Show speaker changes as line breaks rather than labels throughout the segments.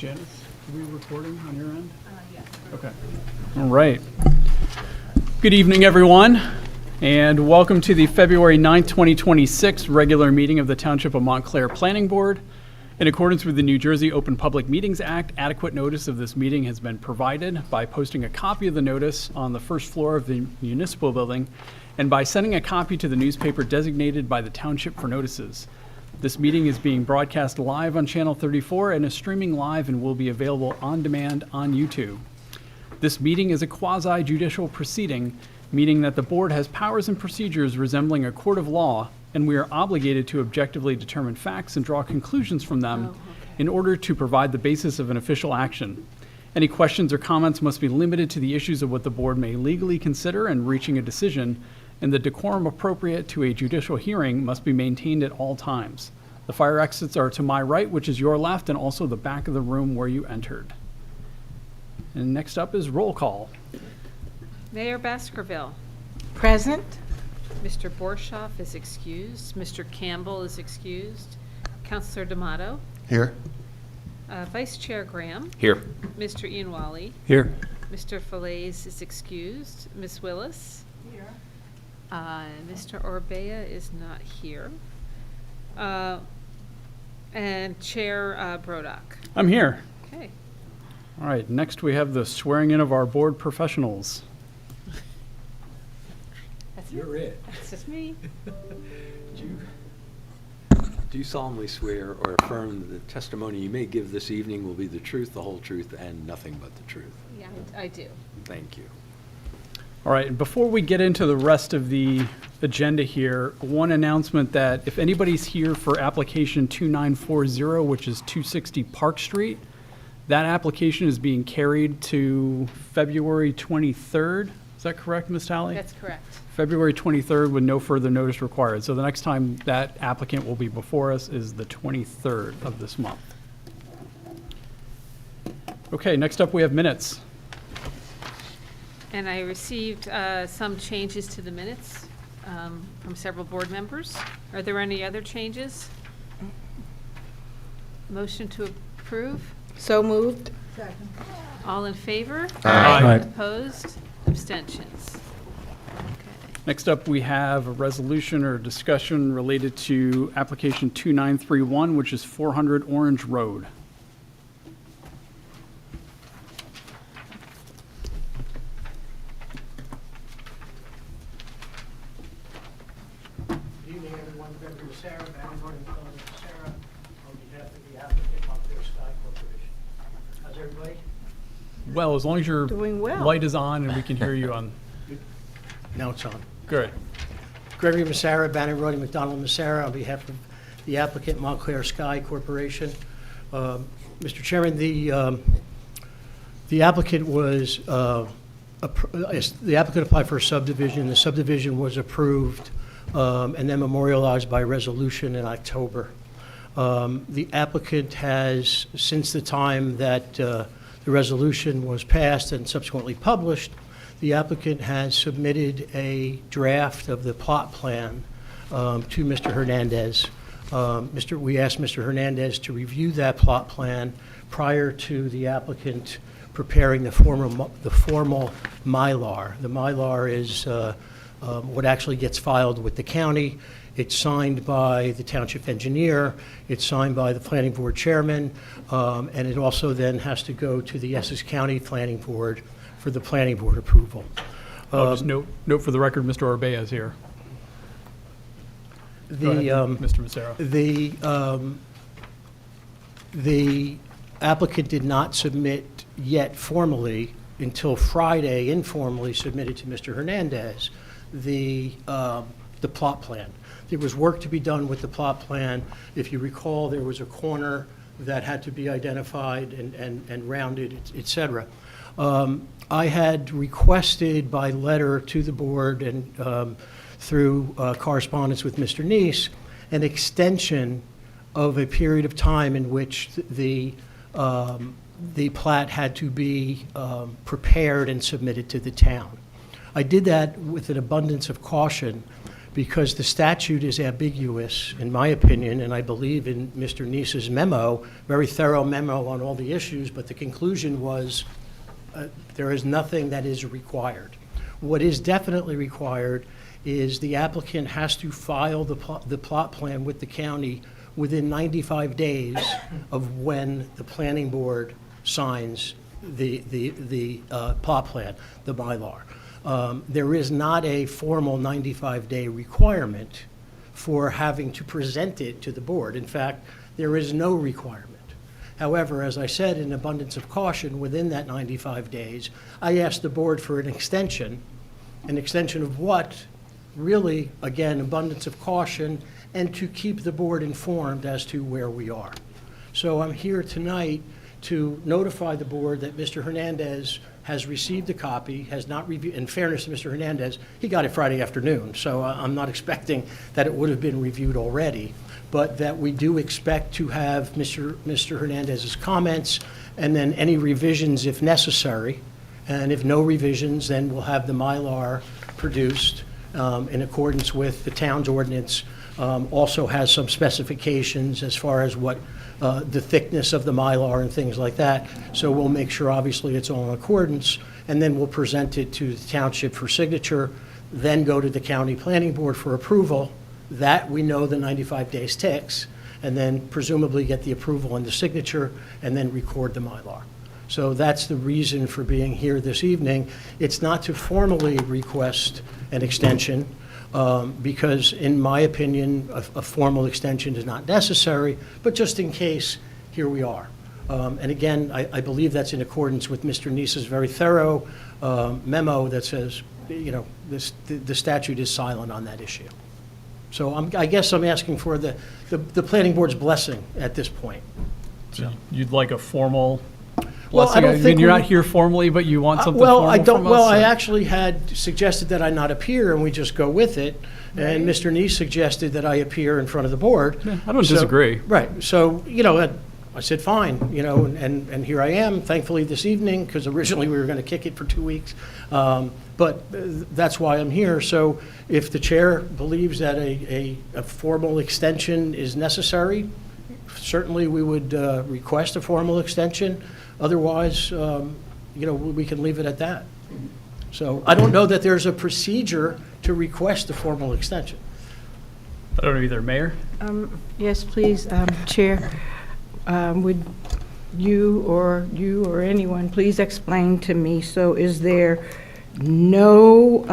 Janice, are we recording on your end?
Yes.
Okay. All right. Good evening, everyone, and welcome to the February 9th, 2026 regular meeting of the Township of Montclair Planning Board. In accordance with the New Jersey Open Public Meetings Act, adequate notice of this meeting has been provided by posting a copy of the notice on the first floor of the municipal building and by sending a copy to the newspaper designated by the township for notices. This meeting is being broadcast live on Channel 34 and is streaming live and will be available on demand on YouTube. This meeting is a quasi-judicial proceeding, meaning that the board has powers and procedures resembling a court of law, and we are obligated to objectively determine facts and draw conclusions from them in order to provide the basis of an official action. Any questions or comments must be limited to the issues of what the board may legally consider in reaching a decision, and the decorum appropriate to a judicial hearing must be maintained at all times. The fire exits are to my right, which is your left, and also the back of the room where you entered. And next up is roll call.
Mayor Baskerville.
Present.
Mr. Borshoff is excused. Mr. Campbell is excused. Counselor D'Amato.
Here.
Vice Chair Graham.
Here.
Mr. Ianwali.
Here.
Mr. Falaise is excused. Ms. Willis. Here. Mr. Orbea is not here. And Chair Brodock.
I'm here.
Okay.
All right, next we have the swearing in of our board professionals.
You're it.
That's just me.
Do you solemnly swear or affirm that the testimony you may give this evening will be the truth, the whole truth, and nothing but the truth?
Yeah, I do.
Thank you.
All right, and before we get into the rest of the agenda here, one announcement that if anybody's here for application 2940, which is 260 Park Street, that application is being carried to February 23rd. Is that correct, Ms. Talley?
That's correct.
February 23rd with no further notice required. So the next time that applicant will be before us is the 23rd of this month. Okay, next up we have minutes.
And I received some changes to the minutes from several board members. Are there any other changes? Motion to approve?
So moved.
All in favor?
Aye.
Opposed? Abstentions? Okay.
Next up, we have a resolution or discussion related to application 2931, which is 400 Orange Road.
Good evening, everyone. Member Sarah, Vanguard and Fellow Sarah, on behalf of the applicant, Montclair Sky Corporation. How's everybody?
Well, as long as your
Doing well.
light is on and we can hear you on.
Now it's on.
Good.
Gregory Massara, Banner Road, McDonald Massara, on behalf of the applicant, Montclair Sky Corporation. Mr. Chairman, the applicant was, the applicant applied for a subdivision. The subdivision was approved and then memorialized by resolution in October. The applicant has, since the time that the resolution was passed and subsequently published, the applicant has submitted a draft of the plot plan to Mr. Hernandez. We asked Mr. Hernandez to review that plot plan prior to the applicant preparing the formal Mylar. The Mylar is what actually gets filed with the county. It's signed by the township engineer, it's signed by the planning board chairman, and it also then has to go to the Essex County Planning Board for the planning board approval.
Just note for the record, Mr. Orbea is here. Go ahead, Mr. Massaro.
The applicant did not submit yet formally, until Friday, informally submitted to Mr. Hernandez, the plot plan. There was work to be done with the plot plan. If you recall, there was a corner that had to be identified and rounded, et cetera. I had requested by letter to the board and through correspondence with Mr. Neese an extension of a period of time in which the plat had to be prepared and submitted to the town. I did that with an abundance of caution because the statute is ambiguous, in my opinion, and I believe in Mr. Neese's memo, very thorough memo on all the issues, but the conclusion was there is nothing that is required. What is definitely required is the applicant has to file the plot plan with the county within 95 days of when the planning board signs the plot plan, the Mylar. There is not a formal 95-day requirement for having to present it to the board. In fact, there is no requirement. However, as I said, in abundance of caution, within that 95 days, I asked the board for an extension of what? Really, again, abundance of caution, and to keep the board informed as to where we are. So I'm here tonight to notify the board that Mr. Hernandez has received a copy, has not reviewed. In fairness to Mr. Hernandez, he got it Friday afternoon, so I'm not expecting that it would have been reviewed already, but that we do expect to have Mr. Hernandez's comments and then any revisions if necessary. And if no revisions, then we'll have the Mylar produced in accordance with the town's ordinance. Also has some specifications as far as what the thickness of the Mylar and things like that. So we'll make sure, obviously, it's all in accordance, and then we'll present it to the township for signature, then go to the county planning board for approval. That we know the 95 days ticks, and then presumably get the approval and the signature, and then record the Mylar. So that's the reason for being here this evening. It's not to formally request an extension, because in my opinion, a formal extension is not necessary, but just in case, here we are. And again, I believe that's in accordance with Mr. Neese's very thorough memo that says, you know, the statute is silent on that issue. So I guess I'm asking for the planning board's blessing at this point.
So you'd like a formal
Well,
blessing? I mean, you're not here formally, but you want something
Well,
formal
I don't.
from us?
Well, I
or-
actually had suggested that I not appear, and we just go with it. And Mr. Neese suggested that I appear in front of the board.
Yeah, I don't
So-
disagree.
Right. So, you know, I said, fine, you know, and here I am, thankfully this evening, because originally we were going to kick it for 2 weeks. But that's why I'm here. So if the chair believes that a formal extension is necessary, certainly we would request a formal extension. Otherwise, you know, we can leave it at that. So I don't know that there's a procedure to request a formal extension.
I don't know either. Mayor?
Yes, please, Chair. Would you or anyone please explain to me, so is there no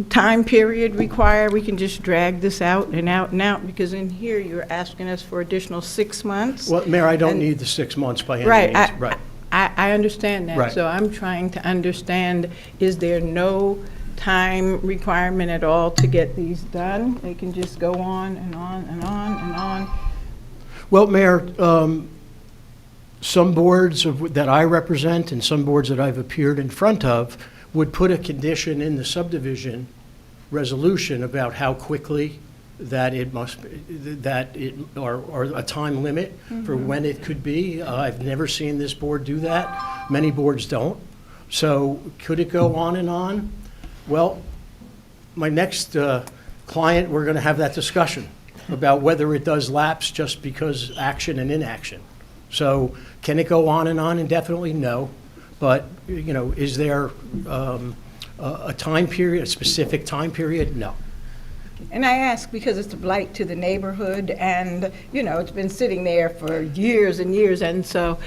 time period required? We can just drag this out and out and out? Because in here, you're asking us for additional 6 months.
Well, Mayor, I don't
And-
need the 6 months by any
Right,
means. Right.
I understand that.
Right.
So I'm trying to understand, is there no time requirement at all to get these done? They can just go on and on and on and on?
Well, Mayor, some boards that I represent and some boards that I've appeared in front of would put a condition in the subdivision resolution about how quickly that it must, or a time limit for when it could be. I've never seen this board do that. Many boards don't. So could it go on and on? Well, my next client, we're going to have that discussion about whether it does lapse just because action and inaction. So can it go on and on indefinitely? No. But, you know, is there a time period, a specific time period? No.
And I ask because it's a blight to the neighborhood, and, you know, it's been sitting there for years and years, and so,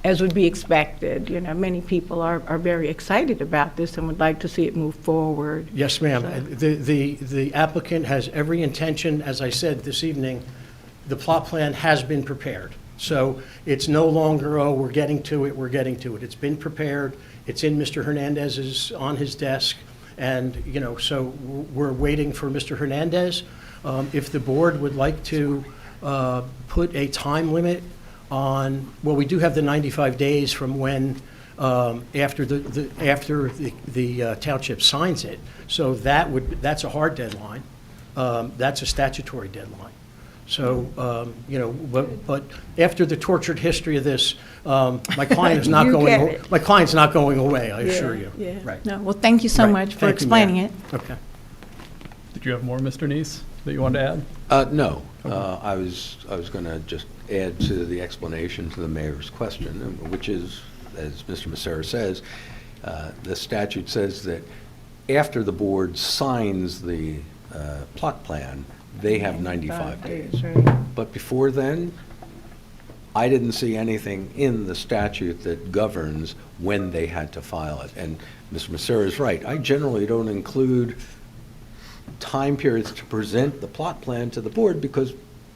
as would be expected, you know, many people are very excited about this and would like to see it move forward.
Yes, ma'am. The applicant has every intention, as I said this evening, the plot plan has been prepared. So it's no longer, oh, we're getting to it, we're getting to it. It's been prepared. It's in Mr. Hernandez's, on his desk. And, you know, so we're waiting for Mr. Hernandez. If the board would like to put a time limit on, well, we do have the 95 days from when, after the township signs it. So that's a hard deadline. That's a statutory deadline. So, you know, but after the tortured history of this, my client is not
You
going,
get it.
my client's not going away, I assure
Yeah,
you.
yeah.
Right.
No, well, thank you so
Right.
much for
Thank you, Mayor.
explaining it.
Okay.
you have more, Mr. Neese, that you wanted to add?
No, I was going to just add to the explanation to the mayor's question, which is, as Mr. Massera says, the statute says that after the board signs the plot plan, they have 95 days.
right.
But before then, I didn't see anything in the statute that governs when they had to file it. And Mr. Massera is right. I generally don't include time periods to present the plot plan to the board because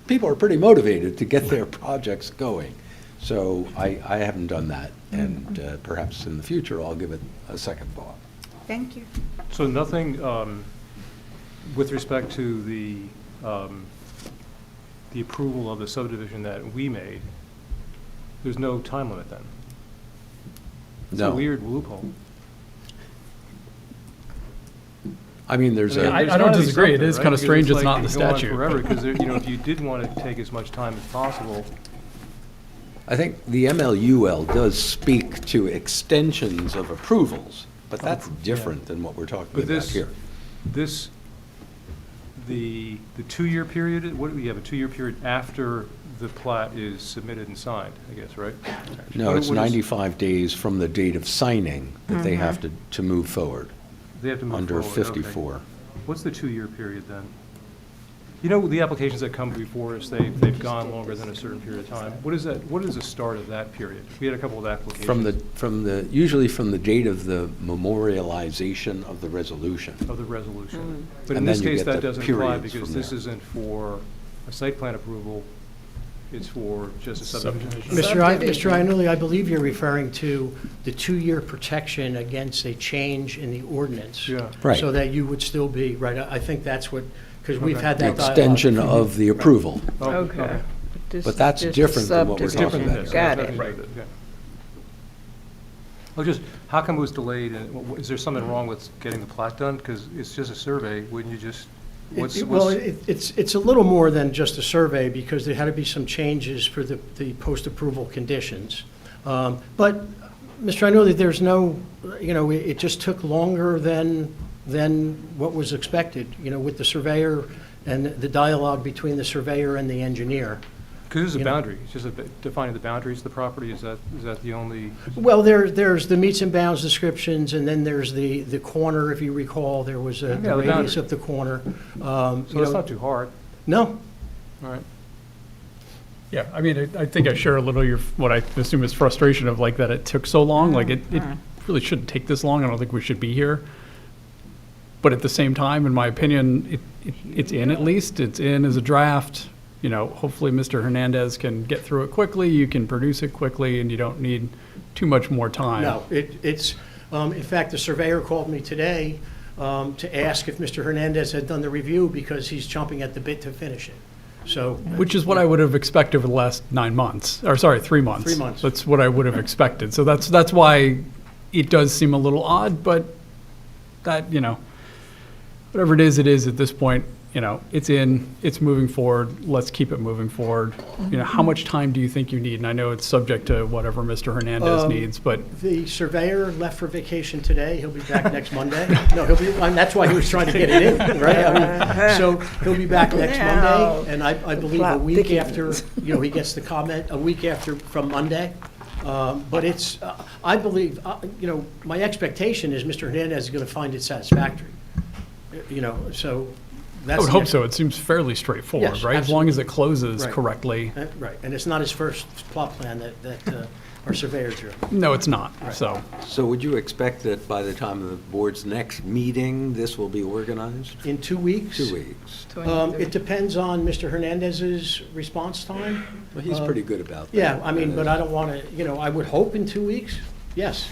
people are pretty motivated to get their projects going. So I haven't done that, and perhaps in the future I'll give it a second thought.
Thank you.
So nothing with respect to the approval of the subdivision that we made, there's no time limit then? It's a
No.
weird loophole.
I mean, there's
I mean,
a,
I
There's
don't
gotta be
disagree. It
something,
is
right?
kinda
Because
strange it's
like
not in
it
the
can go on
statute,
Forever,
but-
because, if you did want to take as much time as possible,
I think the MLUL does speak to extensions of approvals, but that's different than what we're talking
but
about
this,
here.
the 2-year period, what do we have, a 2-year period after the plat is submitted and signed, I guess, right?
No,
What-
it's
what is-
95 days from the date of signing that they have to move forward
They have to move
under
forward, okay.
54.
What's the 2-year period then? You know, the applications that come before us, they've gone longer than a certain period of time. What is that, what is the start of that period? We had a couple of applications.
Usually from the date of the memorialization of the resolution.
Of the resolution. But in
And
this
then you
case,
get
that
the
doesn't apply
periods
because
from
this
there.
isn't for a site plan approval, it's for just a subdivision.
Mr. Iannulli, I believe you're referring to the 2-year protection against a change in the ordinance.
Yeah.
Right.
So that you would still be, right, I think that's what, because we've
Okay.
had
The
that dialogue.
extension of the approval.
Oh,
Okay. This
But
is
that's
just a
different than what we're
It's
talking
different
subdivision.
than
about.
this.
Got it.
Right. Okay. Well, just, how come it was delayed, and is there something wrong with getting the plat done? Because it's just a survey, wouldn't you just,
Well, it's a little more than just a survey, because there had to be some changes for the post-approval conditions. But, Mr. I know that there's no, it just took longer than what was expected, with the surveyor and the dialogue between the surveyor and the engineer.
Because there's a
you know.
boundary, it's just defining the boundaries of the property, is that the only?
Well, there's the meets and bounds descriptions, and then there's the corner, if you recall, there was
Yeah,
the
the
radius
boundary.
of the corner.
So it's not too hard,
No,
all right?
Yeah, I mean, I think I share a little what I assume is frustration of like that it took so long. Like it really shouldn't take this long. I don't think we should be here. But at the same time, in my opinion, it's in at least. It's in as a draft. Hopefully Mr. Hernandez can get through it quickly. You can produce it quickly, and you don't need too much more time.
no, it's, in fact, the surveyor called me today to ask if Mr. Hernandez had done the review, because he's chomping at the bit to finish it. So,
Which is what I would have expected over the last 9 months, or sorry, 3 months.
3 months.
That's what I would have expected. So that's why it does seem a little odd, but that, whatever it is at this point, it's in, it's moving forward. Let's keep it moving forward. How much time do you think you need? And I know it's subject to whatever Mr. Hernandez needs, but
the surveyor left for vacation today. He'll be back next Monday. No, that's why he was trying to get it in, right? So he'll be back next Monday, and I believe a week after, he gets the comment, a week after from Monday. But it's, I believe, my expectation is Mr. Hernandez is going to find it satisfactory. So that's.
I would
the
hope
ex-
so. It seems fairly straightforward,
Yes,
right? As long as it
absolutely.
closes
Right.
correctly.
Right, and it's not his first plot plan that our surveyor drew.
No, it's not,
Right.
so.
So would you expect that by the time of the board's next meeting, this will be organized?
In 2 weeks?
2 weeks.
It depends on Mr. Hernandez's response time.
Well, he's pretty good about that.
Yeah, I mean, but I don't want to, I would hope in 2 weeks, yes.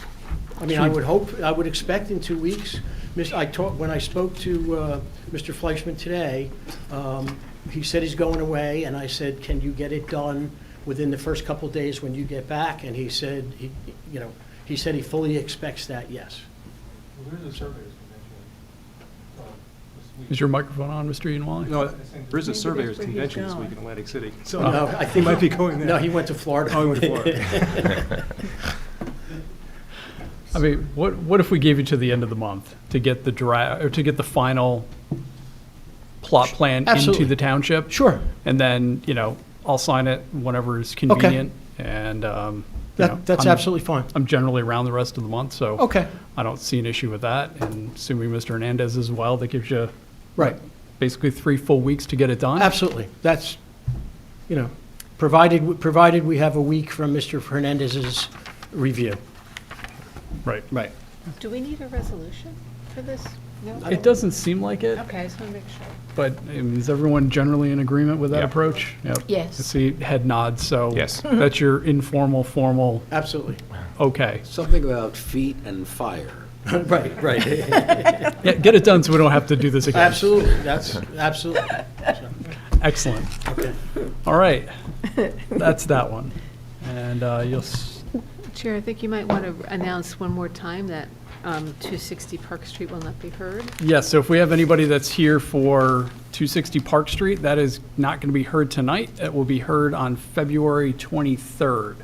I mean, I would expect in 2 weeks. When I spoke to Mr. Fleischman today, he said he's going away, and I said, can you get it done within the first couple days when you get back? And he said, he said he fully expects that, yes.
There's a surveyor's
Is your microphone on, Mr. Ianwali?
No, there is a surveyor's convention this week in Atlantic City, so
No, I think
he might be going there.
No, he went to Florida.
Oh, he went to Florida.
I mean, what if we gave you to the end of the month to get the draft, or to get the final plot plan into
Absolutely.
the township.
Sure.
And then, I'll sign it whenever is convenient. And,
That's
I'm-
absolutely fine.
I'm generally around the rest of the month, so.
Okay.
I don't see an issue with that. And assuming Mr. Hernandez as well, that gives you
Right.
basically 3 full weeks to get it done.
Absolutely. That's, provided we have a week from Mr. Hernandez's review.
Right.
Right.
Do we need a resolution for this? No?
It doesn't seem like it,
Okay, I just want to make sure.
but is everyone generally in agreement with that
Yeah.
approach? Yep.
Yes.
I see head nods, so.
Yes.
That's your informal, formal,
Absolutely.
okay.
Something about feet and fire.
Right, right.
Yeah, get it done so we don't have to do this again.
Absolutely. That's, absolutely.
Excellent.
Okay.
All right. That's that one. And
Chair, I think you might want to announce one more time that 260 Park Street will not be heard.
yes, so if we have anybody that's here for 260 Park Street, that is not going to be heard tonight. It will be heard on February 23rd.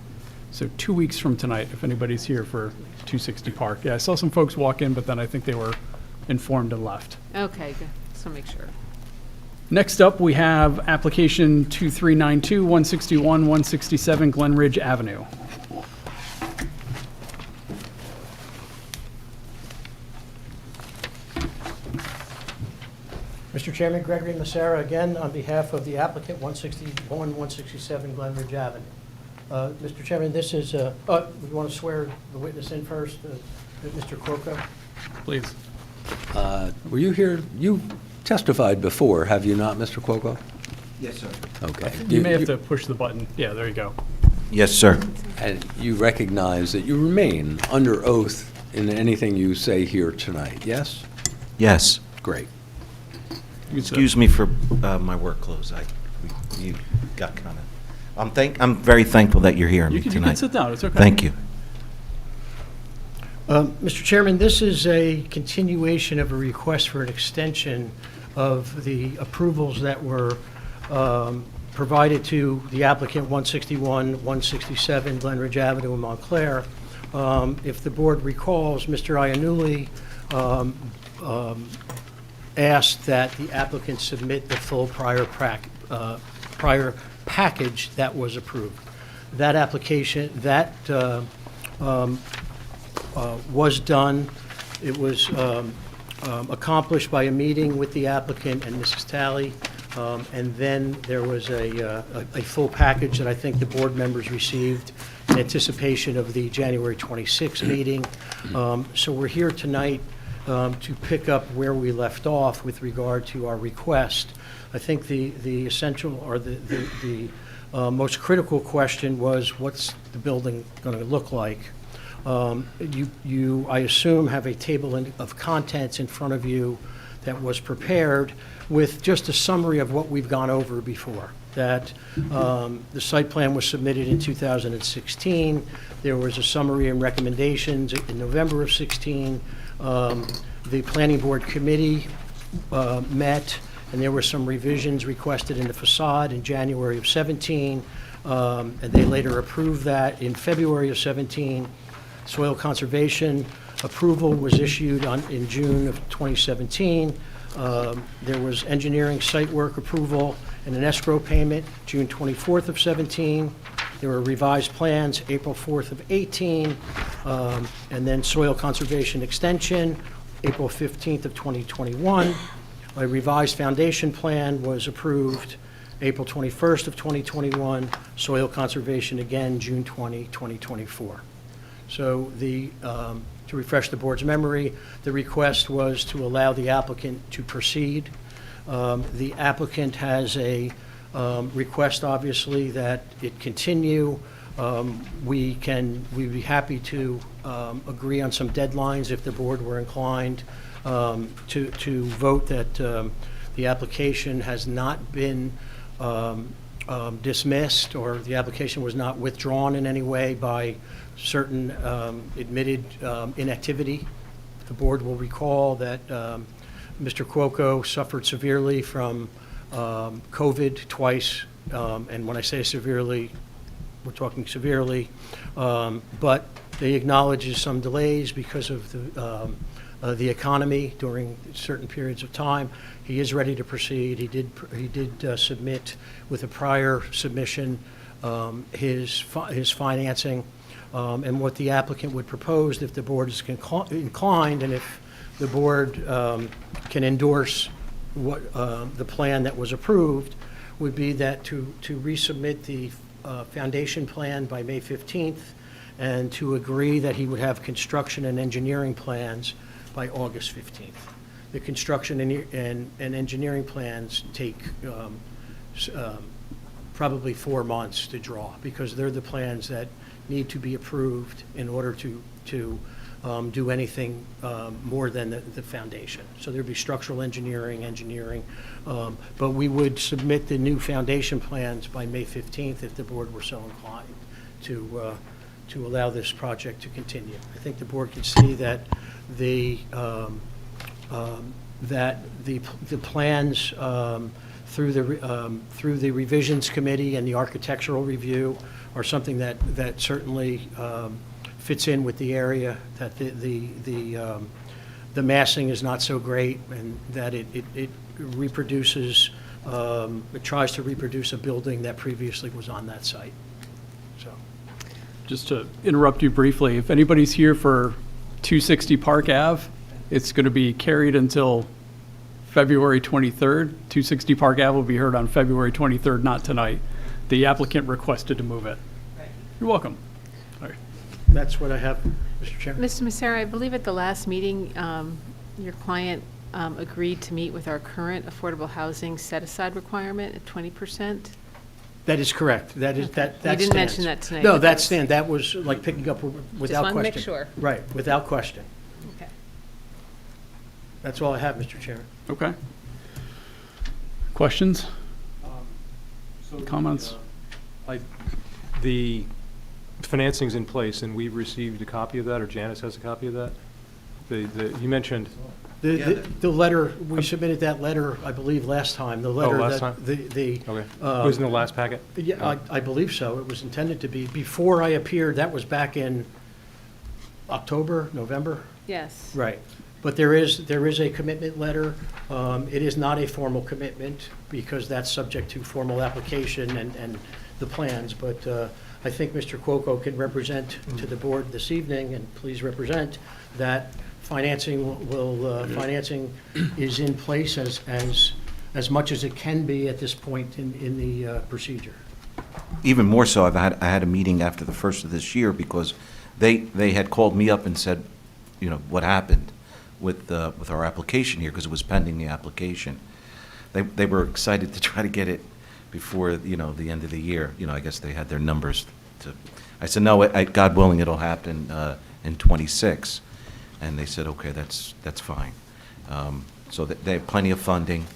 So 2 weeks from tonight, if anybody's here for 260 Park. Yeah, I saw some folks walk in, but then I think they were informed and left.
Okay, good. Just want to make sure.
Next up, we have application 2392, 161, 167 Glenridge Avenue.
Mr. Chairman, Gregory Massara, again, on behalf of the applicant, 161, 167 Glenridge Avenue. Mr. Chairman, this is, we want to swear the witness in first, Mr. Cuoco.
Please.
Were you here, you testified before, have you not, Mr. Cuoco?
Yes, sir.
Okay.
You may have to push the button. Yeah, there you go.
Yes, sir.
And you recognize that you remain under oath in anything you say here tonight, yes?
Yes.
Great.
Excuse me for my work clothes. You got kind of. I'm very thankful that you're hearing
You
me
can
tonight.
sit down. It's okay.
Thank you.
Mr. Chairman, this is a continuation of a request for an extension of the approvals that were provided to the applicant, 161, 167 Glenridge Avenue in Montclair. If the board recalls, Mr. Iannulli asked that the applicant submit the full prior package that was approved. That application, was done. It was accomplished by a meeting with the applicant and Mrs. Talley, and then there was a full package that I think the board members received in anticipation of the January 26th meeting. So we're here tonight to pick up where we left off with regard to our request. I think the essential or the most critical question was, what's the building going to look like? You, I assume, have a table of contents in front of you that was prepared with just a summary of what we've gone over before. That the site plan was submitted in 2016. There was a summary and recommendations in November of 16. The planning board committee met, and there were some revisions requested in the facade in January of 17, and they later approved that in February of 17. Soil conservation approval was issued in June of 2017. There was engineering site work approval and an escrow payment, June 24th of 17. There were revised plans, April 4th of 18, and then soil conservation extension, April 15th of 2021. A revised foundation plan was approved April 21st of 2021. Soil conservation again, June 20, 2024. So to refresh the board's memory, the request was to allow the applicant to proceed. The applicant has a request, obviously, that it continue. We'd be happy to agree on some deadlines if the board were inclined to vote that the application has not been dismissed, or the application was not withdrawn in any way by certain admitted inactivity. The board will recall that Mr. Cuoco suffered severely from COVID twice, and when I say severely, we're talking severely, but they acknowledge some delays because of the the economy during certain periods of time. He is ready to proceed. He did submit with a prior submission his financing and what the applicant would propose if the board is inclined, and if the board can endorse what the plan that was approved, would be that to resubmit the foundation plan by May 15th, and to agree that he would have construction and engineering plans by August 15th. The construction and engineering plans take probably 4 months to draw, because they're the plans that need to be approved in order to do anything more than the foundation. So there'd be structural engineering, but we would submit the new foundation plans by May 15th if the board were so inclined to allow this project to continue. I think the board can see that the plans through the revisions committee and the architectural review are something that certainly fits in with the area, that the massing is not so great, and that it reproduces, it tries to reproduce a building that previously was on that site. So,
Just to interrupt you briefly, if anybody's here for 260 Park Ave, it's going to be carried until February 23rd. 260 Park Ave will be heard on February 23rd, not tonight. The applicant requested to move it. You're welcome. All right.
that's what I have, Mr. Chairman.
Mr. Messere, I believe at the last meeting, your client agreed to meet with our current affordable housing set-aside requirement at 20%.
That is correct. That is, that stands.
You didn't mention that tonight.
No,
but
that stands. That was like picking up without question.
Just wanted to make sure.
Right, without question.
Okay.
That's all I have, Mr. Chairman.
Okay. Questions? Comments?
The financing's in place, and we've received a copy of that, or Janice has a copy of that? You mentioned,
The letter, we submitted that letter, I believe, last time. The letter
last
that,
time?
the.
okay, it was in the last packet?
Yeah, I believe so. It was intended to be. Before I appeared, that was back in October, November?
Yes.
Right. But there is a commitment letter. It is not a formal commitment because that's subject to formal application and the plans. But I think Mr. Cuoco can represent to the board this evening, and please represent, that financing financing is in place as much as it can be at this point in the procedure.
Even more so, I had a meeting after the first of this year because they had called me up and said, you know, what happened with our application here, because it was pending the application. They were excited to try to get it before, you know, the end of the year. You know, I guess they had their numbers to. I said, no, God willing, it'll happen in '26. And they said, okay, that's fine. So they have plenty of funding,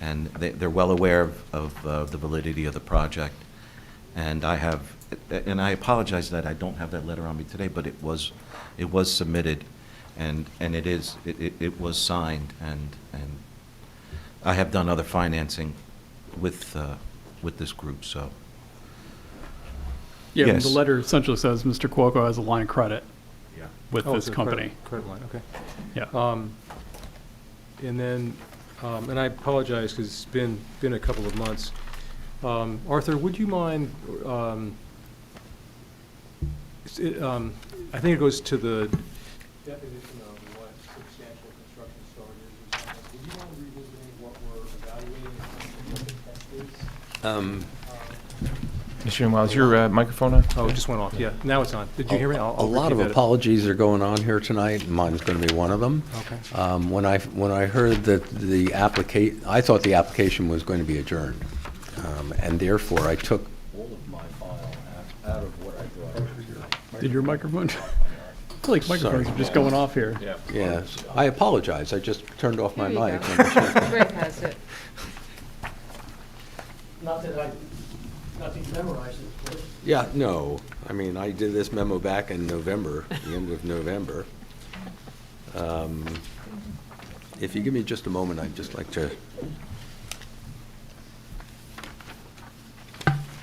and they're well aware of the validity of the project. And I apologize that I don't have that letter on me today, but it was submitted, and it was signed, and I have done other financing with this group, so.
Yeah,
Yes.
the letter essentially says Mr. Cuoco has a line of credit with
Oh,
this
it's a
company.
credit line, okay.
Yeah.
And then, and I apologize because it's been a couple of months. Arthur, would you mind, I think it goes to the definition of what substantial construction start is or something. Would you mind revisiting what we're evaluating and what the test is?
Mr. Chairman, is your microphone on?
Oh, it just went off, yeah. Now it's on. Did you hear me? I'll
A lot of
repeat that.
apologies are going on here tonight, and mine's going to be one of them.
Okay.
When I heard that I thought the application was going to be adjourned, and therefore I took all of my file out of what I thought was here.
Did your microphone? I feel like microphones are just going off here.
Yes, I apologize, I just turned off my
There you
mic.
go. Greg has it.
Not that you memorized it, of course.
Yeah, no, I mean, I did this memo back in November, the end of November. If you give me just a moment, I'd just like to.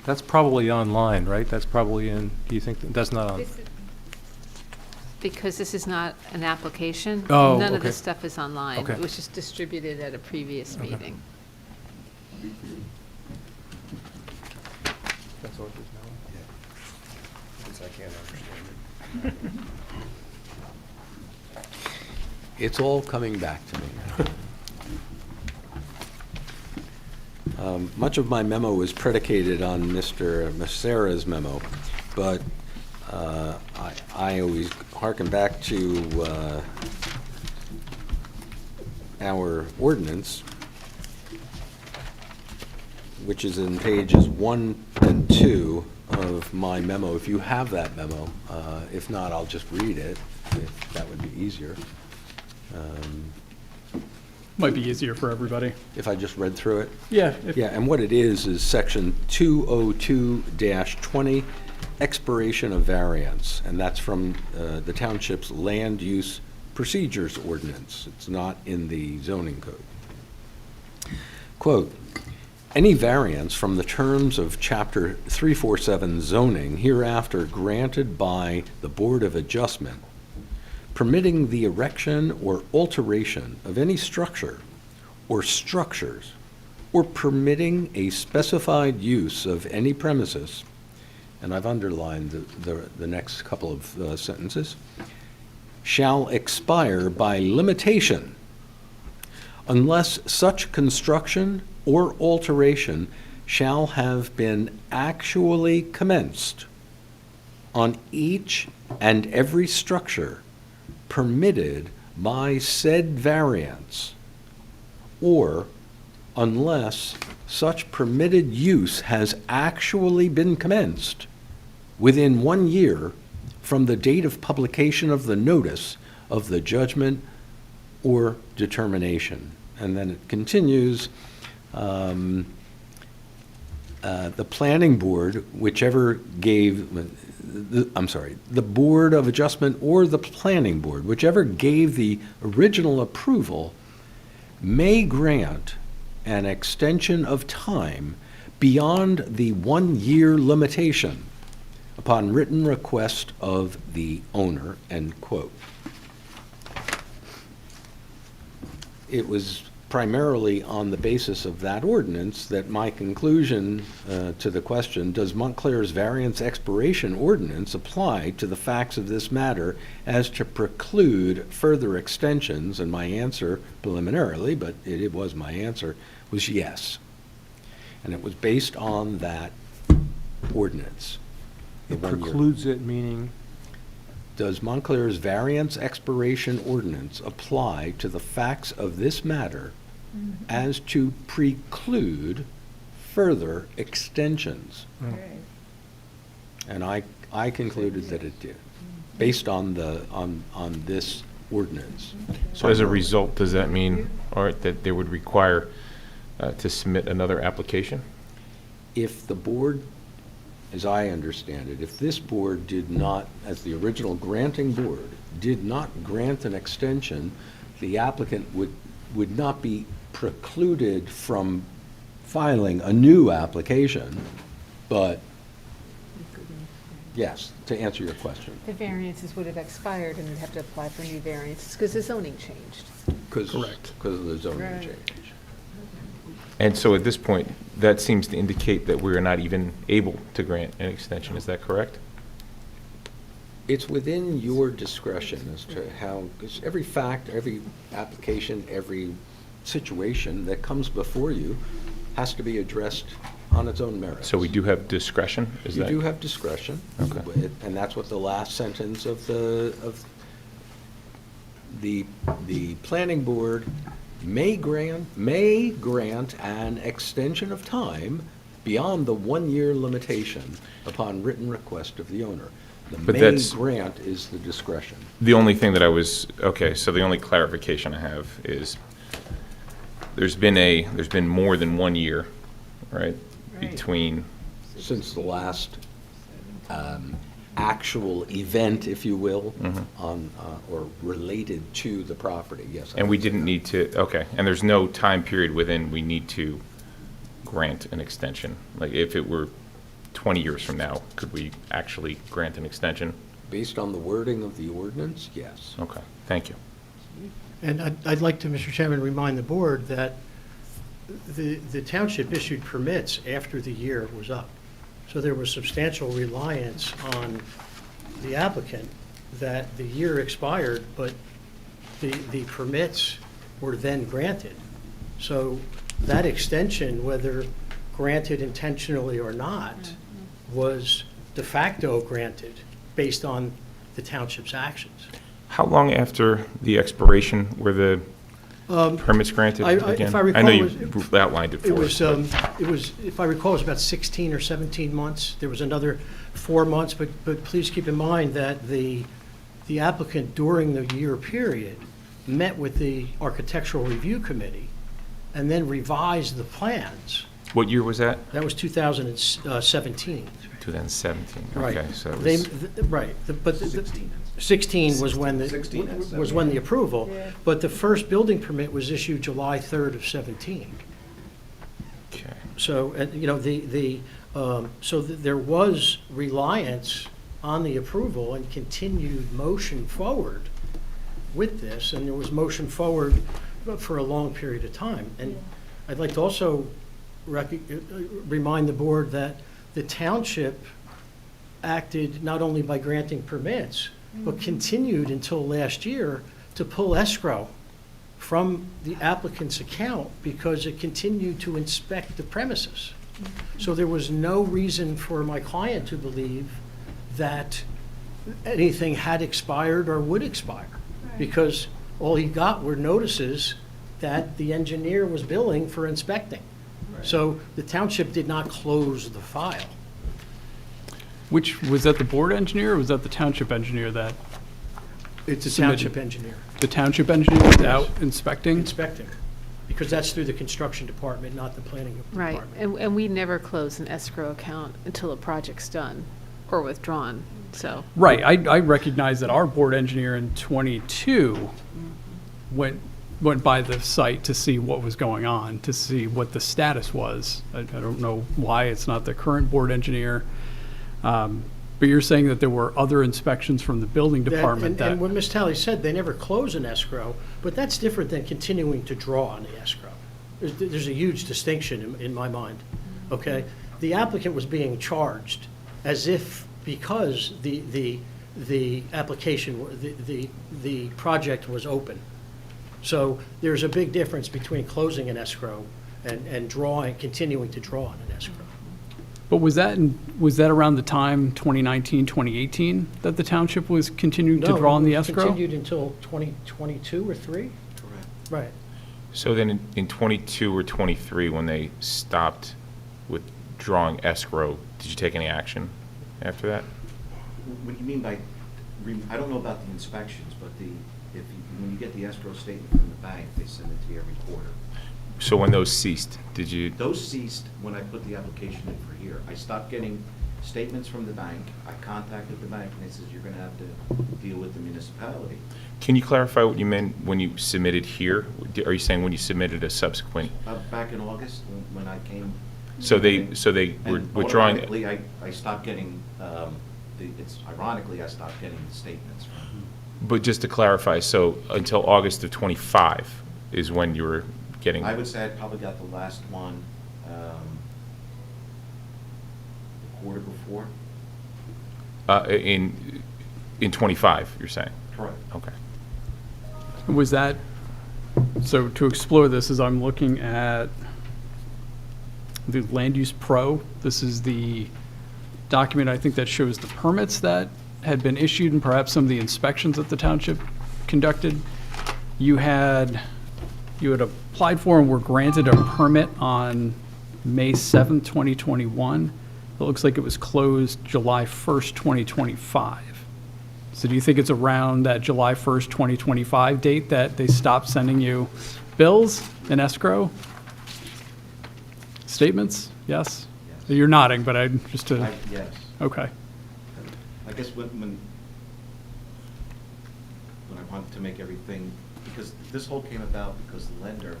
That's probably online, right? That's probably in, do you think, that's not on?
Because this is not an application.
Oh,
None of
okay.
this stuff is online.
Okay.
It was just distributed at a previous meeting.
That's all it is now? Because I can't understand it.
It's all coming back to me now. Much of my memo was predicated on Mr. Macera's memo, but I always hearken back to our ordinance, which is in pages 1 and 2 of my memo. If you have that memo, if not, I'll just read it, if that would be easier.
Might be easier for everybody.
If I just read through it?
Yeah.
Yeah, and what it is section 202-20, expiration of variance, and that's from the township's land use procedures ordinance. It's not in the zoning code. Quote, any variance from the terms of Chapter 347 zoning hereafter granted by the Board of Adjustment permitting the erection or alteration of any structure or structures, or permitting a specified use of any premises, and I've underlined the next couple of sentences, shall expire by limitation unless such construction or alteration shall have been actually commenced on each and every structure permitted by said variance, or unless such permitted use has actually been commenced within 1 year from the date of publication of the notice of the judgment or determination. And then it continues, the planning board, whichever gave, the Board of Adjustment or the Planning Board, whichever gave the original approval, may grant an extension of time beyond the 1 year limitation upon written request of the owner, end quote. It was primarily on the basis of that ordinance that my conclusion to the question, does Montclair's variance expiration ordinance apply to the facts of this matter as to preclude further extensions? And my answer preliminarily, but it was my answer, was yes. And it was based on that ordinance.
It precludes it, meaning?
Does Montclair's variance expiration ordinance apply to the facts of this matter as to preclude further extensions? And I concluded that it did, based on on this ordinance.
So as a result, does that mean, that they would require to submit another application?
If the board, as I understand it, if this board did not, as the original granting board, did not grant an extension, the applicant would not be precluded from filing a new application, but, yes, to answer your question.
The variances would have expired and they'd have to apply for new variances because the zoning changed.
Correct. Because of the zoning
Right.
change.
And so at this point, that seems to indicate that we're not even able to grant an extension. Is that correct?
It's within your discretion as to how, because every fact, every application, every situation that comes before you has to be addressed on its own merits.
So we do have discretion? Is
You
that?
do have discretion.
Okay.
And that's what the last sentence of the planning board may grant an extension of time beyond the 1 year limitation upon written request of the owner. The
But
may
that's-
grant is the discretion.
The only thing that okay, so the only clarification I have is there's been more than 1 year, right?
Right.
Between,
Since the last actual event, if you will, on, or related to the property, yes. I
and we
would say
didn't
that.
need to, okay, and there's no time period within we need to grant an extension? Like if it were 20 years from now, could we actually grant an extension?
Based on the wording of the ordinance, yes.
Okay, thank you.
And I'd like to, Mr. Chairman, remind the board that the township issued permits after the year was up. So there was substantial reliance on the applicant that the year expired, but the permits were then granted. So that extension, whether granted intentionally or not, was de facto granted based on the township's actions.
How long after the expiration were the permits granted again?
If I recall,
know
it
you
was-
outlined it for us.
It was, if I recall, it was about 16 or 17 months. There was another 4 months, but please keep in mind that the applicant during the year period met with the Architectural Review Committee and then revised the plans.
What year was that?
That was 2017.
2017,
Right.
okay, so it
They-
was,
Right, but 16 was when the approval, but the first building permit was issued July 3rd of 17.
okay.
So, you know, there was reliance on the approval and continued motion forward with this, and there was motion forward for a long period of time. And I'd like to also remind the board that the township acted not only by granting permits, but continued until last year to pull escrow from the applicant's account because it continued to inspect the premises. So there was no reason for my client to believe that anything had expired or would expire, because all he got were notices that the engineer was billing for inspecting. So the township did not close the file.
Which, was that the board engineer or was that the township engineer that,
It's a
Submitted.
township engineer
the township engineer was out inspecting?
inspecting, because that's through the construction department, not the planning
Right,
department.
and we never close an escrow account until a project's done or withdrawn, so.
Right, I recognize that our board engineer in '22 went by the site to see what was going on, to see what the status was. I don't know why it's not the current board engineer. But you're saying that there were other inspections from the building department that,
And what Ms. Talley said, they never close an escrow, but that's different than continuing to draw on the escrow. There's a huge distinction in my mind, okay? The applicant was being charged as if, because the application, the project was open. So there's a big difference between closing an escrow and continuing to draw on an escrow.
but was that around the time, 2019, 2018, that the township was continuing to draw on the
No, it
escrow?
continued until 2022 or 3?
Correct.
Right.
So then in '22 or '23, when they stopped withdrawing escrow, did you take any action after that?
What do you mean by, I don't know about the inspections, but when you get the escrow statement from the bank, they send it to you every quarter.
So when those ceased, did you,
Those ceased when I put the application in for here. I stopped getting statements from the bank. I contacted the bank, and they said, you're going to have to deal with the municipality.
can you clarify what you meant when you submitted here? Are you saying when you submitted a subsequent,
Back in August, when I came.
so they were
And
withdrawing?
automatically, I stopped getting, ironically, I stopped getting the statements from.
But just to clarify, so until August of '25 is when you were getting?
I would say I probably got the last one the quarter before.
In '25, you're saying?
Correct.
Okay.
Was that, so to explore this, as I'm looking at the Land Use Pro, this is the document, I think, that shows the permits that had been issued and perhaps some of the inspections that the township conducted. You had applied for and were granted a permit on May 7th, 2021. It looks like it was closed July 1st, 2025. So do you think it's around that July 1st, 2025 date that they stopped sending you bills and escrow statements? Yes?
Yes.
You're nodding, but just to,
Yes.
okay.
I guess when I wanted to make everything, because this whole came about because the lender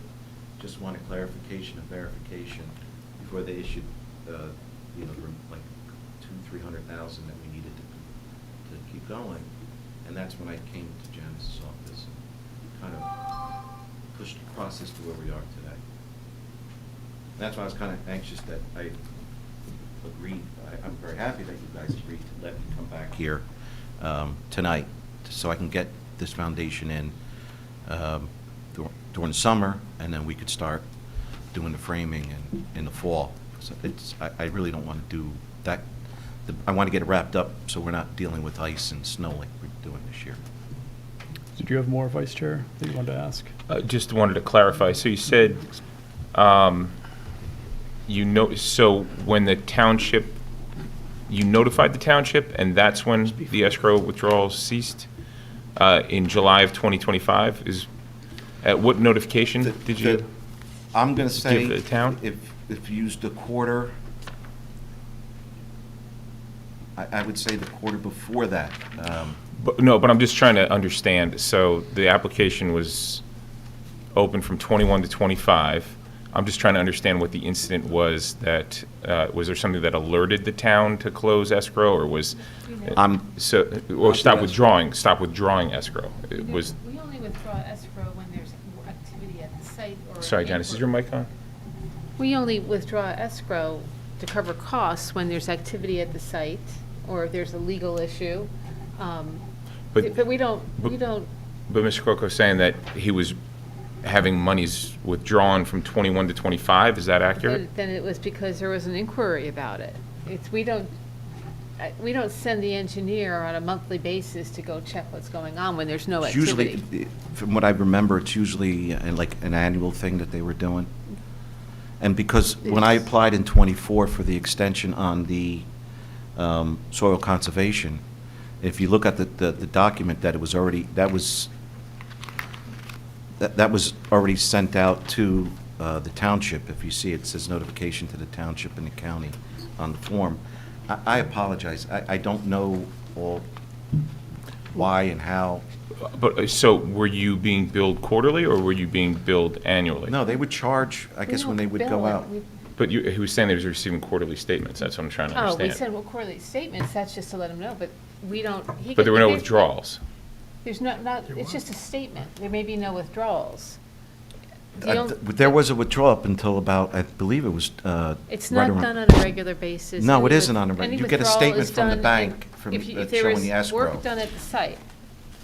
just wanted clarification and verification before they issued, like $200,000-300,000 that we needed to keep keep going. And that's when I came to Janice's office and kind of pushed the process to where we are today. That's why I was kind of anxious that I agreed. I'm very happy that you guys agreed to let me come back here tonight so I can get this foundation in during the summer, and then we could start doing the framing in the fall. So I really don't want to do that. I want to get it wrapped up so we're not dealing with ice and snow like we're doing this year.
Did you have more, Vice Chair, that you wanted to ask?
Just wanted to clarify, so you said, so when the township, you notified the township, and that's when the escrow withdrawals ceased, in July of 2025? At what notification did you?
I'm going to say,
give the town?
if you used the quarter, I would say the quarter before that.
But I'm just trying to understand. So the application was open from 21 to 25. I'm just trying to understand what the incident was that, was there something that alerted the town to close escrow, or was, stop withdrawing escrow? It was,
We only withdraw escrow when there's activity at the site or.
sorry, Janice, is your mic on?
We only withdraw escrow to cover costs when there's activity at the site or if there's a legal issue. But we don't.
But Mr. Crocco's saying that he was having monies withdrawn from 21 to 25, is that accurate?
Then it was because there was an inquiry about it. We don't send the engineer on a monthly basis to go check what's going on when there's no
It's
activity.
usually, from what I remember, it's usually like an annual thing that they were doing. And because when I applied in '24 for the extension on the soil conservation, if you look at the document, that it was already, that was already sent out to the township. If you see, it says notification to the township and the county on the form. I apologize. I don't know all why and how.
But, so were you being billed quarterly, or were you being billed annually?
No, they would charge, I guess, when they would go out.
But he was saying they was receiving quarterly statements, that's what I'm trying to
Oh,
understand.
we send quarterly statements, that's just to let them know, but we don't.
But there were no withdrawals.
There's not, it's just a statement. There may be no withdrawals. The only-
There was a withdrawal up until about, I believe it was.
It's
right
not
around-
done on a regular basis.
No,
Any
it isn't
with-
on a
any
you get a
withdrawal
statement
is
from the
done
bank from
if there
showing
was
the escrow.
work done at the site.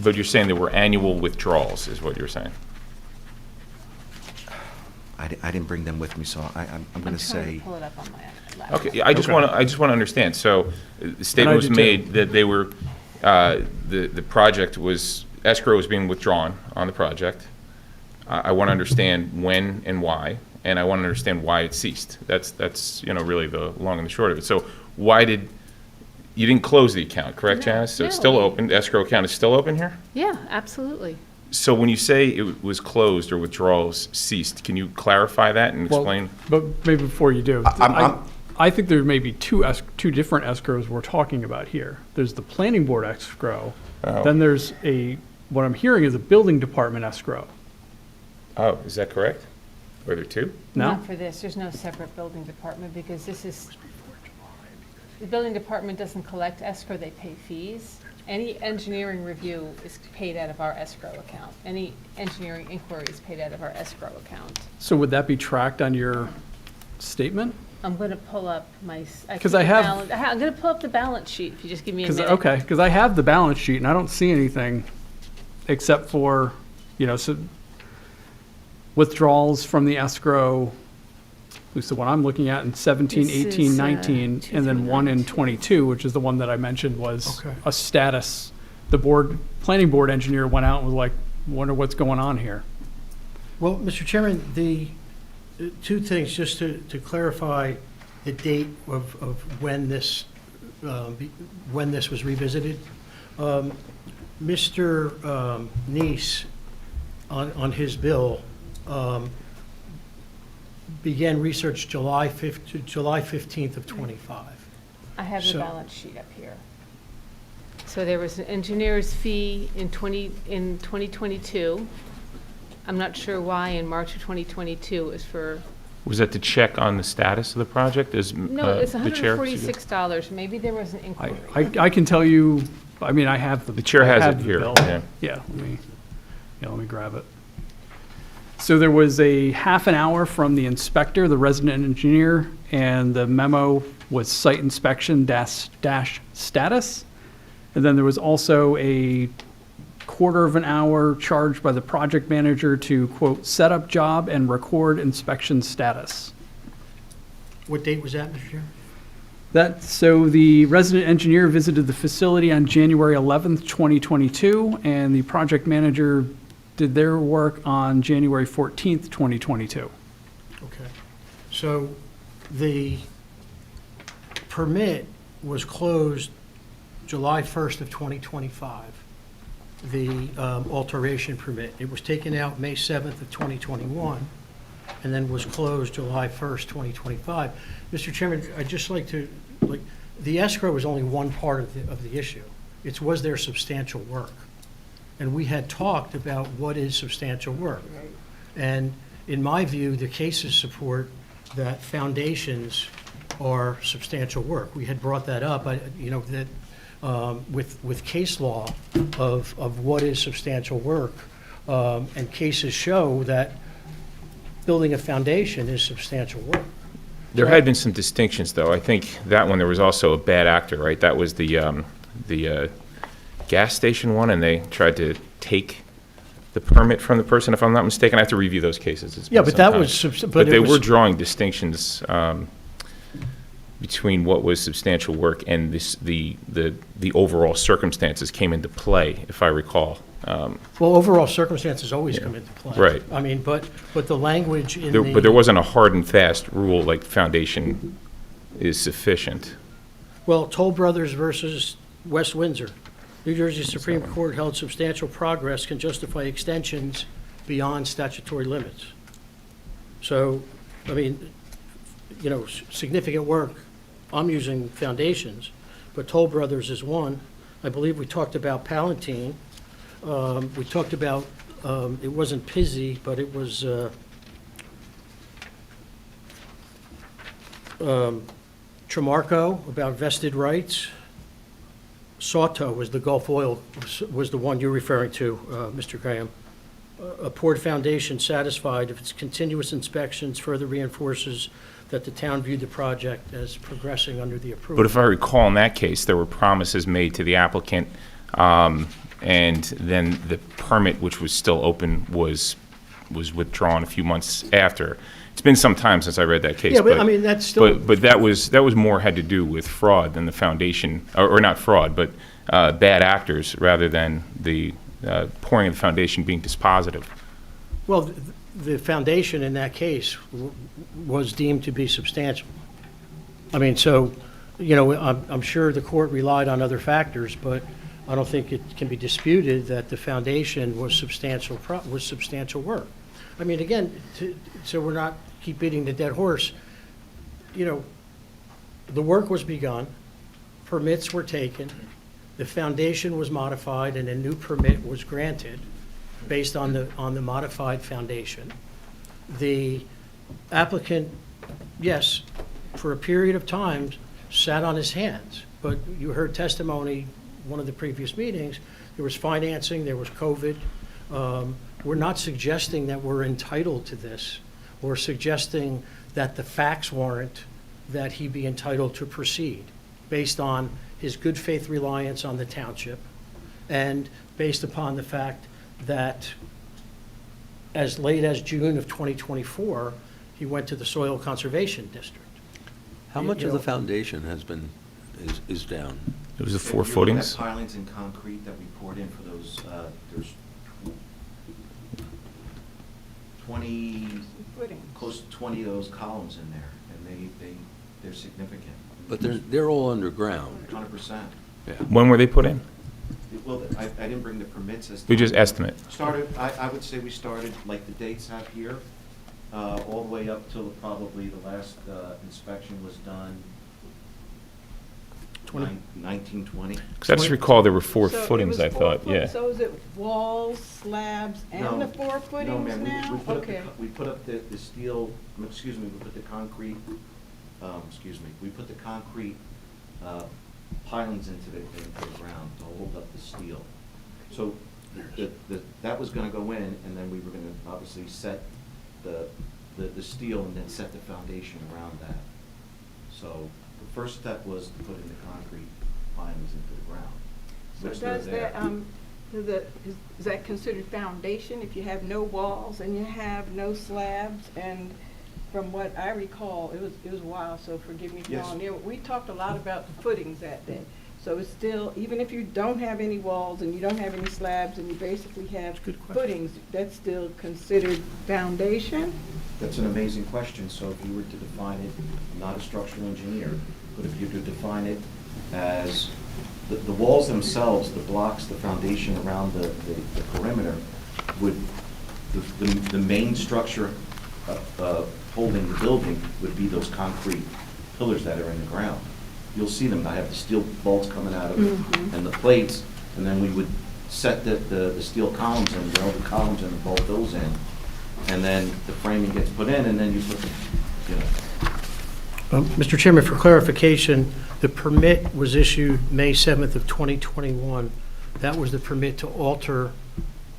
But you're saying there were annual withdrawals, is what you're saying?
I didn't bring them with me, so I'm going to
I'm trying
say.
to pull it up on my laptop.
Okay, I just want to understand. So the statement was
do too.
made that they were, the project was, escrow was being withdrawn on the project. I want to understand when and why, and I want to understand why it ceased. That's really the long and the short of it. So why you didn't close the account, correct,
No,
Janice? So it's
no.
still open, the escrow account is still open here?
Yeah, absolutely.
So when you say it was closed or withdrawals ceased, can you clarify that and
Well,
explain?
But maybe before you do,
I'm-
I think there may be two different escrows we're talking about here. There's the planning board escrow,
Oh.
then there's what I'm hearing is a building department escrow.
Oh, is that correct? Were there two?
No?
Not for this. There's no separate building department because this is, the building department doesn't collect escrow, they pay fees. Any engineering review is paid out of our escrow account. Any engineering inquiry is paid out of our escrow account.
So would that be tracked on your statement?
I'm going to pull up my.
'Cause I have-
I'm going to pull up the balance sheet if you just give me a minute.
Okay, because I have the balance sheet and I don't see anything except for, so withdrawals from the escrow, at least the one I'm looking at in 17,
This
18,
is,
19, and then one in 22, which is the one that I mentioned was
Okay.
a status. The planning board engineer went out and was like, wonder what's going on here.
Well, Mr. Chairman, the two things, just to clarify the date of when this was revisited. Mr. Neese, on his bill, began research July 15th of '25.
I have the
So-
balance sheet up here. So there was an engineer's fee in 2022. I'm not sure why in March of 2022 it was for,
Was that to check on the status of the project?
no, it's
the chair-
$146. Maybe there was an inquiry.
I can tell you I mean, I have the.
The chair
I
has
have
it
the
here,
bill.
yeah.
Yeah, let me grab it. So there was a half an hour from the inspector, the resident engineer, and the memo was site inspection dash status. And then there was also a quarter of an hour charged by the project manager to, quote, set up job and record inspection status.
What date was that, Mr. Chair?
So the resident engineer visited the facility on January 11th, 2022, and the project manager did their work on January 14th, 2022.
Okay. So the permit was closed July 1st of 2025, the alteration permit. It was taken out May 7th of 2021, and then was closed July 1st, 2025. Mr. Chairman, I'd just like to, the escrow is only one part of the issue. It's was there substantial work? And we had talked about what is substantial work. And in my view, the cases support that foundations are substantial work. We had brought that up, with case law of what is substantial work. And cases show that building a foundation is substantial work.
There had been some distinctions, though. I think that one, there was also a bad actor, right? That was the gas station one, and they tried to take the permit from the person, if I'm not mistaken. I have to review those cases. It's been
Yeah, but
some
that
time.
was,
But they
it was-
were drawing distinctions between what was substantial work and the overall circumstances came into play, if I recall.
Well, overall circumstances always come into play.
Right.
I mean, but the language in
But there wasn't a hard and fast rule like foundation is sufficient.
Well, Toll Brothers versus West Windsor. New Jersey Supreme Court held substantial progress can justify extensions beyond statutory limits. So, I mean, significant work, I'm using foundations, but Toll Brothers is one. I believe we talked about Palatine. We talked about, it wasn't Pizzi, but it was Tremarco about vested rights. Sawto was the Gulf Oil, was the one you're referring to, Mr. Graham. A poured foundation satisfied if its continuous inspections further reinforces that the town viewed the project as progressing under the approval.
But if I recall, in that case, there were promises made to the applicant, and then the permit, which was still open, was withdrawn a few months after. It's been some time since I read that case.
Yeah, but I mean, that's still.
But that was more had to do with fraud than the foundation, or not fraud, but bad actors, rather than the pouring of the foundation being dispositive.
Well, the foundation in that case was deemed to be substantial. I mean, so, I'm sure the court relied on other factors, but I don't think it can be disputed that the foundation was substantial work. I mean, again, so we're not keep beating the dead horse. The work was begun, permits were taken, the foundation was modified, and a new permit was granted based on the modified foundation. The applicant, yes, for a period of time, sat on his hands, but you heard testimony one of the previous meetings, there was financing, there was COVID. We're not suggesting that we're entitled to this. We're suggesting that the facts warrant that he be entitled to proceed based on his good faith reliance on the township and based upon the fact that as late as June of 2024, he went to the Soil Conservation District.
How much of the foundation is down?
It was the four
If you look at
footings.
pilings and concrete that we poured in for those, there's 20, close to 20 of those columns in there, and they're significant.
But they're all underground.
100%.
Yeah.
When were they put in?
Well, I didn't bring the permits as.
We just estimate.
I would say we started, like the dates have here, all the way up till probably the last inspection was done 1920.
Because I just recall there were four
So it
footings,
was
I
4
thought,
foot.
yeah.
So is it walls, slabs, and the 4
No,
footings
ma'am,
now? Okay.
we put up the steel, we put the concrete, we put the concrete pilings into the ground to hold up the steel. So that was gonna go in, and then we were gonna obviously set the steel and then set the foundation around that. So the first step was to put in the concrete pilings into the ground,
So
which they're
does
there.
that, is that considered foundation if you have no walls and you have no slabs? And from what I recall, it was a while, so forgive me for
Yes.
wrong. We talked a lot about the footings that day. So it's still, even if you don't have any walls and you don't have any slabs and you basically have
Good question.
footings, that's still considered foundation?
That's an amazing question. So if you were to define it, I'm not a structural engineer, but if you were to define it as the walls themselves, the blocks, the foundation around the perimeter, would, the main structure holding the building would be those concrete pillars that are in the ground. You'll see them, I have the steel bolts coming out of it, and the plates, and then we would set the steel columns and weld the columns and bolt those in. And then the framing gets put in, and then you put the,
Mr. Chairman, for clarification, the permit was issued May 7th of 2021. That was the permit to alter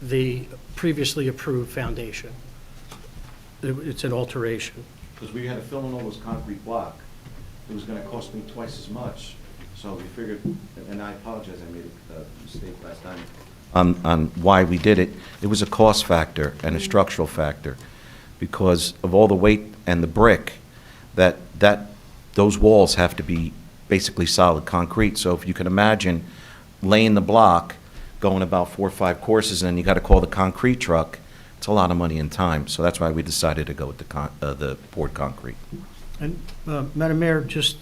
the previously approved foundation. It's an alteration.
because we had to fill in all those concrete block. It was gonna cost me twice as much, so we figured, and I apologize, I made a mistake last time. On why we did it, it was a cost factor and a structural factor, because of all the weight and the brick, those walls have to be basically solid concrete. So if you can imagine laying the block, going about 4 or 5 courses, and then you gotta call the concrete truck, it's a lot of money and time. So that's why we decided to go with the poured concrete.
And, Madam Mayor, just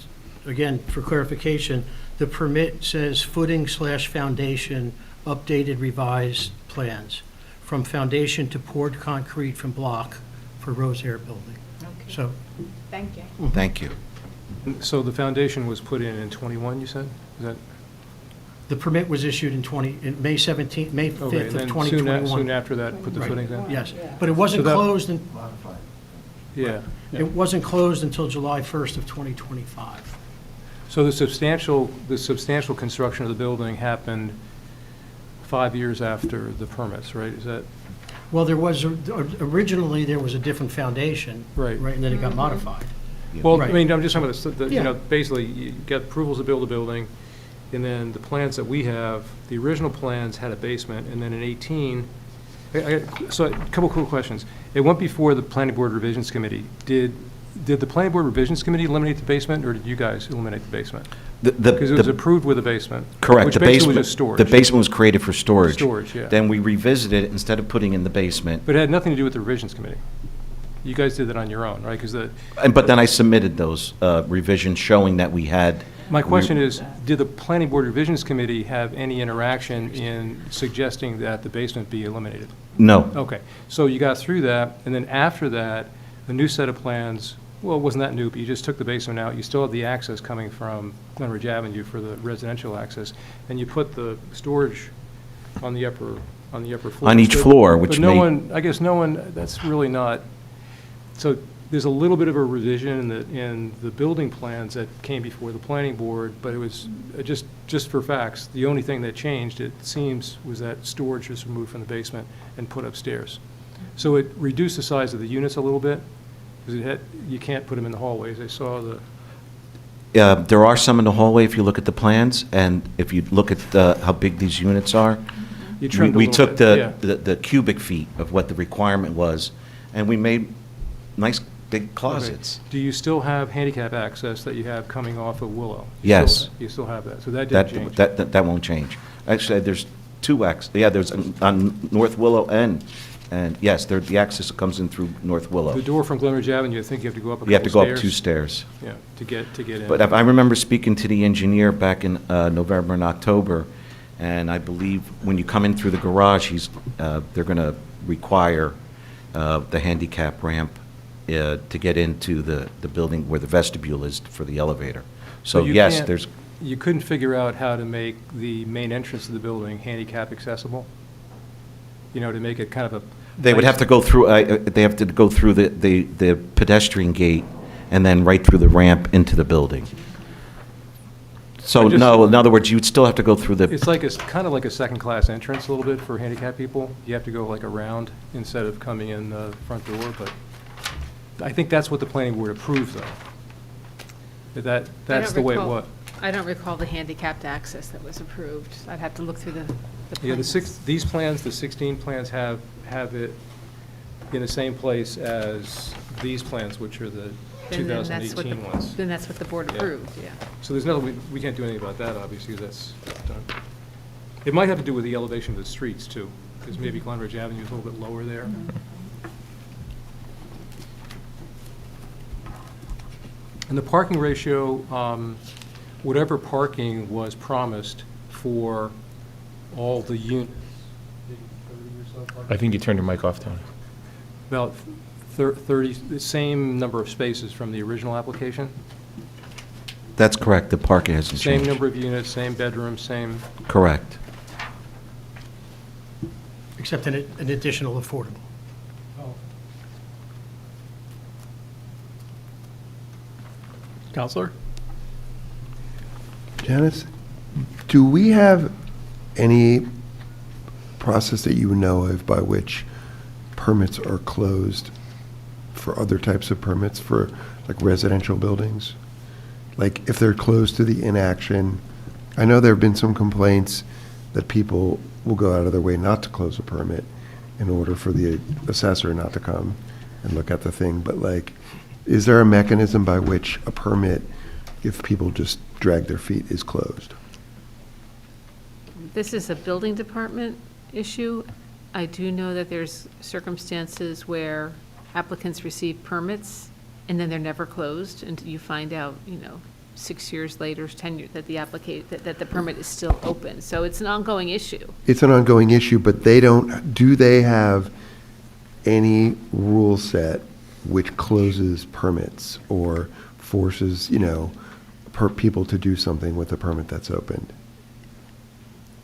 again, for clarification, the permit says footing/foundation, updated revised plans, from foundation to poured concrete from block for Rose Air Building.
Okay,
So,
thank you.
Thank you.
So the foundation was put in 21, you said? Is that,
the permit was issued in May 17th, May 5th
okay,
of
and then
2021.
soon after that, put the
Right.
footings in?
Yes, but it wasn't
So that-
closed,
Yeah.
it wasn't closed until July 1st of 2025.
So the substantial construction of the building happened 5 years after the permits, right? Is that,
Well, originally, there was a different foundation.
Right.
Right, and then it got modified.
well,
Right.
I mean, I'm just talking about, you
Yeah.
know, basically, you get approvals to build a building, and then the plans that we have, the original plans had a basement, and then in 18, so a couple cool questions. It went before the Planning Board Revisions Committee. Did the Planning Board Revisions Committee eliminate the basement, or did you guys eliminate the basement? Because it was approved with a basement.
Correct.
Which
The
basically
basement,
was just storage.
the basement was created for storage.
Storage, yeah.
Then we revisited it, instead of putting in the basement.
But it had nothing to do with the Revisions Committee. You guys did that on your own, right? Because
But then I submitted those revisions showing that we had.
my question is, did the Planning Board Revisions Committee have any interaction in suggesting that the basement be eliminated?
No.
Okay, so you got through that, and then after that, the new set of plans, well, it wasn't that new, but you just took the basement out. You still had the access coming from Glenridge Avenue for the residential access, and you put the storage on the upper floor.
On each floor, which
But no
made-
one, I guess no one, that's really not, so there's a little bit of a revision in the building plans that came before the planning board, but it was just for facts. The only thing that changed, it seems, was that storage was removed from the basement and put upstairs. So it reduced the size of the units a little bit, because you can't put them in the hallways. I saw the,
There are some in the hallway if you look at the plans, and if you look at how big these units are.
you trimmed a
We
little
took
bit, yeah.
the cubic feet of what the requirement was, and we made nice big closets.
Okay. Do you still have handicap access that you have coming off of Willow?
Yes.
You still have that, so that didn't change.
That won't change. Actually, there's 2 there's on North Willow and yes, the access comes in through North Willow.
The door from Glenridge Avenue, I think you have to go up a couple
You have to go up
stairs.
2 stairs.
Yeah, to get in.
But I remember speaking to the engineer back in November and October, and I believe when you come in through the garage, they're going to require the handicap ramp to get into the building where the vestibule is for the elevator. So
you
yes,
can't-
there's,
You couldn't figure out how to make the main entrance of the building handicap accessible? You know, to make it kind of a...
they would have to go through, the pedestrian gate and then right through the ramp into the building. So,
I just-
no, in other words, you'd still have to go through the,
It's like kind of like a second-class entrance a little bit for handicapped people. You have to go like around instead of coming in the front door, but I think that's what the planning board approved, though. That's the way it was.
I don't recall the handicapped access that was approved. I'd have to look through the
Yeah,
plans.
these plans, the 16 plans have it in the same place as these plans, which are the
Then that's what
2018 ones.
Then that's what the board
Yeah.
approved, yeah.
So there's nothing, we can't do anything about that, obviously, that's done. It might have to do with the elevation of the streets, too, because maybe Glenridge Avenue is a little bit lower there. And the parking ratio, whatever parking was promised for all the units.
I think you turned your mic off, Tony.
About 30, the same number of spaces from the original application?
that's correct, the parking hasn't
Same
changed.
number of units, same bedrooms, same,
Correct.
Except an additional affordable.
Counselor?
Janice, do we have any process that you know of by which permits are closed for other types of permits for like residential buildings? Like if they're closed to the inaction, I know there have been some complaints that people will go out of their way not to close a permit in order for the assessor not to come and look at the thing, but like, is there a mechanism by which a permit, if people just drag their feet, is closed?
This is a building department issue. I do know that there's circumstances where applicants receive permits and then they're never closed until you find out, 6 years later, 10 years, that the permit is still open. So it's an ongoing issue.
It's an ongoing issue, but do they have any rule set which closes permits or forces, people to do something with a permit that's opened?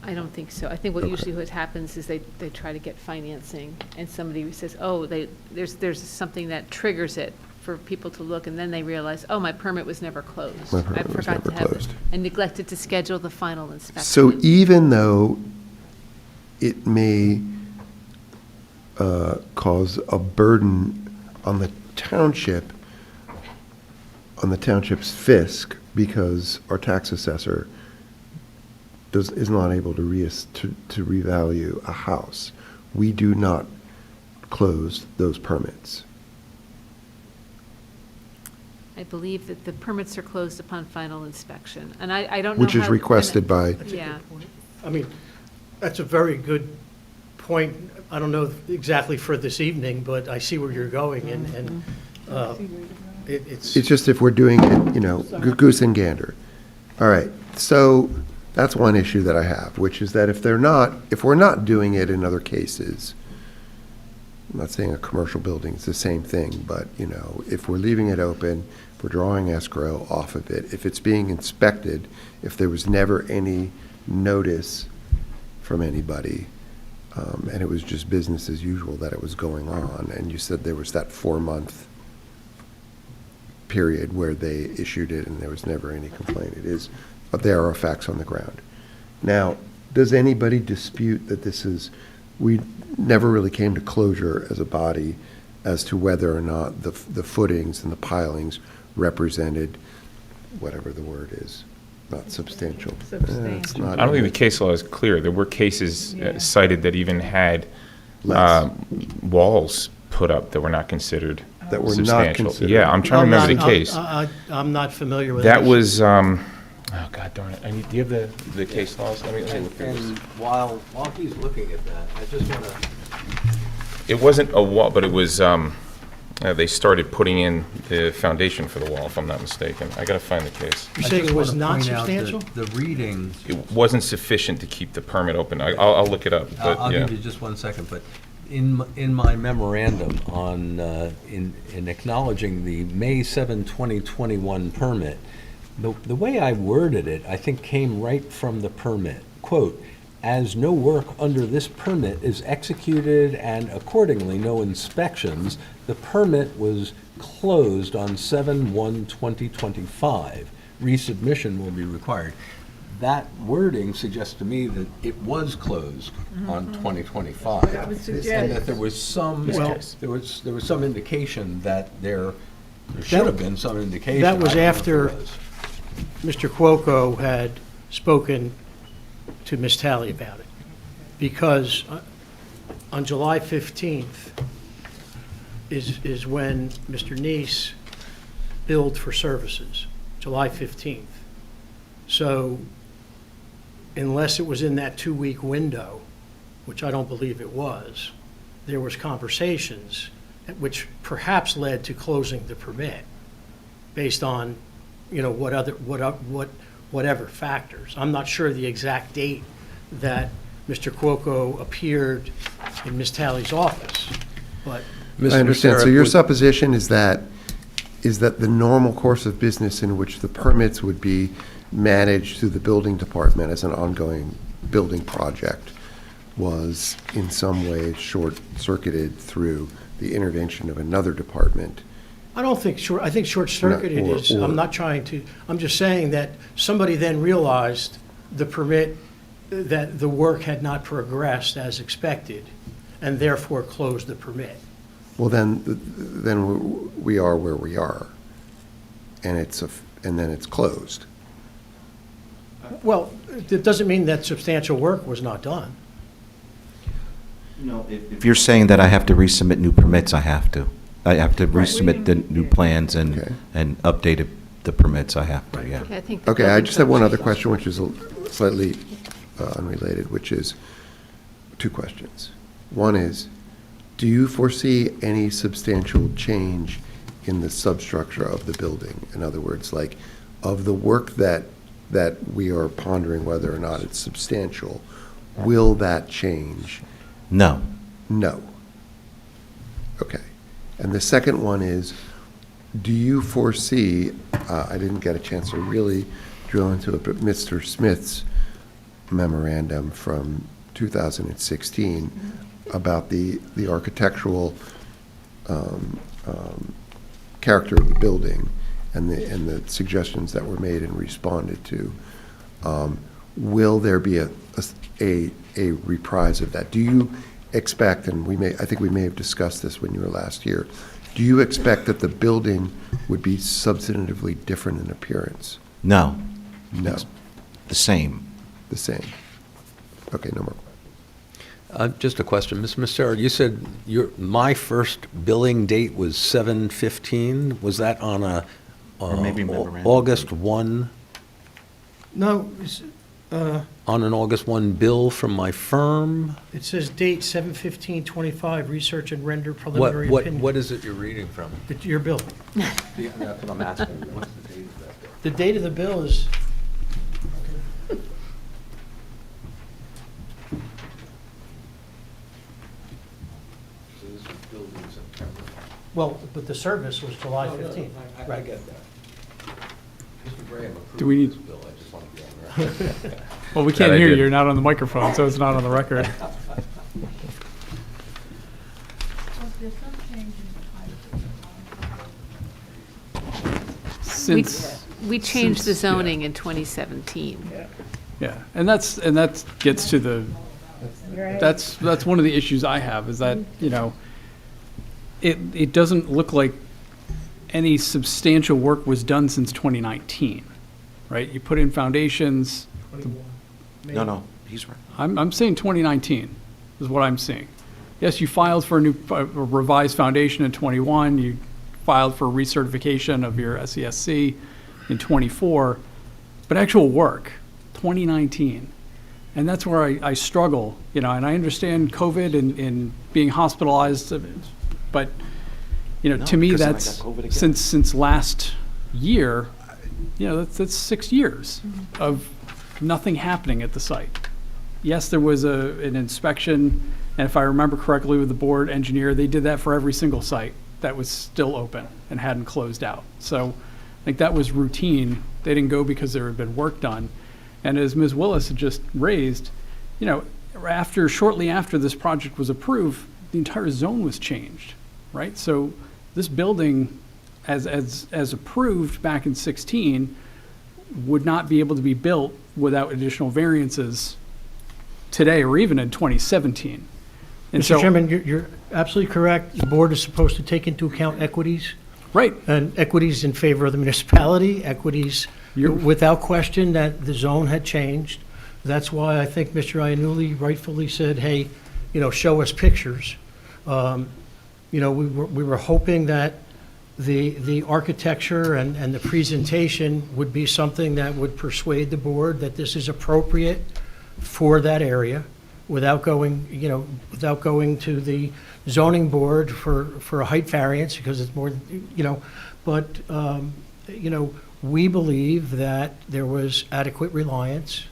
I don't think so. I think what
Okay.
usually what happens is they try to get financing, and somebody says, oh, there's something that triggers it for people to look, and then they realize, oh, my permit was never closed.
My permit was never closed.
I neglected to schedule the final inspection.
So even though it may cause a burden on the township, on the township's fisc, because our tax assessor is not able to revalue a house, we do not close those permits.
I believe that the permits are closed upon final inspection, and I don't know
Which is
how-
requested by,
Yeah.
I mean, that's a very good point. I don't know exactly for this evening, but I see where you're going, and it's,
it's just if we're doing it, goose and gander. All right, so that's one issue that I have, which is that if we're not doing it in other cases, I'm not saying a commercial building is the same thing, but, if we're leaving it open, if we're drawing escrow off of it, if it's being inspected, if there was never any notice from anybody, and it was just business as usual that it was going on, and you said there was that 4-month period where they issued it and there was never any complaint. But there are facts on the ground. Now, does anybody dispute that we never really came to closure as a body as to whether or not the footings and the pilings represented whatever the word is, not substantial. It's not
I don't think
really-
the case law is clear. There were cases
Yeah.
cited that even had
Less.
walls put up that were not considered
That were not
substantial.
considered.
Yeah, I'm trying to remember the case.
I'm not familiar with
That
it.
was, oh, God darn it. Do you have the case laws? Let me look through this.
And while he's looking at that, I just want to,
It wasn't a wall, but it was, they started putting in the foundation for the wall, if I'm not mistaken. I gotta find the case.
You're saying it was not substantial?
The reading,
It wasn't sufficient to keep the permit open. I'll look it up, but
I'll
yeah.
give you just 1 second, but in my memorandum on, in acknowledging the May 7, 2021 permit, the way I worded it, I think came right from the permit. Quote, "As no work under this permit is executed and accordingly no inspections, the permit was closed on 7/1/2025. resubmission will be required. That wording suggests to me that it was closed on 2025.
That would
And
suggest-
that there was some,
Well-
there was some indication that there should have been some indication.
That was
I don't know if
after-
there was.
Mr. Cuoco had spoken to Ms. Talley about it, because on July 15th is when Mr. Neese billed for services, July 15th. So unless it was in that 2-week window, which I don't believe it was, there was conversations which perhaps led to closing the permit based on, whatever factors. I'm not sure the exact date that Mr. Cuoco appeared in Ms. Talley's office, but
Mr.
I understand. So
Becerra,
your
would-
supposition is that the normal course of business in which the permits would be managed through the building department as an ongoing building project was in some way short-circuited through the intervention of another department.
I don't think I think short-circuited
Or-
is,
or-
I'm not trying to, I'm just saying that somebody then realized the permit, that the work had not progressed as expected, and therefore closed the permit.
Well, then we are where we are, and then it's closed.
Well, it doesn't mean that substantial work was not done.
No, if you're saying that I have to resubmit new permits, I have to. I have to resubmit the new plans
Okay.
and update the permits, I have to, yeah.
I think the
Okay, I
building
just have one
code
other
should-
question, which is slightly unrelated, which is two questions. One is, do you foresee any substantial change in the substructure of the building? In other words, like, of the work that we are pondering whether or not it's substantial, will that change?
No.
No. Okay. And the second one is, do you foresee, I didn't get a chance to really drill into it, but Mr. Smith's memorandum from 2016 about the architectural character of the building and the suggestions that were made and responded to, will there be a reprise of that? Do you expect, and I think we may have discussed this when you were last here, do you expect that the building would be substantively different in appearance?
No.
No,
It's the same.
the same. Okay, no more.
Just a question, Mr. Becerra, you said my first billing date was 7/15. Was that on a
Or maybe memorandum.
August 1,
No,
on an August 1 bill from my firm?
it says date 7/15/25, research and render
What,
preliminary
what,
opinion.
what is it you're reading from?
It's your bill.
That's what I'm asking. What's the date of that bill?
The date of the bill is,
So this was billed in September.
well, but the service was July 15th.
I get that. Mr. Graham
Do we
approved
need-
this bill, I just want to be on record.
Well, we
That
can't
I
hear you,
did.
you're not on the microphone, so it's not on the record. Since,
We changed the
Since- yeah.
zoning in 2017.
yeah, and that gets to the, that's one of the issues I have, is that, it doesn't look like any substantial work was done since 2019, right? You put in foundations,
No, he's right.
I'm saying 2019 is what I'm seeing. Yes, you filed for a revised foundation in 21, you filed for recertification of your SESC in 24, but actual work, 2019. And that's where I struggle, and I understand COVID and being hospitalized, but,
No,
to me,
because then I
that's,
got COVID again.
since last year, that's 6 years of nothing happening at the site. Yes, there was an inspection, and if I remember correctly with the board engineer, they did that for every single site that was still open and hadn't closed out. So I think that was routine. They didn't go because there had been work done. And as Ms. Willis had just raised, shortly after this project was approved, the entire zone was changed, right? So this building, as approved back in 16, would not be able to be built without additional variances today or even in 2017. And
Mr.
so,
Chairman, you're absolutely correct. The board is supposed to take into account equities,
right,
and equities in favor of the municipality, equities without question that the zone had changed. That's why I think Mr. Iannulli rightfully said, hey, show us pictures. We were hoping that the architecture and the presentation would be something that would persuade the board that this is appropriate for that area without going to the zoning board for a height variance because it's more, but, we believe that there was adequate reliance,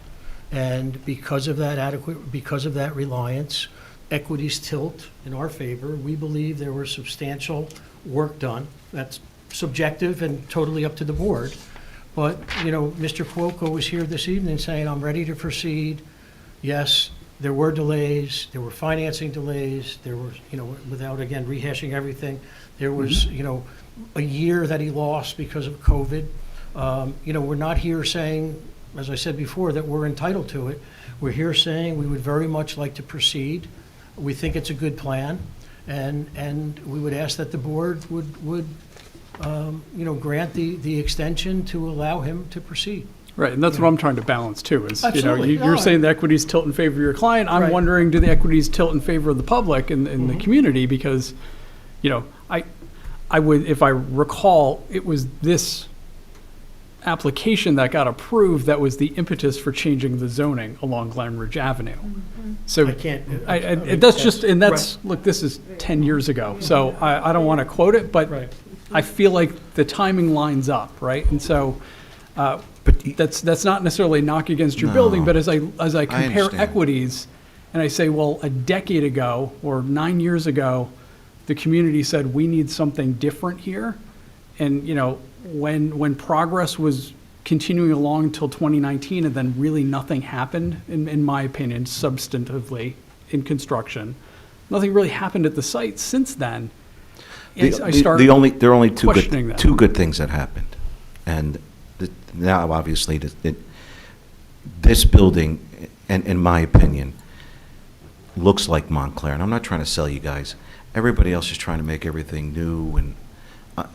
and because of that reliance, equities tilt in our favor. We believe there was substantial work done. That's subjective and totally up to the board. But, Mr. Cuoco was here this evening saying, I'm ready to proceed. Yes, there were delays, there were financing delays, there was, without, again, rehashing everything, there was, a year that he lost because of COVID. We're not here saying, as I said before, that we're entitled to it. We're here saying we would very much like to proceed. We think it's a good plan, and we would ask that the board would grant the extension to allow him to proceed.
right, and that's what I'm trying to balance too, is,
Absolutely.
you're saying the equities tilt in favor of your client. I'm
Right.
wondering, do the equities tilt in favor of the public and the community? Because, I would, if I recall, it was this application that got approved that was the impetus for changing the zoning along Glenridge Avenue. So
I can't.
that's just, and that's, look, this is 10 years ago, so I don't want to quote it, but
Right.
I feel like the timing lines up, right? And so that's not necessarily a knock against your building, but as I compare
understand.
equities, and I say, well, a decade ago or 9 years ago, the community said, we need something different here. And, when progress was continuing along until 2019, and then really nothing happened, in my opinion, substantively in construction, nothing really happened at the site since then. I start
There are only
questioning that.
two good things that happened. And now, obviously, this building, and in my opinion, looks like Montclair. And I'm not trying to sell you guys. Everybody else is trying to make everything new, and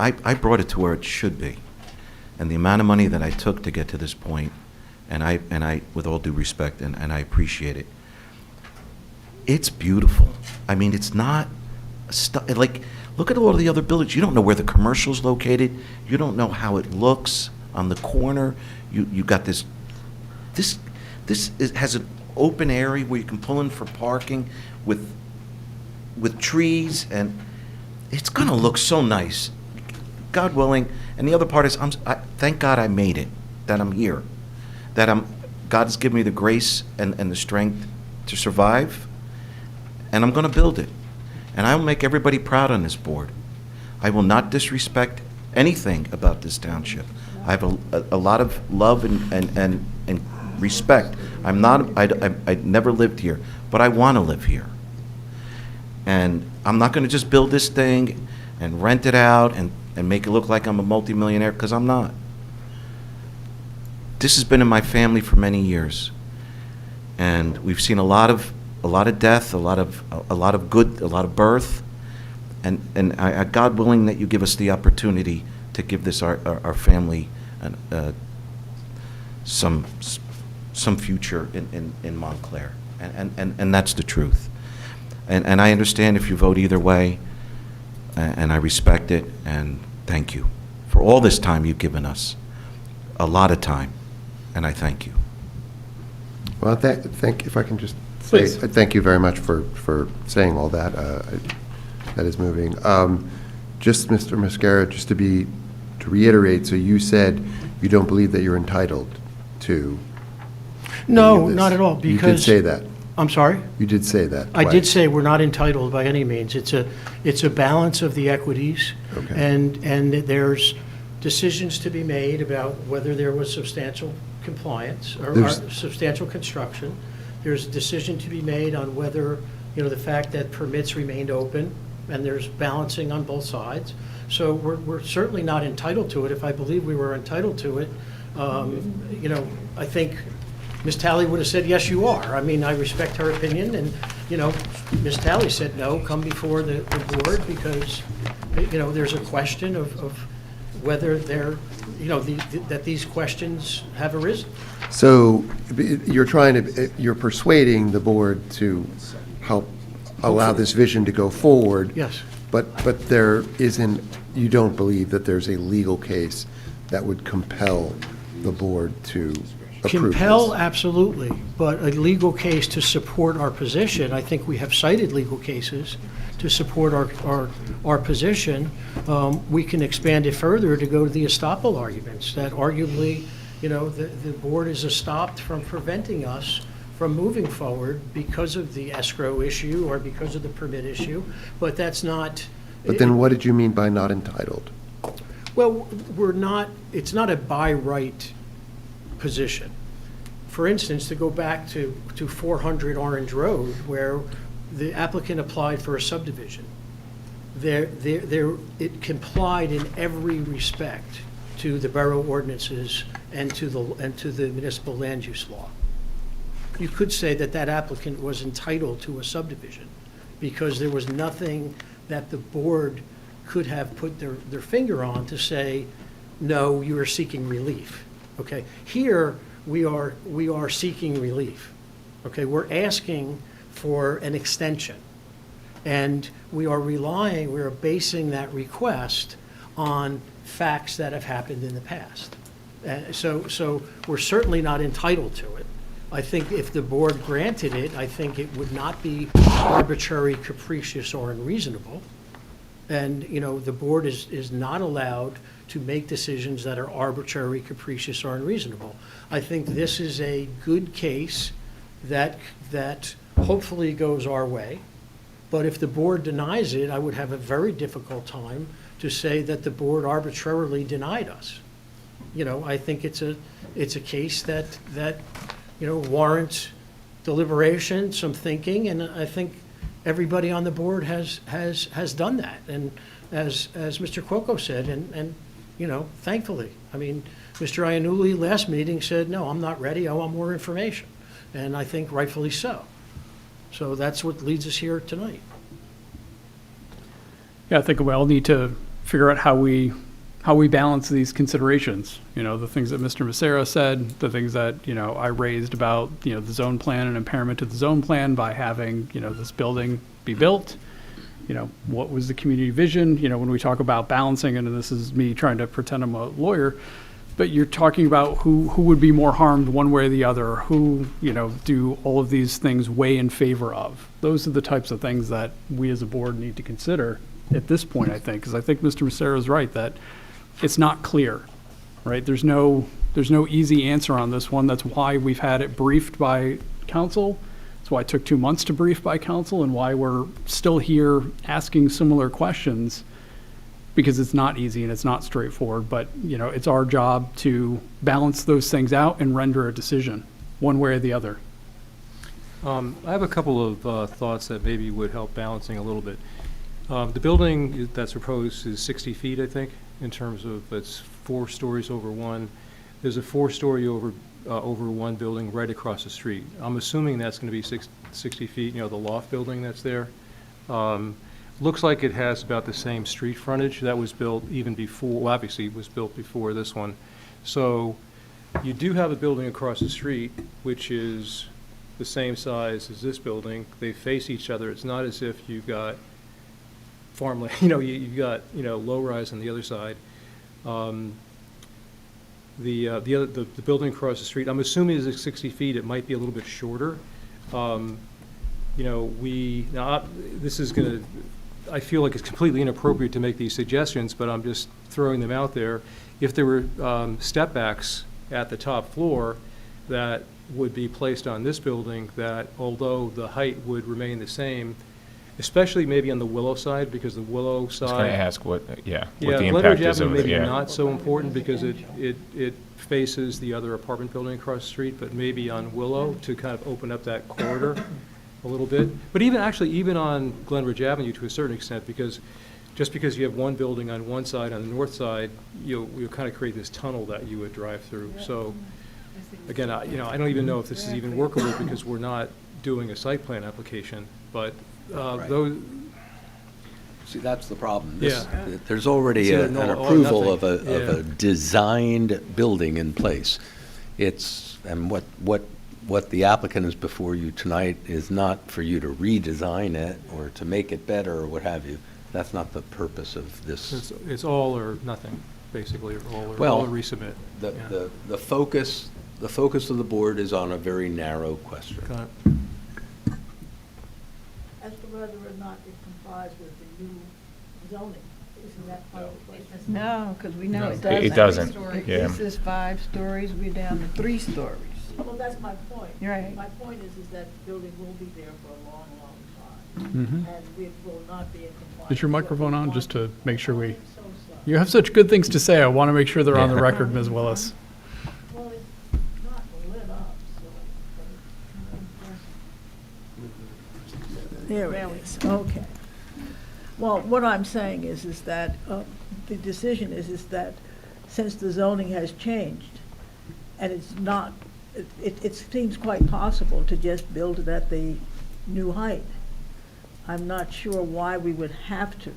I brought it to where it should be. And the amount of money that I took to get to this point, and I, with all due respect, and I appreciate it, it's beautiful. I mean, it's not, like, look at all of the other buildings. You don't know where the commercial's located. You don't know how it looks on the corner. You got this has an open area where you can pull in for parking with trees, and it's gonna look so nice, God willing. And the other part is, thank God I made it, that I'm here, that God has given me the grace and the strength to survive, and I'm gonna build it. And I will make everybody proud on this board. I will not disrespect anything about this township. I have a lot of love and respect. I never lived here, but I want to live here. And I'm not going to just build this thing and rent it out and make it look like I'm a multimillionaire, because I'm not. This has been in my family for many years, and we've seen a lot of death, a lot of good, a lot of birth, and I, God willing that you give us the opportunity to give this our family some future in Montclair, and that's the truth. And I understand if you vote either way, and I respect it, and thank you for all this time you've given us, a lot of time, and I thank you.
Well, if I can just
Please.
say, thank you very much for saying all that. That is moving. Just, Mr. Mascara, just to reiterate, so you said you don't believe that you're entitled to
No,
any of this.
not at all,
You did
because.
say that.
I'm sorry?
You did say that
I did
twice.
say we're not entitled by any means. It's a balance of the equities.
Okay.
And there's decisions to be made about whether there was substantial compliance or
There's-
substantial construction. There's a decision to be made on whether, the fact that permits remained open, and there's balancing on both sides. So we're certainly not entitled to it. If I believe we were entitled to it, You know, I think Ms. Talley would have said, yes, you are. I mean, I respect her opinion, and, you know, Ms. Talley said, no, come before the board, because, you know, there's a question of whether they're, you know, that these questions have arisen.
So you're persuading the board to help allow this vision to go forward.
Yes.
But there isn't, you don't believe that there's a legal case that would compel the board to approve this?
Compel, absolutely, but a legal case to support our position, I think we have cited legal cases to support our position. We can expand it further to go to the estoppel arguments, that arguably, you know, the board is stopped from preventing us from moving forward because of the escrow issue or because of the permit issue, but that's not.
But then what did you mean by not entitled?
Well, it's not a by right position. For instance, to go back to 400 Orange Road, where the applicant applied for a subdivision, it complied in every respect to the borough ordinances and to the municipal land use law. You could say that that applicant was entitled to a subdivision because there was nothing that the board could have put their finger on to say, no, you are seeking relief. Okay, here we are seeking relief. Okay, we're asking for an extension, and we are basing that request on facts that have happened in the past. So we're certainly not entitled to it. I think if the board granted it, I think it would not be arbitrary, capricious, or unreasonable. And, you know, the board is not allowed to make decisions that are arbitrary, capricious, or unreasonable. I think this is a good case that hopefully goes our way. But if the board denies it, I would have a very difficult time to say that the board arbitrarily denied us. You know, I think it's a case that you know, warrants deliberation, some thinking, and I think everybody on the board has done that. And as Mr. Cuoco said, and you know, thankfully, I mean, Mr. Iannulli last meeting said, no, I'm not ready, I want more information. And I think rightfully so. So that's what leads us here tonight.
Yeah, I think we all need to figure out how we balance these considerations. You know, the things that Mr. Macera said, the things that, you know, I raised about, you know, the zone plan and impairment to the zone plan by having, you know, this building be built. You know, what was the community vision? You know, when we talk about balancing, and this is me trying to pretend I'm a lawyer, but you're talking about who would be more harmed one way or the other, who, you know, do all of these things weigh in favor of. Those are the types of things that we as a board need to consider at this point, I think, because I think Mr. Macera is right that it's not clear, right? There's no easy answer on this one. That's why we've had it briefed by council. That's why it took 2 months to brief by council, and why we're still here asking similar questions, because it's not easy and it's not straightforward. But, you know, it's our job to balance those things out and render a decision one way or the other.
I have a couple of thoughts that maybe would help balancing a little bit. The building that's proposed is 60 feet, I think, in terms of it's 4 stories over one. There's a 4-story over one building right across the street. I'm assuming that's going to be 60 feet, you know, the loft building that's there. Looks like it has about the same street frontage that was built even before, well, obviously it was built before this one. So you do have a building across the street, which is the same size as this building. They face each other. It's not as if you've got farmland, you know, you've got, you know, low rise on the other side. The building across the street, I'm assuming is 60 feet. It might be a little bit shorter. You know, this is going to, I feel like it's completely inappropriate to make these suggestions, but I'm just throwing them out there. If there were step backs at the top floor that would be placed on this building, that although the height would remain the same, especially maybe on the Willow side, because the Willow side.
I was going to ask what the impact
Glenridge
is
Avenue
over
maybe
there.
not so important because it faces the other apartment building across the street, but maybe on Willow to kind of open up that corridor a little bit. But even on Glenridge Avenue to a certain extent, because just because you have one building on one side, on the north side, you'll kind of create this tunnel that you would drive through. So, again, I don't even know if this is even workable because we're not doing a site plan application, but
Right.
those,
See, that's the problem. This-
Yeah.
There's already
It's either
an
no or
approval of
nothing.
a designed building in place. And what the applicant is before you tonight is not for you to redesign it or to make it better or what have you. That's not the purpose of this.
it's all or nothing, basically, or all
Well,
or resubmit. Yeah.
The focus of the board is on a very narrow question.
Got it.
As to whether or not it complies with the new zoning, isn't that part of the question?
No, because we know
No.
it doesn't.
It doesn't,
If
yeah.
this is 5 stories, we're down to 3 stories.
Well, that's my point.
Right.
My point is that the building will be there for a long, long time,
Mhm.
and we will not be in compliance.
Is your
with what
microphone
we
on,
want.
just to make sure we,
I'm so sorry.
you have such good things to say. I want to make sure they're on the
Yeah.
record, Ms. Willis.
Well, it's not lit up, so. There it is, okay. Well, what I'm saying is that the decision is that since the zoning has changed, and it's not, it seems quite possible to just build it at the new height. I'm not sure why we would have to,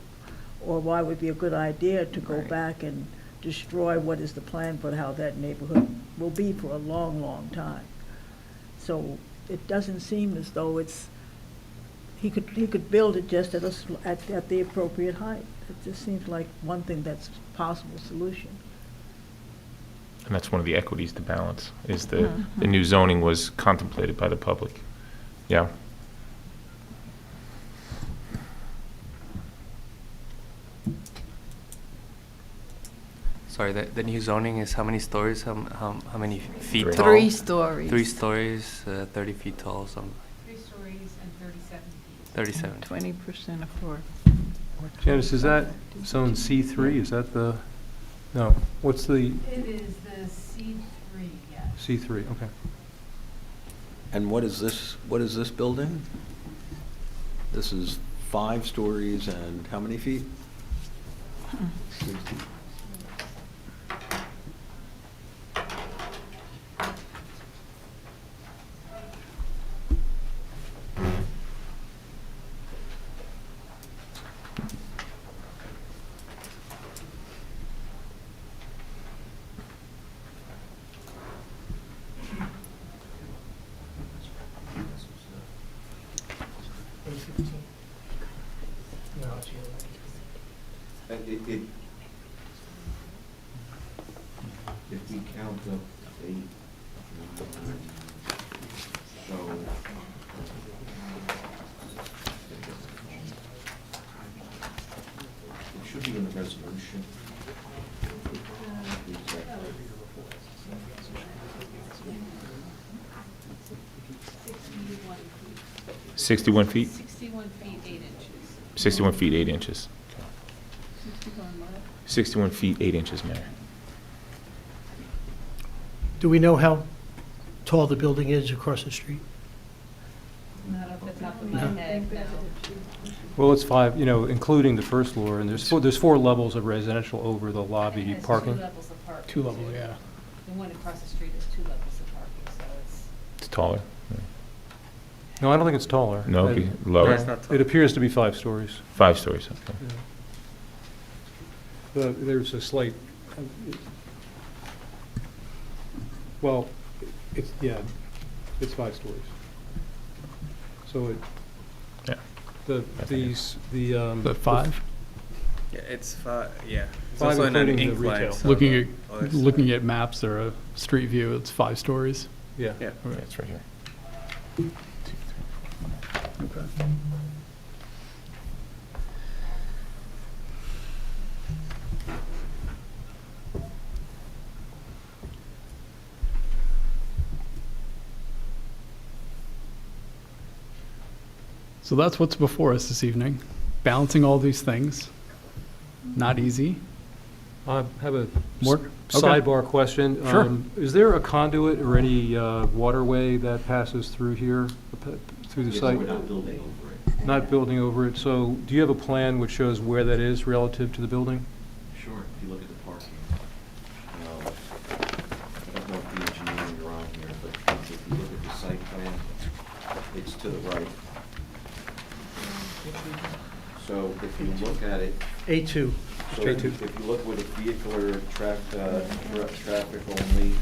or why it would be a good idea to go back and destroy what is the plan for how that neighborhood will be for a long, long time. So it doesn't seem as though he could build it just at the appropriate height. It just seems like one thing that's a possible solution.
And that's one of the equities to balance, is the new zoning was contemplated by the public. Yeah.
Sorry, the new zoning is how many stories, how many feet
Three.
tall?
3 stories.
3 stories, 30 feet tall, some
3 stories and 37 feet.
37.
20% of 4.
Janice, is that zone C3? Is that the, no, what's the
It is the C3, yes.
C3? Okay.
And what is this building? This is 5 stories and how many feet?
If we count up 8, so. It should be in the resolution.
61 feet?
61 feet, 8 inches.
61 feet, 8 inches. 61 feet, 8 inches, Mayor.
Do we know how tall the building is across the street?
Not off the top of my head, no.
Well, it's 5, including the first floor, and there's 4 levels of residential over the lobby
It has
parking.
2 levels of parking.
2 levels,
too.
yeah.
The one across the street is 2 levels of parking, so
It's taller.
No, I don't think it's taller.
No, it'd
It-
be lower.
no, It appears to be 5 stories.
5 stories, okay.
There's a slight, well, it's 5 stories. So it,
Yeah.
The 5?
Yeah, it's 5, yeah. It's
5
also in an
including the
incline.
retail.
so
Looking
the other
at,
side.
looking at maps or a street view, it's 5 stories.
Yeah.
Yeah.
Yeah, it's right here.
Okay. So that's what's before us this evening. Balancing all these things, not easy.
I have a
More? Okay.
sidebar question.
Sure.
Is there a conduit or any waterway that passes through here, through the site?
We're not building over it.
not building over it, so do you have a plan which shows where that is relative to the building?
Sure, if you look at the parking. I don't know if the engineering are on here, but if you look at the site plan, it's to the right. So if you look at it,
A2.
so if you look with a vehicular traffic only,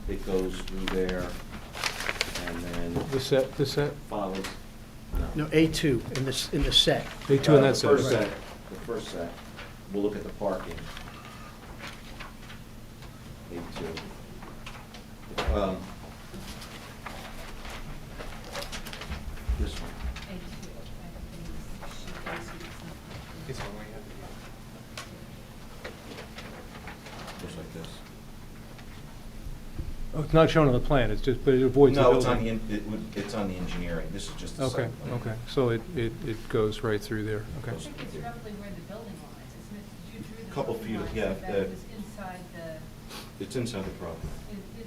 it goes through there and then
The set?
follows.
No, A2 in the set.
A2 in that set.
The first set, we'll look at the parking. A2. This one. Looks like this.
Oh, it's not shown on the plan, it's just, but it avoids the
No,
building.
it's on the engineering. This is just the
Okay,
site plan.
okay, so it goes right through there, okay.
I think it's roughly where the building lies, isn't it? You drew the
Couple
building
feet,
lines,
yeah,
so that was inside the,
It's inside the property.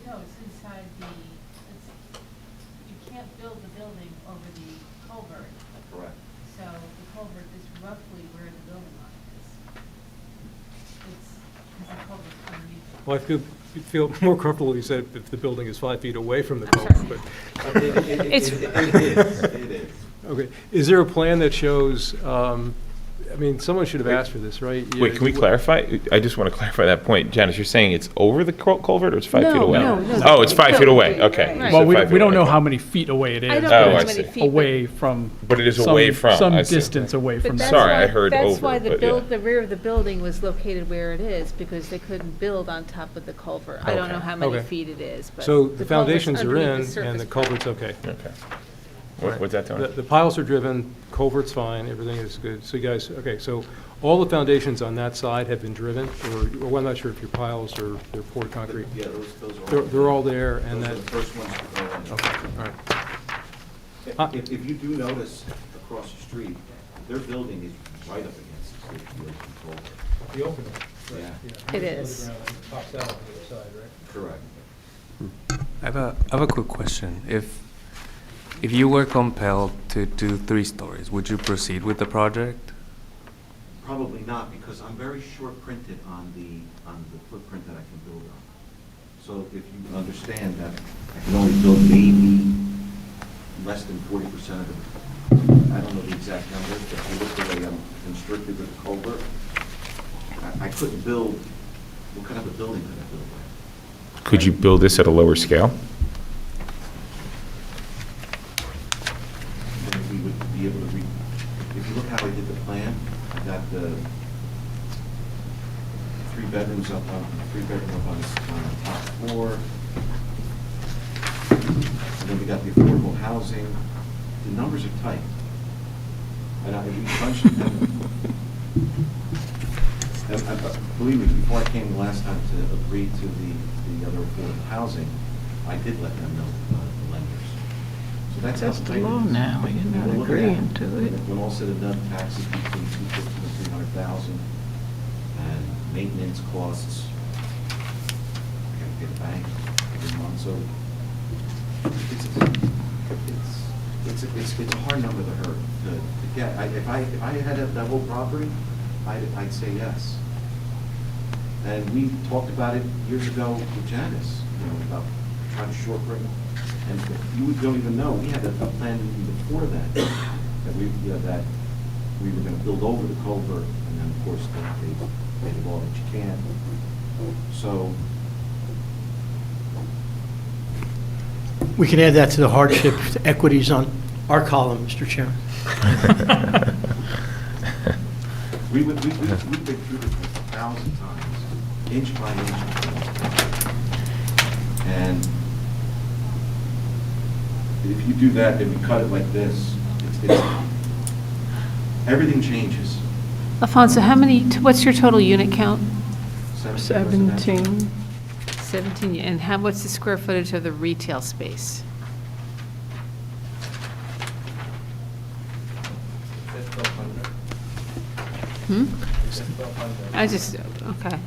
no, it's inside you can't build the building over the culvert.
Correct.
So the culvert is roughly where the building line is. It's, because the culvert's underneath.
Well, I feel more comfortable if you said if the building is 5 feet away from the
I'm
culvert, but.
It is, it is.
Okay, is there a plan that shows, I mean, someone should have asked for this, right?
Wait, can we clarify? I just want to clarify that point. Janice, you're saying it's over the culvert or it's 5 feet away?
No, no.
Oh, it's 5 feet away, okay.
Right.
You
Well,
said 5
we
feet
don't know
away.
how many feet away it is.
I don't
Oh,
know
I
how many
see.
feet. but-
Away from.
But it is away from,
Some
I see.
distance away
But
from.
that's
the-
Sorry,
why-
I heard
That's
over,
why the
but yeah.
the rear of the building was located where it is, because they couldn't build on top of the culvert. I don't know how many
Okay.
feet it is, but.
So
the
the
culvert's
foundations are
underneath
in
the surface
and the
part.
culvert's okay.
Okay. What's that, Tony?
The piles are driven, culvert's fine, everything is good. So you guys, okay, so all the foundations on that side have been driven, or well, I'm not sure if your piles are, they're poured concrete.
Yeah, those are.
They're all there, and
Those
that,
are the first ones to go in.
okay, all right.
If you do notice across the street, their building is right up against the state field control.
The open one.
Yeah.
It is.
Pops out on the other side, right?
Correct.
I have a quick question. If you were compelled to do 3 stories, would you proceed with the project?
Probably not, because I'm very short printed on the footprint that I can build on. So if you understand that I can only build maybe less than 40% of the, I don't know the exact number, but if you look the way I'm constricted with the culvert, I couldn't build, what kind of a building could I build?
Could you build this at a lower scale?
Then we would be able to if you look how I did the plan, I got the 3 bedrooms up on the top floor. And then we got the affordable housing. The numbers are tight. And we punched them. And believe me, before I came the last time to agree to the other affordable housing, I did let them know, the lenders. So that's how
That's the
tight it
law
is.
now, you're
And
not
we're looking
agreeing
at,
to it.
When all said and done, taxes between 250 and 300,000, and maintenance costs, I gotta get a bank every month, so it's a hard number to get. If I had that whole property, I'd say yes. And we talked about it years ago with Janice, about trying to short bring. And you don't even know, we had a plan even before that, that we were gonna build over the culvert, and then, of course, they did all that you can. So,
We can add that to the hardship to equities on our column, Mr. Chairman.
we've been through this 1,000 times, inch by inch. And if you do that, and we cut it like this, everything changes.
Alfonso, what's your total unit count?
17.
17, and what's the square footage of the retail space? Okay.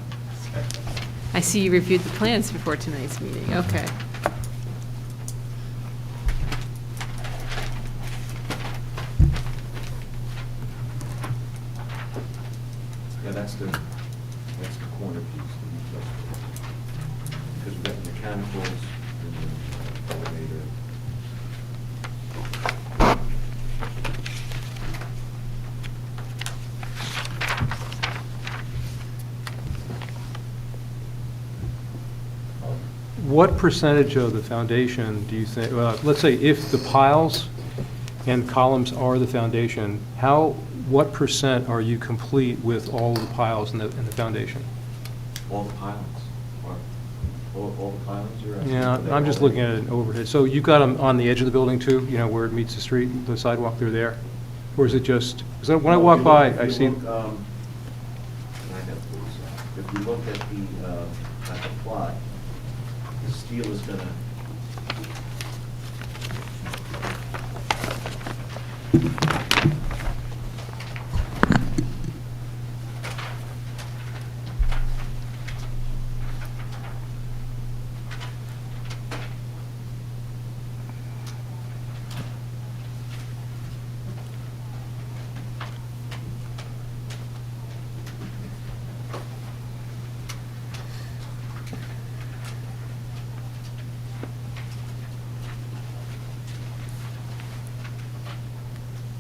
I see you reviewed the plans before tonight's meeting, okay.
what percentage of the foundation do you think, let's say if the piles and columns are the foundation, what percent are you complete with all the piles in the foundation?
All the pilings, or all the pilings you're asking?
Yeah, I'm just looking at an overhead. So you've got them on the edge of the building too, where it meets the street, the sidewalk, they're there? Or is it just, because when I walk by, I see,
If you look at the plot, the steel is going to,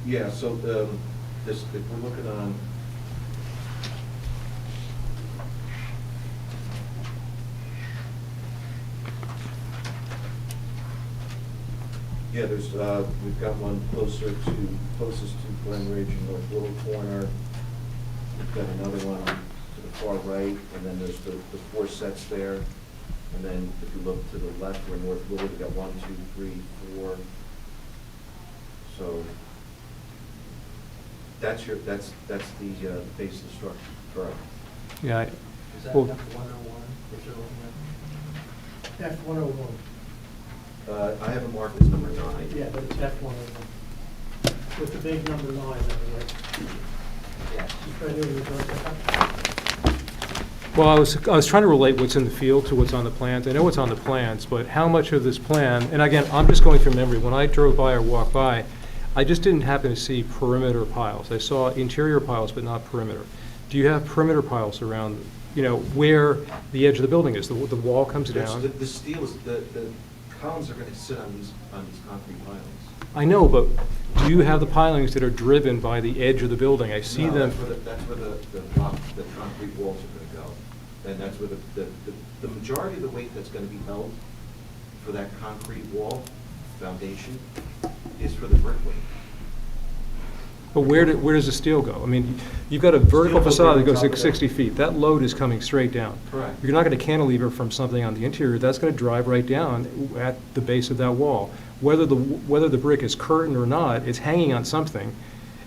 yeah, so if we're looking on, yeah, we've got one closest to Glenridge and North Willow corner. We've got another one to the far right, and then there's the 4 sets there. And then if you look to the left, where North Willow, we've got 1, 2, 3, 4. So that's the base of the structure, correct?
yeah,
Is that
well,
F-101 that you're looking at? F-101.
I have it marked as number 9.
Yeah, but it's F-101. With the big number 9 over there. Yeah. Just right there, you're going
well, I was trying to relate what's in the field to what's on the plans. I know what's on the plans, but how much of this plan, and again, I'm just going from memory. When I drove by or walked by, I just didn't happen to see perimeter piles. I saw interior piles, but not perimeter. Do you have perimeter piles around, where the edge of the building is? The wall comes down.
The steel is, the columns are going to sit on these concrete pilings.
I know, but do you have the pilings that are driven by the edge of the building? I see
No,
them.
That's where the concrete walls are going to go. And that's where the majority of the weight that's going to be held for that concrete wall foundation is for the brick weight.
But where does the steel go? I mean, you've got a vertical
Steel goes
facade that
right
goes
on top of
60 feet. That load is coming straight down.
Correct.
You're not going to cantilever from something on the interior. That's going to drive right down at the base of that wall. Whether the brick is curtained or not, it's hanging on something.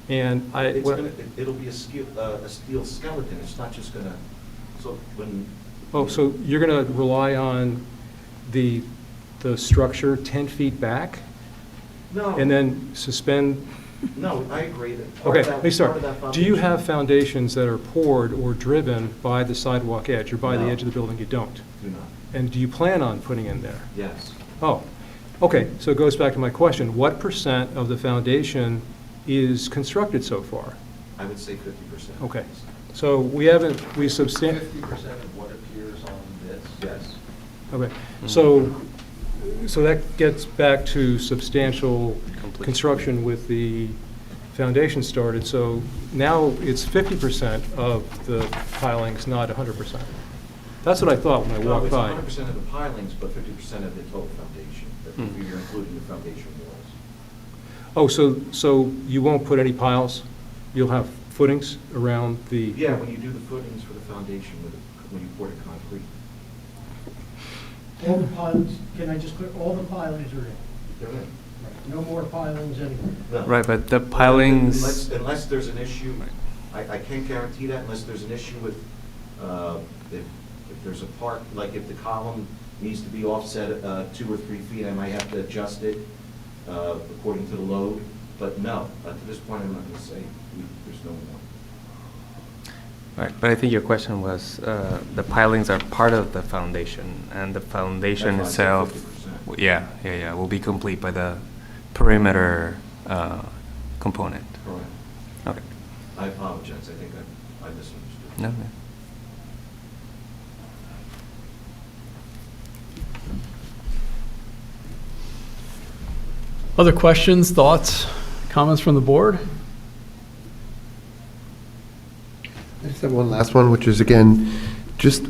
And
It'll be a steel skeleton. It's not just going to, so when.
Oh, so you're going to rely on the structure 10 feet back?
No.
And then suspend?
No, I agree that.
Okay, let me start. Do you have foundations that are poured or driven by the sidewalk edge or by the
No.
edge of the building? You don't?
Do not.
And do you plan on putting in there?
Yes.
Oh, okay, so it goes back to my question. What % of the foundation is constructed so far?
I would say 50%.
Okay, so we substantially.
50% of what appears on this? Yes.
Okay, so that gets back to substantial construction with the foundation started. So now it's 50% of the pilings, not 100%. That's what I thought when I
No,
walked
it's
by.
100% of the pilings, but 50% of the total foundation, that you're including the foundation walls.
Oh, so you won't put any piles? You'll have footings around the?
Yeah, when you do the footings for the foundation, when you pour the concrete.
All the pilings, can I just put, all the pilings are in?
They're in.
No more pilings anywhere?
No.
Right, but the pilings,
Unless there's an issue, I can't guarantee that unless there's an issue with, if there's a part, like if the column needs to be offset 2 or 3 feet, I might have to adjust it according to the load. But no, to this point, I'm not going to say there's no more.
right, but I think your question was, the pilings are part of the foundation, and the foundation
That's why I said
itself,
50%.
yeah, will be complete by the perimeter component.
Correct.
Okay.
I apologize, I think I misunderstood.
No, no.
Other questions, thoughts, comments from the board?
I just have one last one, which is, again, just,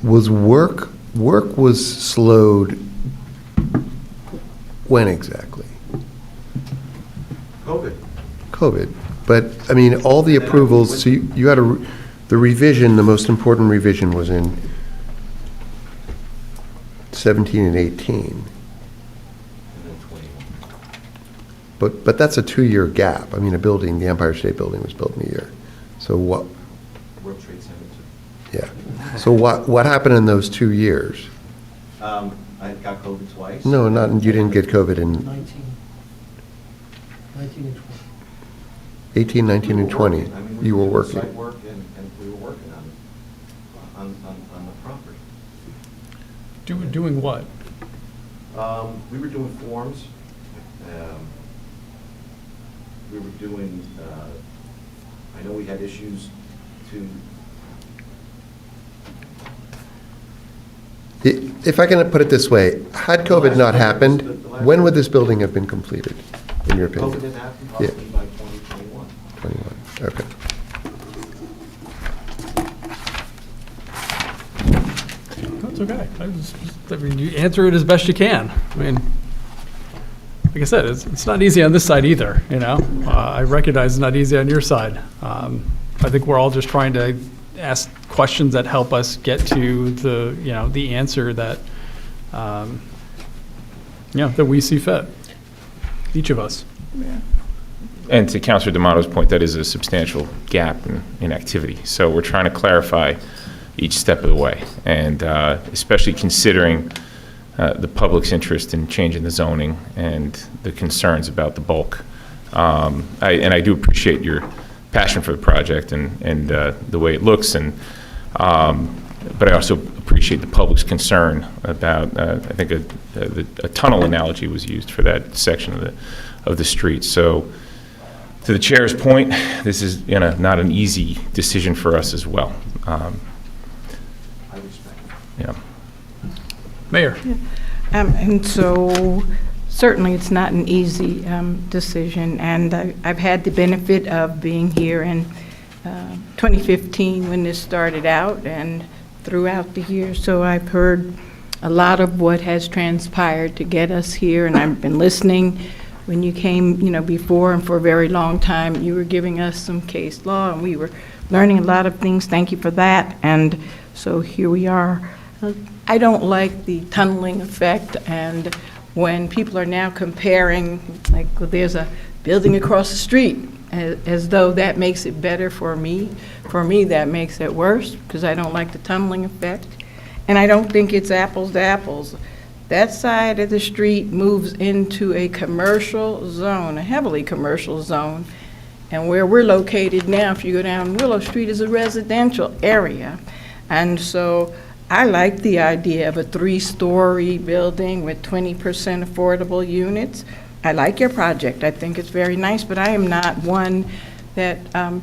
was work work was slowed when exactly? COVID. But, I mean, all the approvals, so you had the revision, the most important revision was in 17 and 18. But that's a 2-year gap. I mean, a building, the Empire State Building was built in a year. So what?
World Trade Center.
Yeah. So what happened in those 2 years?
I got COVID twice.
No, you didn't get COVID in
19 and 20.
18, 19, and 20.
I mean,
You were
doing
working.
Site work and we were working on the property.
Doing what?
We were doing forms. We were doing, I know we had issues to,
If I can put it this way, had COVID not happened, when would this building have been completed, in your opinion?
COVID didn't happen
Yeah.
probably by 2021.
21, okay.
That's okay. I mean, you answer it as best you can. I mean, like I said, it's not easy on this side either, you know? I recognize it's not easy on your side. I think we're all just trying to ask questions that help us get to the answer that, that we see fit, each of us.
And to Councilor D'Amato's point, that is a substantial gap in activity. So we're trying to clarify each step of the way, and especially considering the public's interest in changing the zoning and the concerns about the bulk. I do appreciate your passion for the project and the way it looks, but I also appreciate the public's concern about, I think a tunnel analogy was used for that section of the street. So to the chair's point, this is not an easy decision for us as well.
I respect it.
Yeah.
Mayor?
And so certainly it's not an easy decision, and I've had the benefit of being here in 2015 when this started out and throughout the year, so I've heard a lot of what has transpired to get us here, and I've been listening when you came, before, and for a very long time you were giving us some case law, and we were learning a lot of things. Thank you for that. And so here we are. I don't like the tunneling effect, and when people are now comparing, like, well, there's a building across the street, as though that makes it better for me. For me, that makes it worse, because I don't like the tunneling effect. And I don't think it's apples to apples. That side of the street moves into a commercial zone, a heavily commercial zone. And where we're located now, if you go down Willow Street, is a residential area. And so I like the idea of a 3-story building with 20% affordable units. I like your project. I think it's very nice, but I am not one that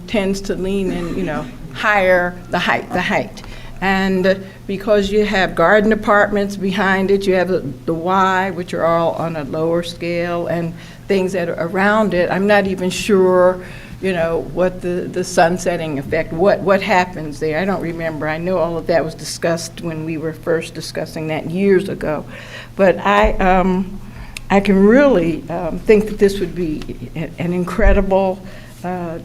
tends to lean in, higher the height. And because you have garden apartments behind it, you have the Y, which are all on a lower scale, and things that are around it, I'm not even sure, what the sunsetting effect, what happens there. I don't remember. I know all of that was discussed when we were first discussing that years ago. But I can really think that this would be an incredible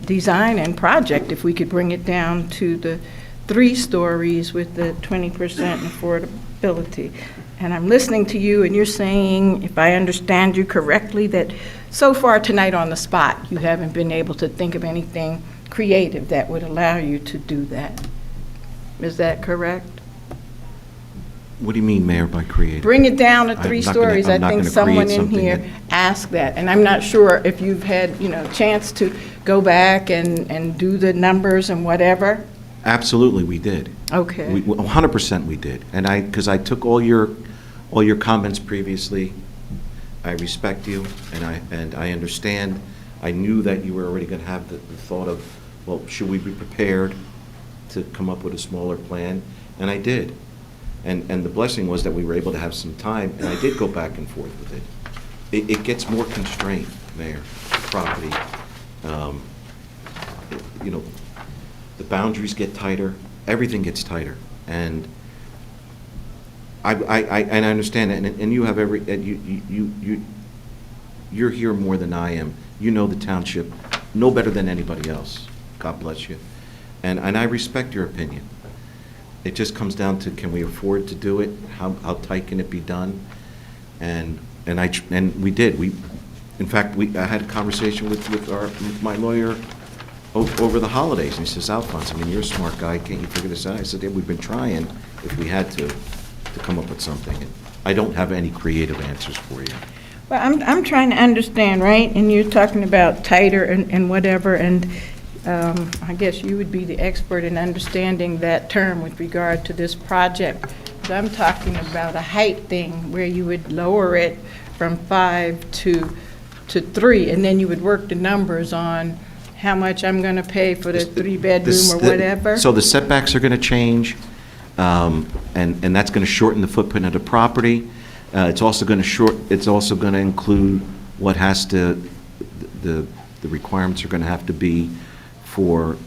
design and project if we could bring it down to the 3 stories with the 20% affordability. And I'm listening to you, and you're saying, if I understand you correctly, that so far tonight on the spot, you haven't been able to think of anything creative that would allow you to do that. Is that correct?
What do you mean, Mayor, by creative?
Bring it down to
I'm
3
not gonna-
stories.
I'm
I
not
think
gonna
someone
create
in
something
here
that-
asked that, and I'm not sure if you've had, chance to go back and do the numbers and whatever.
Absolutely, we did.
Okay.
100% we did. And because I took all your comments previously. I respect you, and I understand. I knew that you were already going to have the thought of, well, should we be prepared to come up with a smaller plan? And I did. And the blessing was that we were able to have some time, and I did go back and forth with it. It gets more constrained, Mayor, property. The boundaries get tighter, everything gets tighter. And And I understand that, and you have every, you're here more than I am. You know the township, no better than anybody else. God bless you. And I respect your opinion. It just comes down to, can we afford to do it? How tight can it be done? And we did. In fact, I had a conversation with my lawyer over the holidays, and he says, Alphonse, I mean, you're a smart guy, can't you figure this out? I said, yeah, we've been trying, if we had to come up with something. And I don't have any creative answers for you.
Well, I'm trying to understand, right? And you're talking about tighter and whatever, and I guess you would be the expert in understanding that term with regard to this project. But I'm talking about a height thing where you would lower it from 5 to 3, and then you would work the numbers on how much I'm going to pay for the 3-bedroom or whatever.
So the setbacks are going to change, and that's going to shorten the footprint of the property. It's also going to include what has to, the requirements are going to have to be for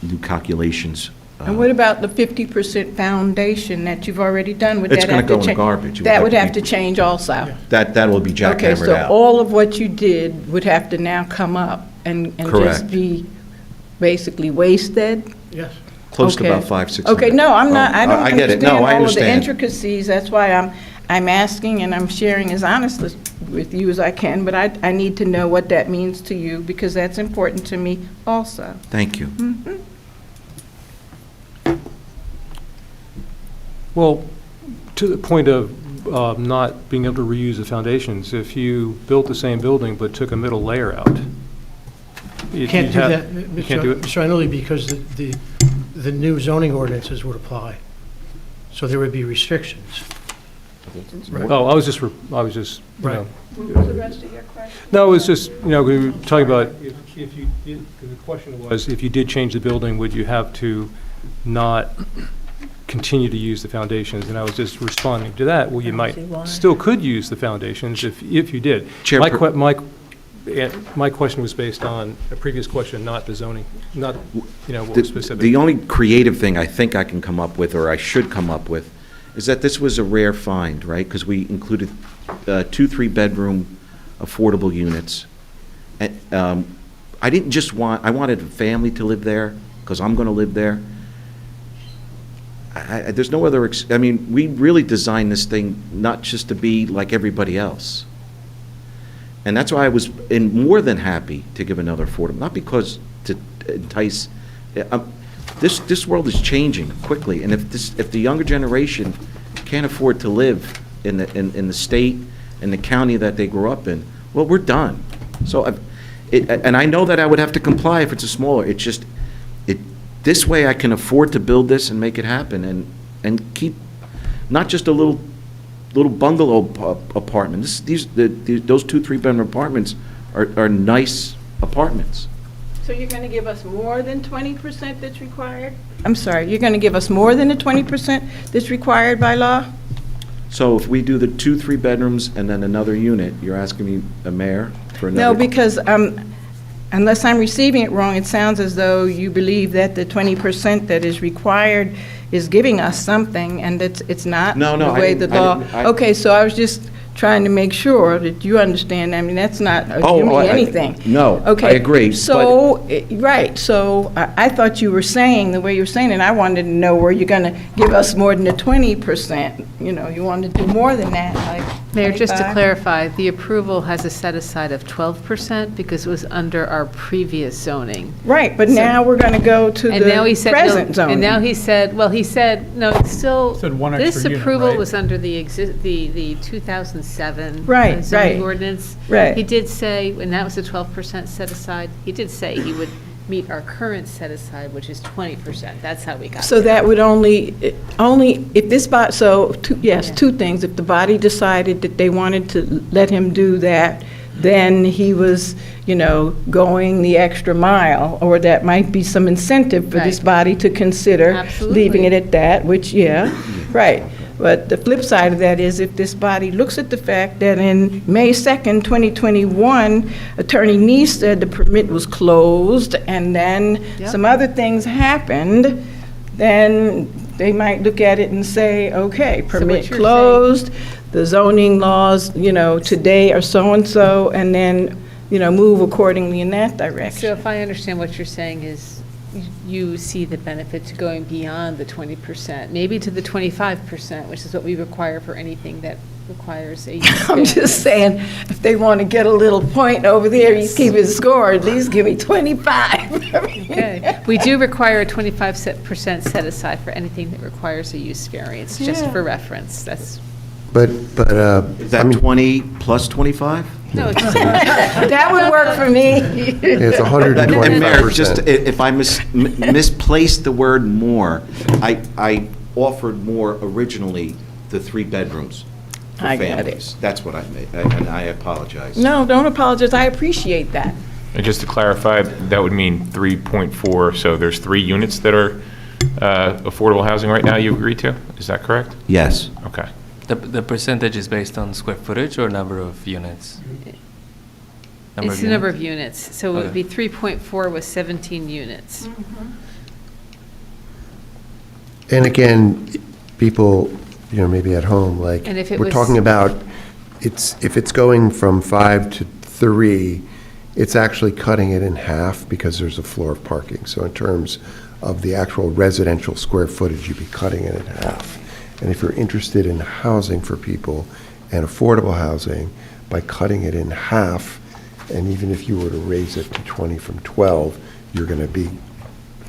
new calculations.
And what about the 50% foundation that you've already done? Would
It's
that
gonna
have to
go in the
change?
garbage. It would
That
have
would
to
have
be-
to change also?
That will be
Okay,
jackhammered
so
out.
all of what you did would have to now come up and
Correct.
just be basically wasted?
Yes.
Close to
Okay.
about 500-600.
Okay, no, I'm not, I don't
I get it.
understand
No, I
all of the
understand.
intricacies, that's why I'm asking and I'm sharing as honestly with you as I can, but I need to know what that means to you, because that's important to me also.
Thank you.
Well, to the point of not being able to reuse the foundations, if you built the same building but took a middle layer out.
You can't do that,
You can't do it?
Mr. Inolli, because the new zoning ordinances would apply. So there would be restrictions.
Oh, I was just, you
Right.
know.
What was the rest of your question?
No, it was just, we were talking about, if you did, the question was, if you did change the building, would you have to not continue to use the foundations? And I was just responding to that, well, you might, still could use the foundations if you did.
Chair,
My question was based on a previous question, not the zoning, not, what was specific.
The only creative thing I think I can come up with, or I should come up with, is that this was a rare find, right? Because we included 2 3-bedroom affordable units. And, I didn't just I wanted a family to live there, because I'm going to live there. There's no other, we really designed this thing not just to be like everybody else. And that's why I was more than happy to give another affordable, not because to entice, this world is changing quickly, and if the younger generation can't afford to live in the state and the county that they grew up in, well, we're done. So, and I know that I would have to comply if it's a smaller. It's just, this way I can afford to build this and make it happen, and keep not just a little bungalow apartment. Those 2 3-bedroom apartments are nice apartments.
So you're going to give us more than 20% that's required? I'm sorry, you're going to give us more than the 20% that's required by law?
So if we do the 2 3-bedrooms and then another unit, you're asking me, Mayor, for another?
No, because unless I'm receiving it wrong, it sounds as though you believe that the 20% that is required is giving us something, and it's not
No,
the way the law. Okay, so I was just trying to make sure that you understand. I mean, that's not assuming anything.
No,
Okay,
I agree.
So, right, so I thought you were saying, the way you were saying it, I wanted to know, were you going to give us more than the 20%? You wanted to do more than that, like
Mayor, just to
25?
clarify, the approval has a set aside of 12% because it was under our previous zoning.
Right, but now we're going to go to
And now he
the
said,
present
no,
zoning.
and now he said, well, he said, no, it's still,
Said one
this
extra unit,
approval
right?
was under the 2007
Right,
zoning
right,
ordinance.
right.
He did say, and that was a 12% set aside, he did say he would meet our current set aside, which is 20%. That's how we got
So
there.
that would only if this body, so, two things. If the body decided that they wanted to let him do that, then he was, going the extra mile, or that might be some incentive for this
Right.
body to consider
Absolutely.
leaving it at that, which, right. But the flip side of that is if this body looks at the fact that in May 2nd, 2021, Attorney Neese said the permit was closed, and then
Yep.
some other things happened, then They might look at it and say, okay,
what
permit
you're
closed, the zoning laws, today are so-and-so, and then, move accordingly in that
So
direction.
if I understand what you're saying is, you see the benefit to going beyond the 20%, maybe to the 25%, which is what we require for anything that requires a use
I'm
variance.
just saying, if they want to get a little point over there, you
Yes.
keep it score, at least give me 25.
Okay, we do require a 25% set aside for anything that requires a use variance, just
Yeah.
for reference, that's,
But,
Is that 20 plus 25?
no, it's,
That would work for me.
it's
And Mayor, just
125%.
if I misplaced the word more, I offered more originally the 3 bedrooms for
I got it.
families. That's what I made, and I apologize.
No, don't apologize, I appreciate that.
And just to clarify, that would mean 3.4, so there's 3 units that are affordable housing right now you agree to? Is that correct?
Yes.
Okay.
The percentage is based on square footage or number of units?
it's the number of units, so it would
Okay.
be 3.4 with 17 units.
And again, people, maybe at home, like,
And if it
we're
was-
talking about, if it's going from 5 to 3, it's actually cutting it in half because there's a floor of parking. So in terms of the actual residential square footage, you'd be cutting it in half. And if you're interested in housing for people and affordable housing, by cutting it in half, and even if you were to raise it to 20 from 12, you're going to be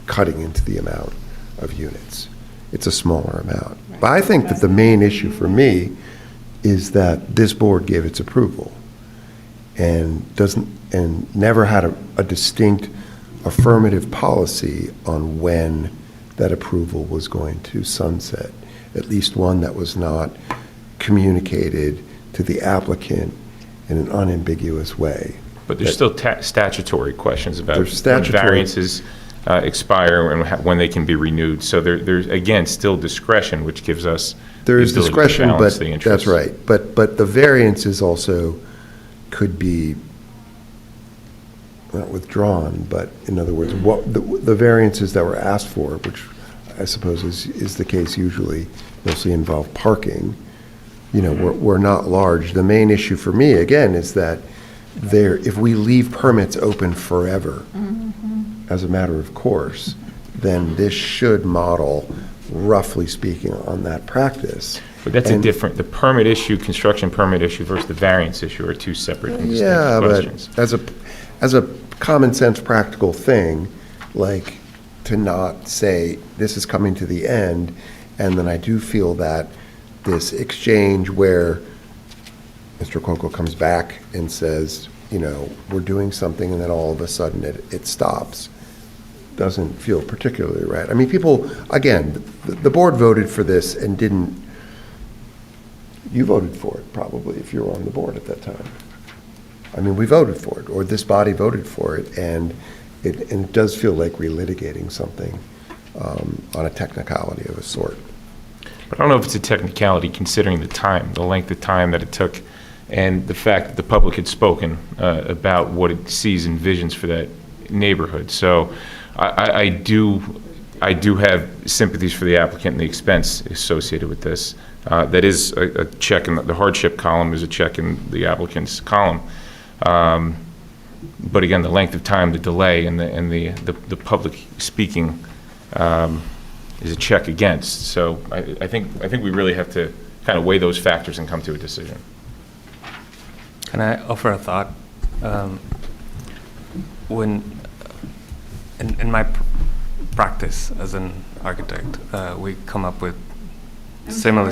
cutting into the amount of units. It's a smaller amount. But I think that the main issue for me is that this board gave its approval and never had a distinct affirmative policy on when that approval was going to sunset, at least one that was not communicated to the applicant in an unambiguous way.
But there's still statutory questions about
There's
when
statutory-
variances expire and when they can be renewed. So there's, again, still discretion, which gives us the
There is
ability to
discretion,
balance
but
the interests.
that's right. But the variances also could be not withdrawn, but in other words, what the variances that were asked for, which I suppose is the case usually, mostly involve parking, were not large. The main issue for me, again, is that if we leave permits open forever, as a matter of course, then this should model, roughly speaking, on that practice.
But that's
And-
the permit issue, construction permit issue versus the variance issue are 2 separate and distinct
Yeah,
questions.
but as a common sense practical thing, like to not say this is coming to the end, and then I do feel that this exchange where Mr. Coco comes back and says, we're doing something, and then all of a sudden it stops, doesn't feel particularly right. I mean, people, again, the board voted for this and didn't, you voted for it probably if you were on the board at that time. I mean, we voted for it, or this body voted for it, and it does feel like relitigating something on a technicality of a sort.
But I don't know if it's a technicality considering the length of time that it took, and the fact that the public had spoken about what it sees and visions for that neighborhood. So I do have sympathies for the applicant and the expense associated with this. That is a check in the hardship column is a check in the applicant's column. But again, the length of time, the delay, and the public speaking is a check against. So I think we really have to kind of weigh those factors and come to a decision.
Can I offer a thought? When in my practice as an architect, we come up with similar.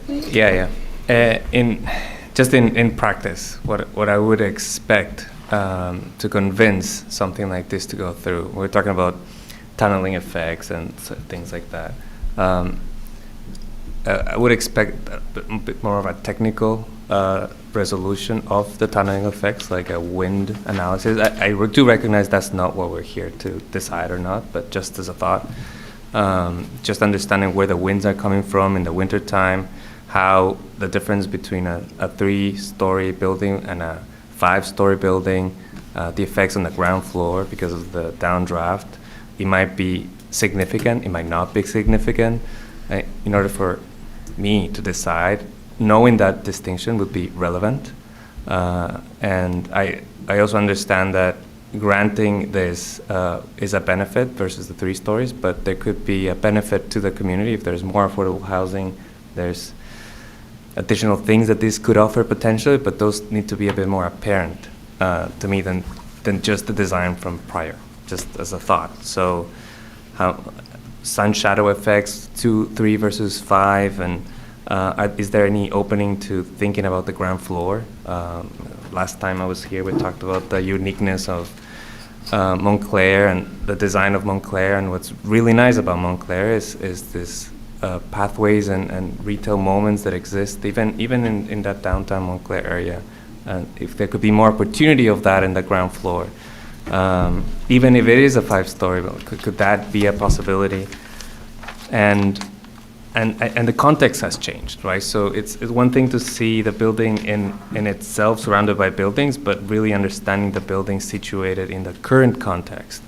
Yeah. In practice, what I would expect to convince something like this to go through, we're talking about tunneling effects and things like that. I would expect a bit more of a technical resolution of the tunneling effects, like a wind analysis. I do recognize that's not what we're here to decide or not, but just as a thought, just understanding where the winds are coming from in the wintertime, how the difference between a 3-story building and a 5-story building, the effects on the ground floor because of the downdraft. It might be significant, it might not be significant. In order for me to decide, knowing that distinction would be relevant. And I also understand that granting this is a benefit versus the 3 stories, but there could be a benefit to the community if there's more affordable housing. There's additional things that this could offer potentially, but those need to be a bit more apparent to me than just the design from prior, just as a thought. So how sun shadow effects, 2, 3 versus 5, and is there any opening to thinking about the ground floor? Last time I was here, we talked about the uniqueness of Montclair and the design of Montclair, and what's really nice about Montclair is this pathways and retail moments that exist even in that downtown Montclair area. And if there could be more opportunity of that in the ground floor, even if it is a 5-story, could that be a possibility? And the context has changed, right? So it's one thing to see the building in itself surrounded by buildings, but really understanding the building situated in the current context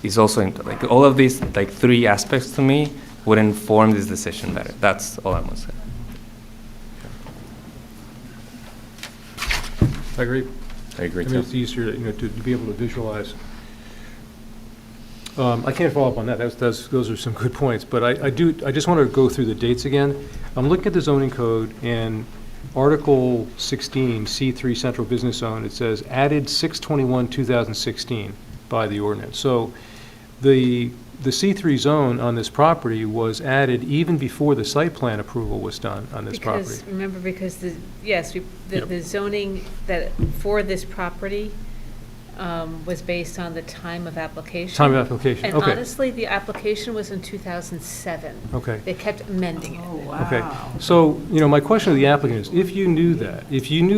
is also, like, all of these, like, 3 aspects to me would inform this decision better. That's all I'm going to say.
I agree.
I agree
I mean,
too.
it's easier, to be able to visualize. I can't follow up on that. Those are some good points, but I just want to go through the dates again. I'm looking at the zoning code, and Article 16, C3 Central Business Zone, it says added 6/21/2016 by the ordinance. So the C3 zone on this property was added even before the site plan approval was done on this property.
Because
Yep.
the zoning that, for this property, was based on the time of application.
Time of application,
And
okay.
honestly, the application was in 2007.
Okay.
They kept amending it.
Okay, so, my question to the applicant is, if you knew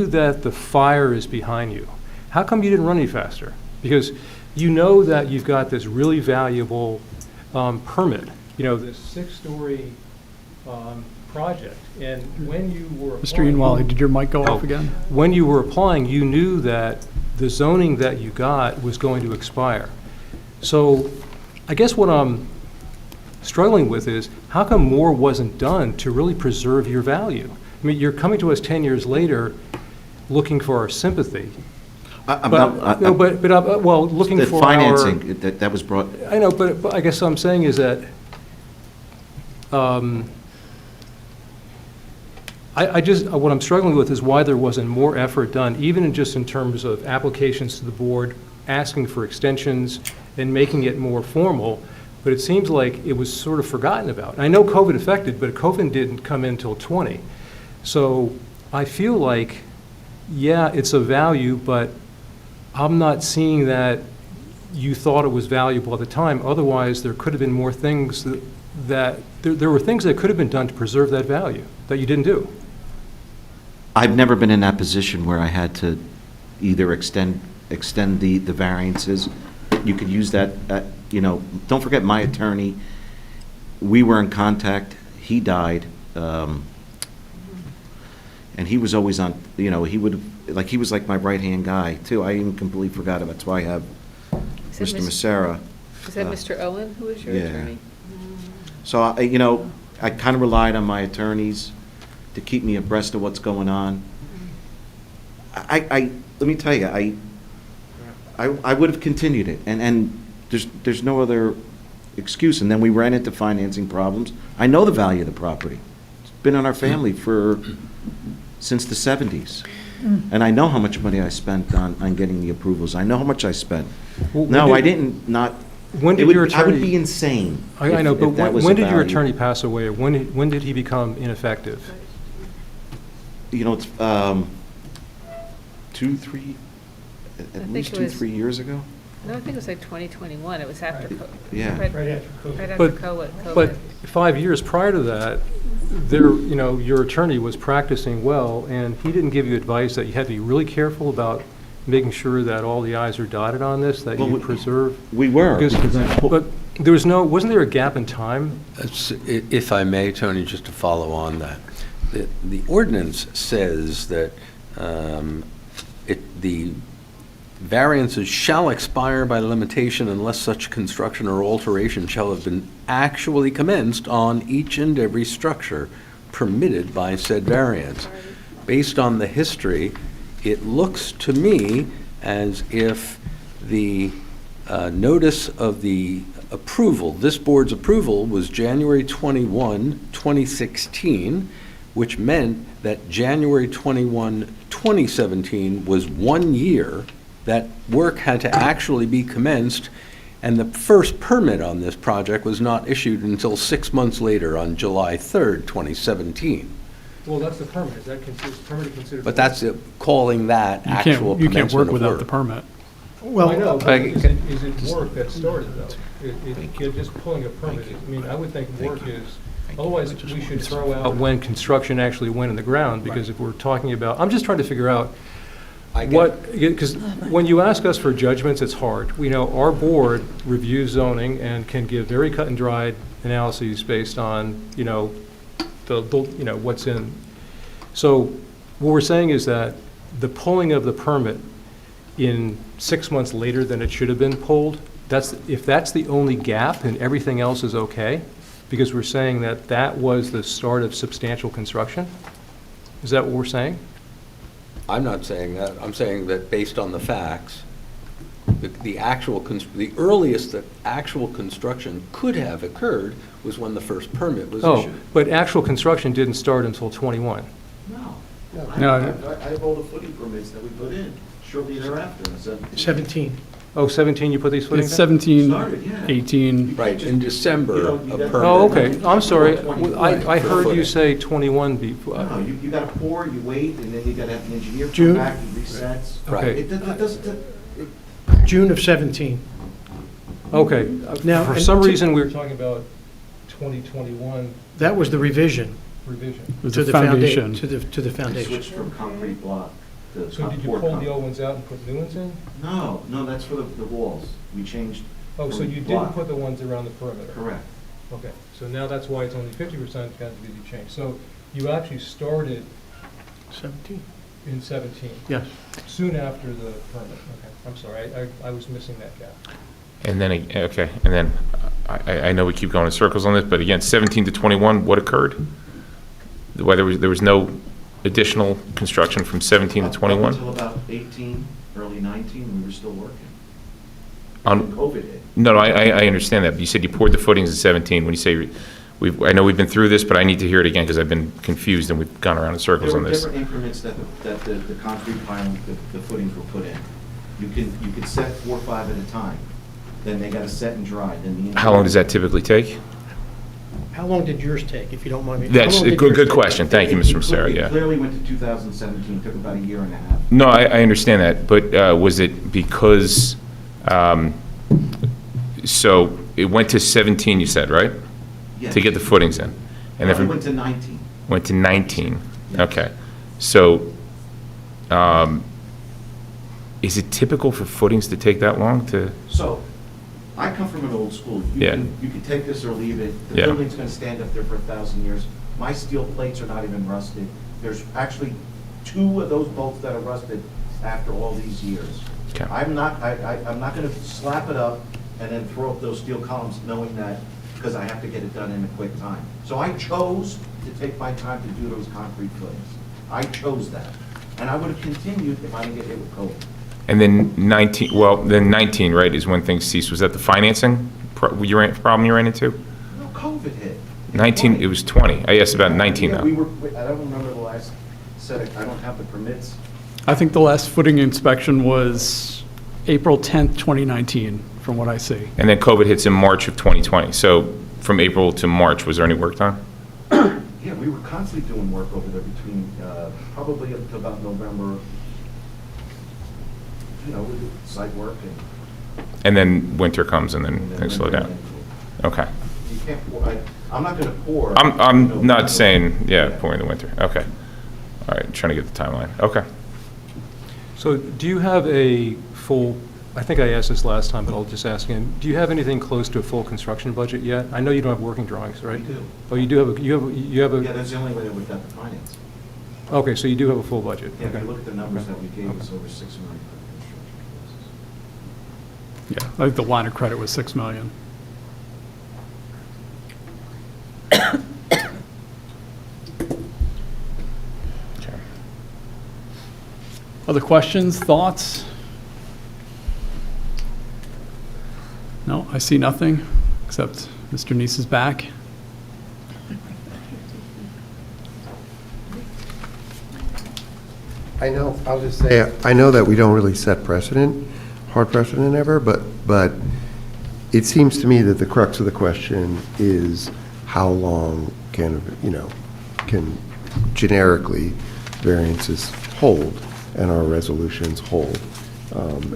that the fire is behind you, how come you didn't run any faster? Because you know that you've got this really valuable permit, this 6-story project, and when you were
Mr.
applying-
Ianwali, did your mic go off again?
When you were applying, you knew that the zoning that you got was going to expire. So I guess what I'm struggling with is, how come more wasn't done to really preserve your value? I mean, you're coming to us 10 years later looking for our sympathy. Looking
The
for
financing, that was brought,
I know, but I guess what I'm saying is that, what I'm struggling with is why there wasn't more effort done, even in terms of applications to the board, asking for extensions and making it more formal, but it seems like it was sort of forgotten about. And I know COVID affected, but COVID didn't come in until 20. So I feel like, yeah, it's a value, but I'm not seeing that you thought it was valuable at the time. Otherwise, there could have been more things that there were things that could have been done to preserve that value that you didn't do.
I've never been in that position where I had to either extend the variances. You could use that, don't forget my attorney, we were in contact, he died, and he was always on, he was like my right-hand guy, too. I even completely forgot about it. That's why I have
Is that
Mr. Macera.
Is that Mr. Owen, who was your
yeah.
attorney?
So, I kind of relied on my attorneys to keep me abreast of what's going on. Let me tell you, I would have continued it, and there's no other excuse. And then we ran into financing problems. I know the value of the property. It's been in our family since the 70s. And I know how much money I spent on getting the approvals. I know how much I spent. I didn't not.
When did your attorney?
I would be insane.
I know, but
that was
when
a
did your
value.
attorney pass away? Or when did he become ineffective?
It's 2, 3, at least 2, 3 years ago.
No, I think it was like 2021. It was after COVID.
Yeah.
Right after
But
COVID.
5 years prior to that, your attorney was practicing well, and he didn't give you advice that you had to be really careful about making sure that all the i's are dotted on this, that you preserve.
We were.
But wasn't there a gap in time?
If I may, Tony, just to follow on that, the ordinance says that the variances shall expire by limitation unless such construction or alteration shall have been actually commenced on each and every structure permitted by said variance. Based on the history, it looks to me as if the notice of the approval, this board's approval, was January 21, 2016, which meant that January 21, 2017 was 1 year that work had to actually be commenced, and the first permit on this project was not issued until 6 months later, on July 3rd, 2017.
Well, that's the permit. Is that permit considered?
But that's calling that
You
actual
can't work
commencement of
without
work.
the permit.
Well,
I know, but
I-
is it work that started, though? You're just pulling a permit. I mean, I would think work is, otherwise, we should throw out when construction actually went in the ground, because if we're talking about, I'm just trying to figure out what, because when you ask us for judgments, it's hard. We know our board reviews zoning and can give very cut and dried analyses based on, what's in. So what we're saying is that the pulling of the permit in 6 months later than it should have been pulled, if that's the only gap and everything else is okay, because we're saying that that was the start of substantial construction? Is that what we're saying?
I'm not saying that. I'm saying that based on the facts, the earliest that actual construction could have occurred was when the first permit was
Oh,
issued.
but actual construction didn't start until '21.
No.
I have all the footing permits that we put in shortly thereafter.
17.
Oh, 17, you put these footings
It's
in?
17,
Started, yeah.
18.
Right, in December,
You
a
got-
permit.
Oh, okay, I'm sorry. I
For
heard you
footing.
say 21 before.
No, you gotta pour, you wait, and then you gotta have an engineer
June.
come back and resets.
Right.
It doesn't,
June of 17.
Okay,
Now,
for
and
some
to-
reason, we were talking about 2021
That was the revision
revision.
Was
to
the
the
foundation.
foundation. To the
it
foundation.
switched from concrete block to
So did you
poured
pull the
concrete.
old ones out and put new ones in?
No, that's for the walls. We changed.
Oh, so
from
you didn't
block.
put the ones around the perimeter?
Correct.
Okay, so now that's why it's only 50% got to be changed. So you actually started
17.
in 17,
Yes.
soon after the permit. Okay, I'm sorry, I was missing that gap.
And then, okay, and then, I know we keep going in circles on this, but again, 17 to 21, what occurred? Why there was no additional construction from 17 to
Up
21?
until about 18, early 19, we were still working.
On-
COVID hit.
No, I understand that, but you said you poured the footings in 17. When you say, I know we've been through this, but I need to hear it again because I've been confused and we've gone around in circles
There
on
were
this.
different increments that the concrete piling, the footings were put in. You could set 4 or 5 at a time, then they got to set and dry, then the.
How long does that typically take?
How long did yours take, if you don't mind me?
That's
How long
a
did
good
yours take?
question. Thank you, Mr. Massera,
It
yeah.
clearly went to 2017, took about a year and a half.
No, I understand that, but was it because, so it went to 17, you said, right?
Yes.
To get the footings in? And then
It
from
went to 19.
went to 19?
Yes.
Okay. So, is it typical for footings to take that long to?
So, I come from an old school.
Yeah.
You can take this or leave it. The
Yeah.
building's gonna stand up there for 1,000 years. My steel plates are not even rusted. There's actually 2 of those bolts that are rusted after all these years.
Okay.
I'm not gonna slap it up and then throw up those steel columns knowing that, because I have to get it done in a quick time. So I chose to take my time to do those concrete footings. I chose that. And I would have continued if I didn't get hit with COVID.
And then 19, well, then 19, right, is when things ceased. Was that the financing problem you ran into?
No, COVID hit.
19, it was 20. I asked about 19
Yeah,
now.
I don't remember the last set, I don't have the permits.
I think the last footing inspection was April 10th, 2019, from what I see.
And then COVID hits in March of 2020. So from April to March, was there any work done?
Yeah, we were constantly doing work over there between, probably up to about November, we do site work
And then winter comes and then
and then.
things slow
winter
down?
and
Okay.
You can't pour, I'm not gonna pour.
I'm not saying, yeah, pouring the winter. Okay. All right, trying to get the timeline. Okay.
So do you have a full, I think I asked this last time, but I'll just ask again. Do you have anything close to a full construction budget yet? I know you don't have working drawings, right?
We do.
Oh, you do have, you have
Yeah,
a,
that's the only way that we've got the finance.
okay, so you do have a full budget?
Yeah, if
Okay.
you look at the numbers that we gave, it's over 6 million for construction.
Yeah, I think the line of credit was 6 million. Other questions, thoughts? No, I see nothing, except Mr. Neese is back.
I know, I'll just say, I know that we don't really set precedent, hard precedent ever, but it seems to me that the crux of the question is how long can generically variances hold and our resolutions hold,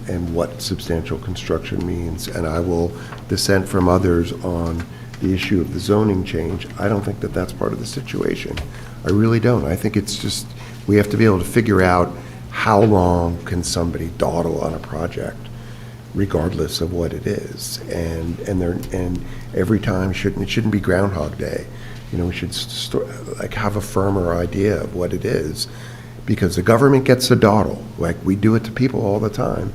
and what substantial construction means. And I will dissent from others on the issue of the zoning change. I don't think that that's part of the situation. I really don't. I think it's just, we have to be able to figure out how long can somebody dawdle on a project, regardless of what it is. And every time it shouldn't be Groundhog Day. We should have a firmer idea of what it is, because the government gets to dawdle. Like, we do it to people all the time.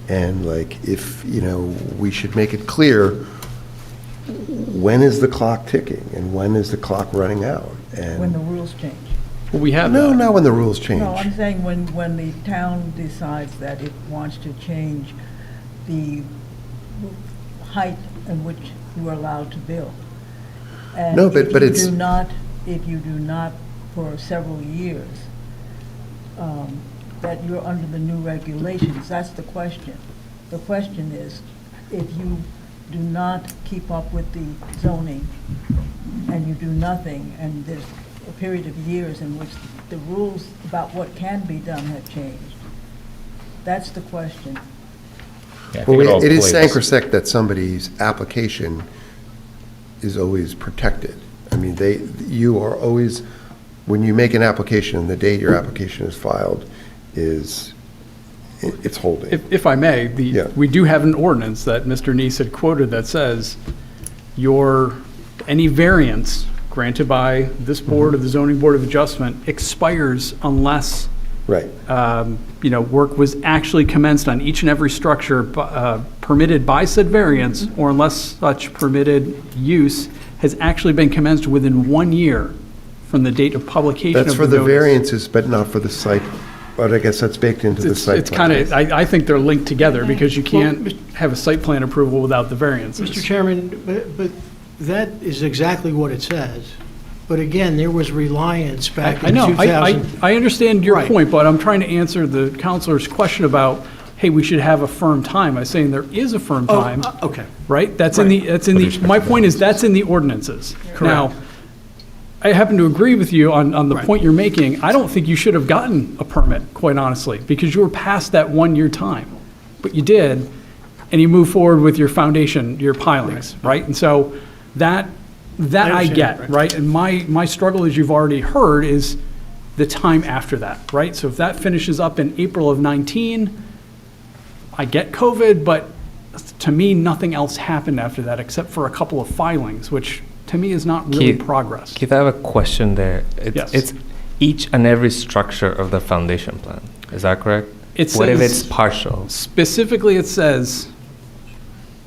And if, we should make it clear, when is the clock ticking and when is the clock running out? And
When the rules change.
Well, we have
no,
that.
not when the rules change.
No, I'm saying when the town decides that it wants to change the height in which you are allowed to build. And
No, but it's-
if you do not for several years, that you're under the new regulations, that's the question. The question is, if you do not keep up with the zoning and you do nothing, and there's a period of years in which the rules about what can be done have changed. That's the question.
Yeah, I think
Well,
all
it is
plays.
sacrosanct that somebody's application is always protected. I mean, you are always, when you make an application, the date your application is filed it's holding.
If I may,
Yeah.
we do have an ordinance that Mr. Neese had quoted that says any variance granted by this board or the zoning board of adjustment expires unless
Right.
work was actually commenced on each and every structure permitted by said variance, or unless such permitted use has actually been commenced within 1 year from the date of publication of
That's
the
for the
notice.
variances, but not for the site, but I guess that's baked into the site
It's
plan.
kind of, I think they're linked together, because you can't have a site plan approval without the variances.
Mr. Chairman, but that is exactly what it says. But again, there was reliance back
I
in
know,
2000.
I understand your
Right.
point, but I'm trying to answer the counselor's question about, hey, we should have a firm time. I'm saying there is a firm
Oh,
time,
okay.
right? That's in the, my point is, that's in the ordinances. Now, I happen to agree with you on the
Right.
point you're making. I don't think you should have gotten a permit, quite honestly, because you were past that 1 year time. But you did, and you move forward with your foundation, your pilings, right? And so that I
understand,
get,
right.
right? And my struggle, as you've already heard, is the time after that, right? So if that finishes up in April of 19, I get COVID, but to me, nothing else happened after that except for a couple of filings, which to me is not really progress.
Keith, I have a question there.
Yes.
It's each and every structure of the foundation plan. Is that correct?
It
What if
says-
it's partial?
Specifically, it says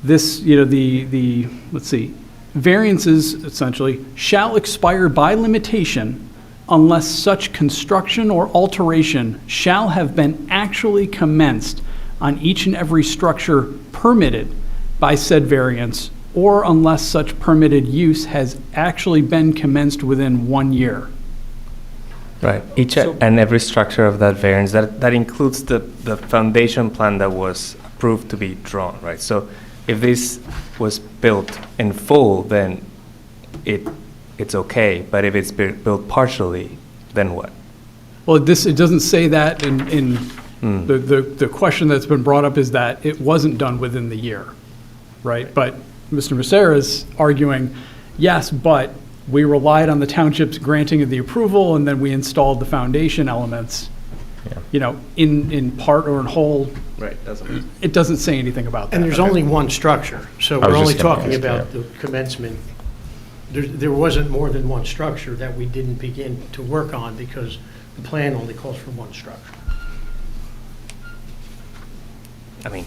this, let's see, variances essentially shall expire by limitation unless such construction or alteration shall have been actually commenced on each and every structure permitted by said variance, or unless such permitted use has actually been commenced within 1 year.
Right. Each and every structure of that variance, that includes the foundation plan that was approved to be drawn, right? So if this was built in full, then it's okay. But if it's built partially, then what?
Well, it doesn't say that in the question that's been brought up is that it wasn't done within the year, right? But Mr. Becerra is arguing, yes, but we relied on the township's granting of the approval, and then we installed the foundation elements, in part or in whole.
Right.
It doesn't say anything about that.
And there's only one structure, so
I
we're
was
only
just gonna
talking
ask,
about the commencement. There wasn't more than one structure that we didn't begin to work on because the plan only calls for one structure.
I mean,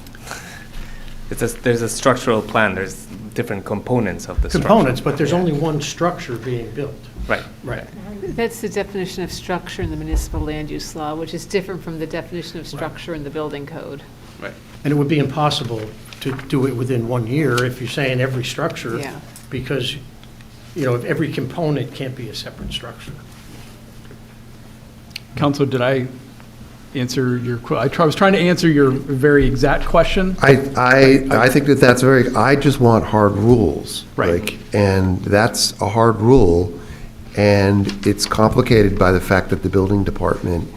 there's a structural plan, there's different components of the structure.
Components, but there's only one structure being built.
Right.
Right.
That's the definition of structure in the municipal land use law, which is different from the definition of structure in the building code.
Right.
And it would be impossible to do it within 1 year if you're saying every structure.
Yeah.
Because, you know, every component can't be a separate structure.
Counsel, did I answer your, I was trying to answer your very exact question.
I think that that's I just want hard rules.
Right.
Like, and that's a hard rule, and it's complicated by the fact that the building department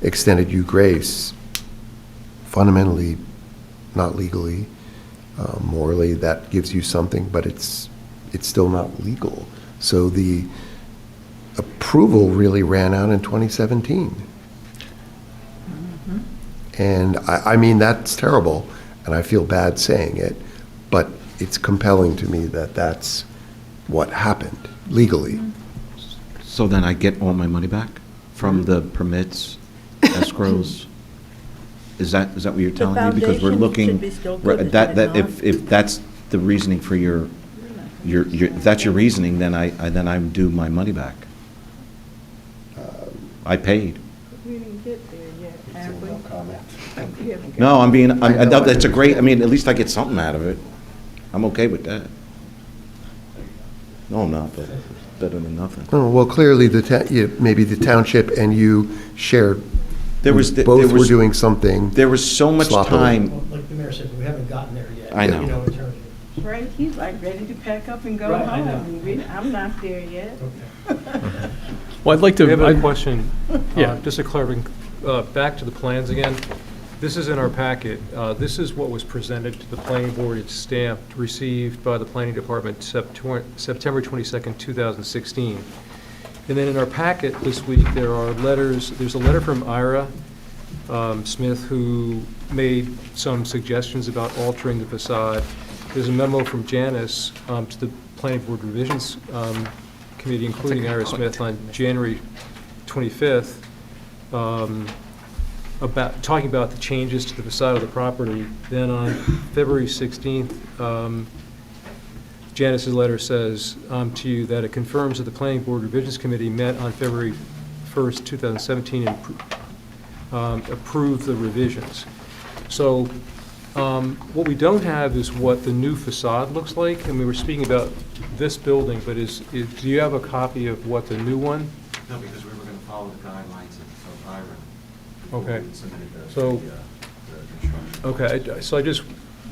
extended you grace, fundamentally, not legally, morally, that gives you something, but it's still not legal. So the approval really ran out in 2017. And I mean, that's terrible, and I feel bad saying it, but it's compelling to me that that's what happened legally.
So then I get all my money back from the permits, escrows? Is that what you're telling me? Because we're
foundation
looking,
should be still good, is
that
it
if that's the reasoning for your, if that's your reasoning, then I'm due my money back. I paid.
We didn't get there yet, have we?
No comment.
We haven't got-
No, that's a great, I mean, at least I get something out of it. I'm okay with that. No, I'm not, but it's better than nothing.
Oh, well, clearly, maybe the township and you shared, both were doing something.
There was so much
sloppily.
time.
Well, like the mayor said, we haven't gotten there yet.
I know.
You know, in terms of-
Right, he's like ready to pack up and go
Right, I know.
home. I'm not there yet.
Okay.
Well, I'd like to.
We have
I-
a question.
Yeah.
Just a clarifying, back to the plans again. This is in our packet. This is what was presented to the planning board. It's stamped, received by the planning department September 22nd, 2016. And then in our packet this week, there are letters. There's a letter from Ira Smith, who made some suggestions about altering the facade. There's a memo from Janice to the planning board revisions committee, including Ira Smith, on January 25th, talking about the changes to the facade of the property. Then on February 16th, Janice's letter says to you that it confirms that the Planning Board Revisions Committee met on February 1st, 2017, and approved the revisions. So what we don't have is what the new facade looks like, and we were speaking about this building, but do you have a copy of what the new one?
No, because we were going to follow the guidelines of IRA.
Okay.
We submitted the
So-
construction.
Okay, so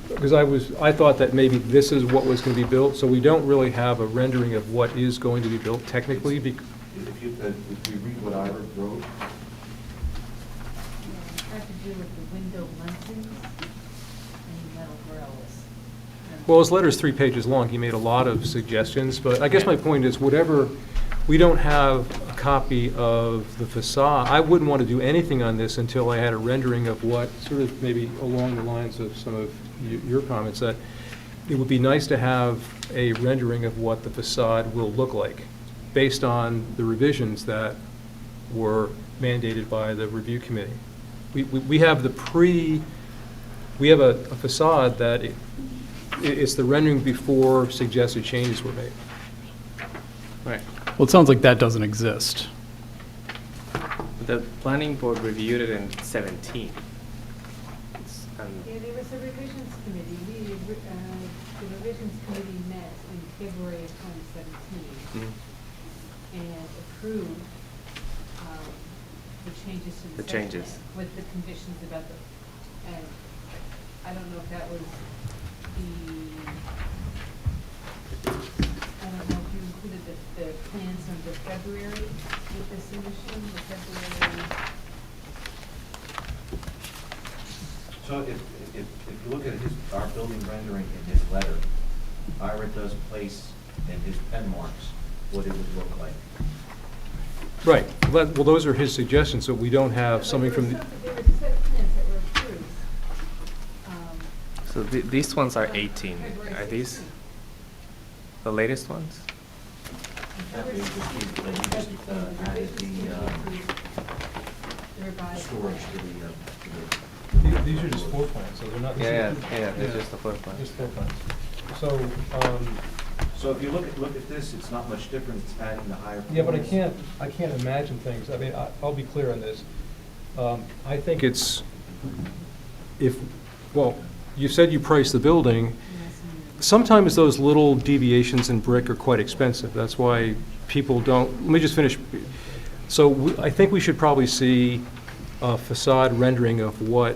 because I thought that maybe this is what was going to be built, so we don't really have a rendering of what is going to be built technically.
If you read what IRA wrote,
Has to do with the window lentils and metal grills.
Well, his letter's 3 pages long. He made a lot of suggestions, but I guess my point is, we don't have a copy of the facade. I wouldn't want to do anything on this until I had a rendering of what, sort of maybe along the lines of some of your comments, that it would be nice to have a rendering of what the facade will look like, based on the revisions that were mandated by the review committee. We have we have a facade that it's the rendering before suggested changes were made.
Right.
Well, it sounds like that doesn't exist.
The planning board reviewed it in 17.
Yeah, there was a revisions committee. The revisions committee met in February of 2017 and approved the changes to the
The changes.
site plan with the conditions about and I don't know if that was I don't know if you included the plans from the February with the submission, the February.
so if you look at our building rendering in his letter, IRA does place in his pen marks what it would look like.
Right. Well, those are his suggestions, so we don't have something from the...
There was a set of plans that were approved.
So these ones are 18. Are these the latest ones?
That we just added the
The revised
storage
plan.
to the
These are just floor plans, so they're not.
Yeah, it's just a floor plan.
Just floor plans. So,
So if you look at this, it's not much different, it's adding the higher.
yeah, but I
floors.
can't imagine things. I mean, I'll be clear on this. I think it's, well, you said you priced the building. Sometimes those little deviations in brick are quite expensive. That's why people don't, let me just finish. So I think we should probably see a facade rendering of what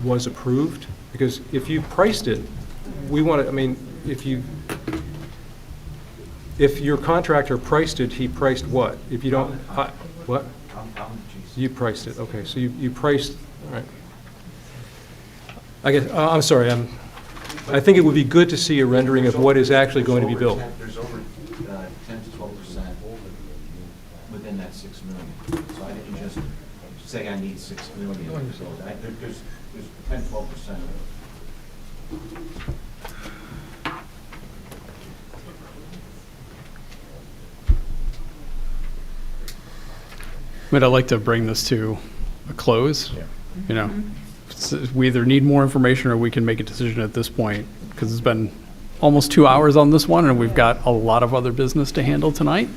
was approved, because if you priced it, we want to, I mean, if your contractor priced it, he priced what? If you don't, what? You priced it, okay, so you priced, all right. I guess, I'm sorry, I think it would be good to see a rendering of what is actually going to be built.
There's over 10 to 12% within that 6 million. So I didn't just say I need 6 million. So there's 10, 12%.
But I'd like to bring this to a close. You know, we either need more information or we can make a decision at this point, because it's been almost 2 hours on this one, and we've got a lot of other business to handle tonight.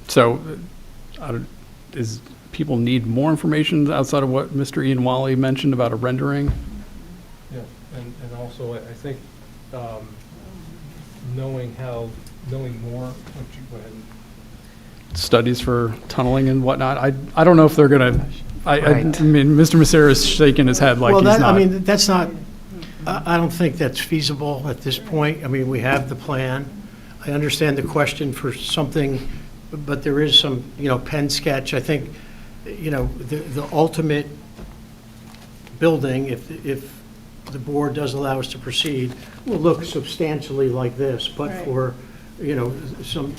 So, is people need more information outside of what Mr. Ian Wally mentioned about a rendering?
Yeah, and also I think knowing more, why don't you go ahead and.
Studies for tunneling and whatnot. I don't know if they're gonna, I mean, Mr. Massera is shaking his head like
Well,
he's
that, I
not.
mean, that's not, I don't think that's feasible at this point. I mean, we have the plan. I understand the question for something, but there is some, pen sketch. I think, the ultimate building, if the board does allow us to proceed, will look substantially like this, but
Right.
for, some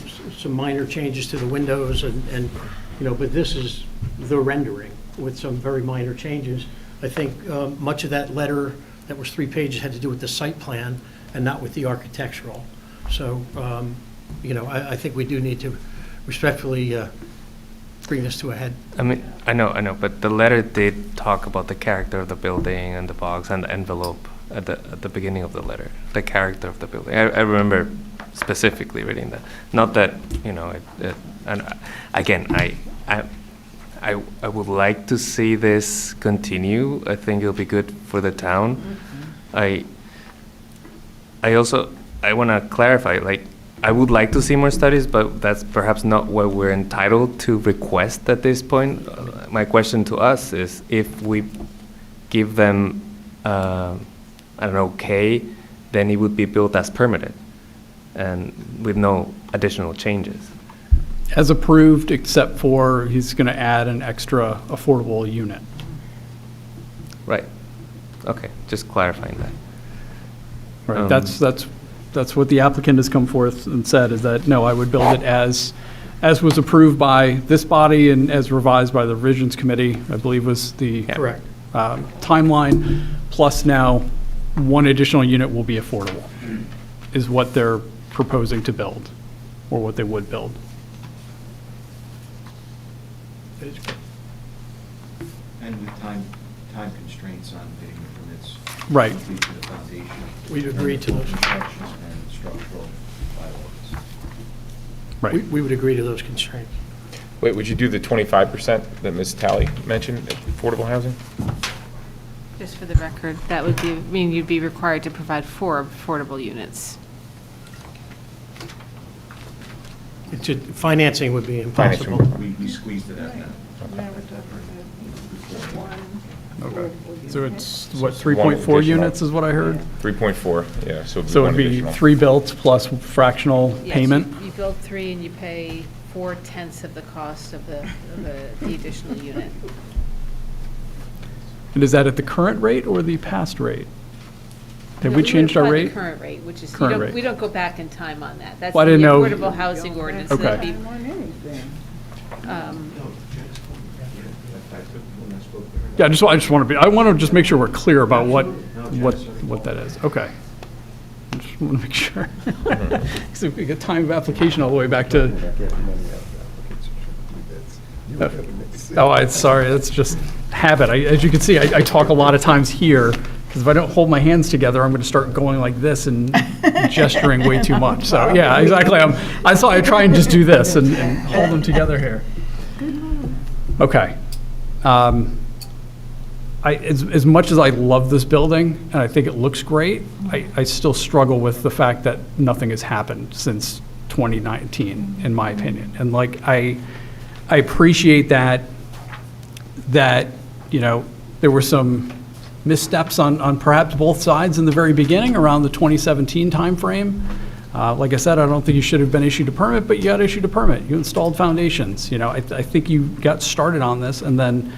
minor changes to the windows and, but this is the rendering with some very minor changes. I think much of that letter that was 3 pages had to do with the site plan and not with the architectural. So, I think we do need to respectfully bring this to a head.
I mean, I know, but the letter did talk about the character of the building and the box and the envelope at the beginning of the letter, the character of the building. I remember specifically reading that. Not that, and again, I would like to see this continue. I think it'll be good for the town. I want to clarify, like, I would like to see more studies, but that's perhaps not what we're entitled to request at this point. My question to us is if we give them, okay, then it would be built as permitted and with no additional changes.
As approved, except for he's gonna add an extra affordable unit.
Right. Okay, just clarifying that.
Right, that's what the applicant has come forth and said, is that, no, I would build it as was approved by this body and as revised by the revisions committee, I believe was the
Correct.
timeline, plus now one additional unit will be affordable, is what they're proposing to build, or what they would build.
And with time constraints on getting the permits.
Right.
complete to the foundation.
We've agreed to those.
Inspections and structural bylaws.
Right.
We would agree to those constraints.
Wait, would you do the 25% that Ms. Talley mentioned, affordable housing?
Just for the record, that would mean you'd be required to provide 4 affordable units.
Financing would be impossible.
We squeezed it out now.
Okay. So it's, what,
One
3.4
additional.
units is what I heard?
3.4, yeah, so
So it'd
one
be
additional.
3 built plus fractional
Yes,
payment?
You build 3 and you pay 4/10 of the cost of the additional unit.
And is that at the current rate or the past rate? Have
No,
we
would
changed our
apply the
rate?
current rate, which is,
Current rate.
we don't go back in time on that. That's
Well, I
the
didn't know-
affordable housing ordinance.
Okay.
That'd be,
Yeah, I just want to I want to just make sure we're clear about what that is. Okay. I just want to make sure. So we got time of application all the way back to, Oh, I'm sorry, that's just habit. As you can see, I talk a lot of times here, because if I don't hold my hands together, I'm going to start going like this and gesturing way too much. So, yeah, exactly. I try and just do this and hold them together here. Okay. As much as I love this building, and I think it looks great, I still struggle with the fact that nothing has happened since 2019, in my opinion. And like, I appreciate that, you know, there were some missteps on perhaps both sides in the very beginning around the 2017 timeframe. Like I said, I don't think you should have been issued a permit, but you got issued a permit. You installed foundations. You know, I think you got started on this, and then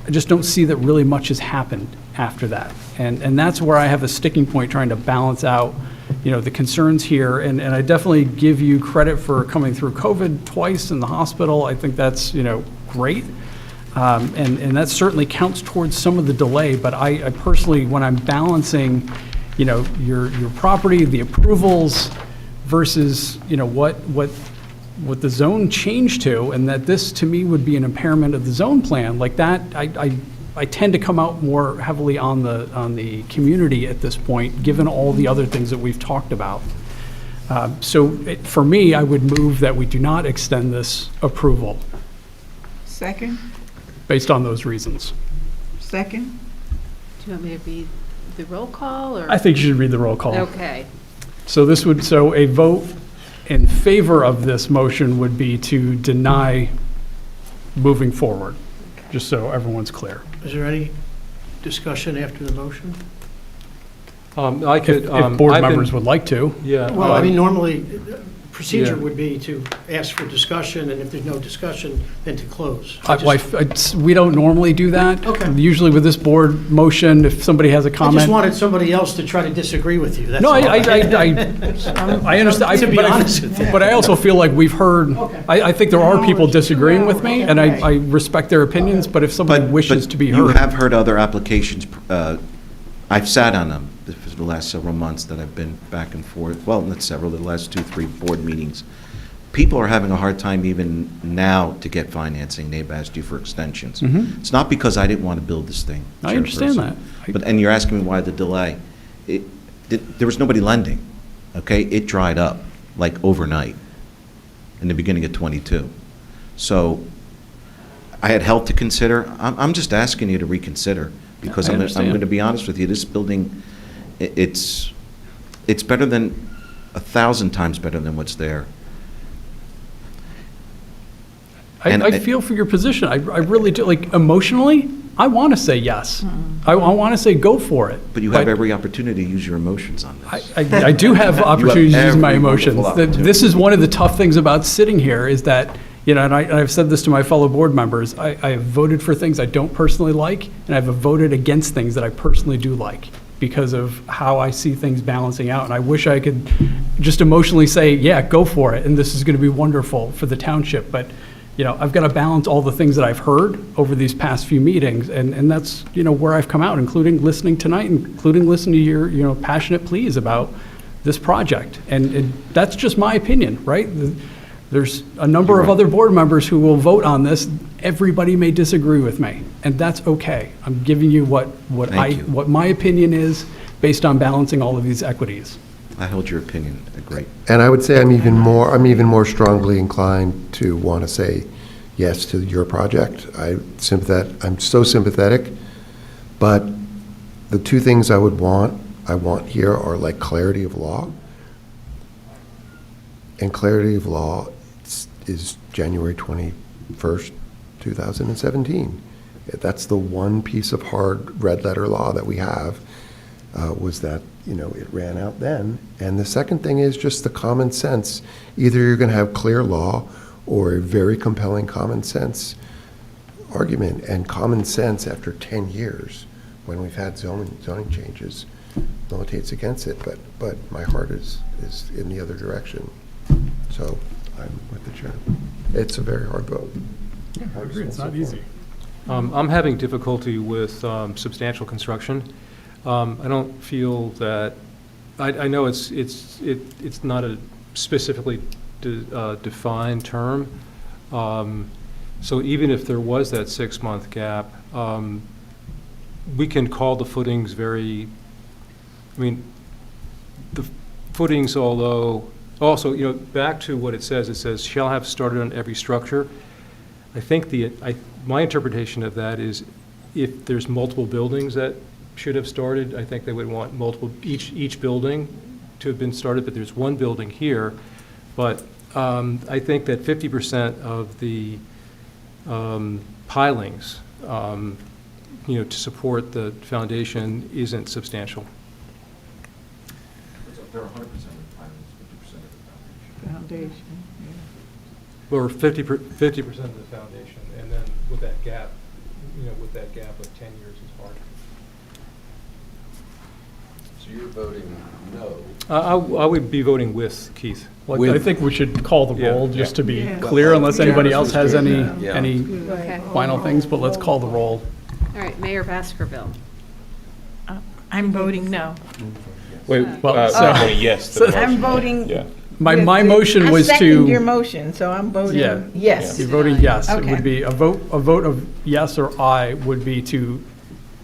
I just don't see that really much has happened after that. And that's where I have a sticking point, trying to balance out, you know, the concerns here. And I definitely give you credit for coming through COVID twice in the hospital. I think that's, you know, great. And that certainly counts towards some of the delay. But I personally, when I'm balancing, you know, your property, the approvals versus, you know, what the zone changed to, and that this to me would be an impairment of the zone plan, like that, I tend to come out more heavily on the community at this point, given all the other things that we've talked about. For me, I would move that we do not extend this approval
Second?
based on those reasons.
Second?
Do you want me to read the roll call, or?
I think you should read the roll call.
Okay.
So a vote in favor of this motion would be to deny moving forward, just so everyone's clear.
Is there any discussion after the motion?
I could.
If board members would like to.
Yeah.
Well, I mean, normally, procedure
Yeah.
would be to ask for discussion, and if there's no discussion, then to close.
We don't normally do that.
Okay.
Usually with this board motion, if somebody has a
I just
comment.
wanted somebody else to try to disagree with you, that's
No,
all.
I understand.
To be honest with you.
But I also feel like we've heard,
Okay.
I think there are people disagreeing with me, and I respect their opinions, but if somebody wishes to be
You
heard.
have heard other applications. I've sat on them for the last several months that I've been back and forth, well, not several, the last 2, 3 board meetings. People are having a hard time even now to get financing. They've asked you for extensions.
Mhm.
It's not because I didn't want to build this thing.
I understand
Chairperson.
that.
And you're asking me why the delay. There was nobody lending, okay? It dried up, like overnight, in the beginning of '22. So I had health to consider. I'm just asking you to reconsider, because
I
I'm
understand.
going to be honest with you, this building, it's better than, 1,000 times better than what's there.
I feel for your position. I really do. Like, emotionally, I want to say yes. I want to say go for it.
But you have every opportunity to use your emotions on this.
I do have opportunities to use my
every
emotions.
wonderful opportunity.
This is one of the tough things about sitting here, is that, you know, and I've said this to my fellow board members, I have voted for things I don't personally like, and I've voted against things that I personally do like, because of how I see things balancing out. And I wish I could just emotionally say, yeah, go for it, and this is going to be wonderful for the township. But, you know, I've got to balance all the things that I've heard over these past few meetings, and that's, you know, where I've come out, including listening tonight, including listening to your, you know, passionate pleas about this project. And that's just my opinion, right? There's a number of other board members who will vote on this. Everybody may disagree with me, and that's okay. I'm giving you what my opinion is, based on balancing all of these equities.
I hold your opinion, great.
And I would say I'm even more strongly inclined to want to say yes to your project. I'm so sympathetic, but the two things I want here are like clarity of law. And clarity of law is January 21st, 2017. That's the one piece of hard red letter law that we have, was that, you know, it ran out then. And the second thing is just the common sense. Either you're going to have clear law or a very compelling common sense argument. And common sense, after 10 years, when we've had zoning changes, militates against it. But my heart is in the other direction. So I'm with the chair. It's a very hard vote.
Yeah, I agree. It's not easy.
I'm having difficulty with substantial construction. I don't feel that, I know it's not a specifically defined term. So even if there was that 6-month gap, we can call the footings the footings, although, also, back to what it says shall have started on every structure. I think my interpretation of that is if there's multiple buildings that should have started, I think they would want each building to have been started, but there's one building here. But I think that 50% of the pilings, to support the foundation isn't substantial.
They're 100% of the pilings, 50% of the foundation.
Foundation.
Or 50% of the foundation, and then with that gap, of 10 years is hard.
So you're voting no?
I would be voting with Keith.
Well, I think we should call the roll,
Yeah.
just to be
Yeah.
clear, unless anybody else has any
Yeah.
Okay.
final things, but let's call the roll.
All right, Mayor Baskerville.
I'm voting no.
Wait,
Well,
I'm voting yes to the
I'm
motion.
voting.
Yeah.
My
with the-
motion was
I second your
to,
motion, so I'm
Yeah.
voting yes.
you're voting yes. It
Okay.
would be a vote of yes or aye would be to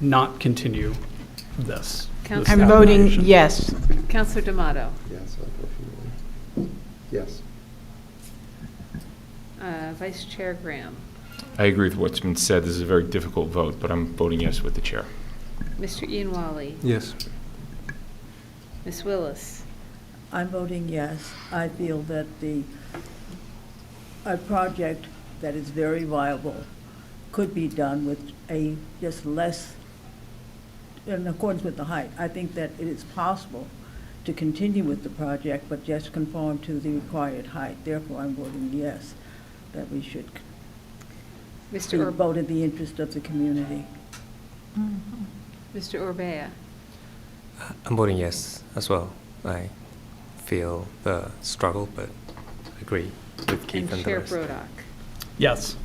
not continue this.
Council-
I'm voting yes.
Counselor D'Amato.
Yes, unfortunately. Yes.
Vice Chair Graham.
I agree with what's been said. This is a very difficult vote, but I'm voting yes with the chair.
Mr. Ian Wally.
Yes.
Ms. Willis.
I'm voting yes. I feel that a project that is very viable could be done with just less, in accordance with the height. I think that it is possible to continue with the project, but just conform to the required height. Therefore, I'm voting yes, that we should
Mr.
vote in the interest of the community.
Mr. Orbea.
I'm voting yes as well. I feel the struggle, but agree with Keith
And
and the
Chair
rest.
Brodock.
Yes.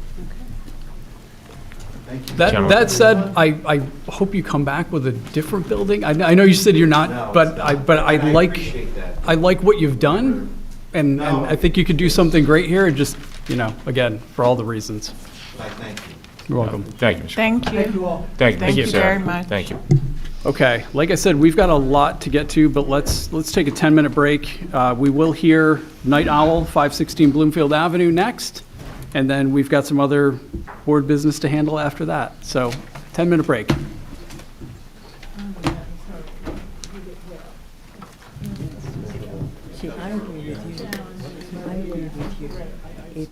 Thank you.
That said, I hope you come back with a different building. I know you said you're
No,
not, but I
I
like,
appreciate that.
I like what you've done, and
No.
I think you could do something great here, and just, again, for all the reasons.
I thank you.
You're welcome.
Thank you, Mr.
Thank you.
Thank you,
Thank you
Mr. Sarah.
very much.
Thank you.
Okay, like I said, we've got a lot to get to, but let's take a 10-minute break. We will hear Night Owl, 516 Bloomfield Avenue next, and then we've got some other board business to handle after that. So, 10-minute break.
See, I agree with you. I agree with you. If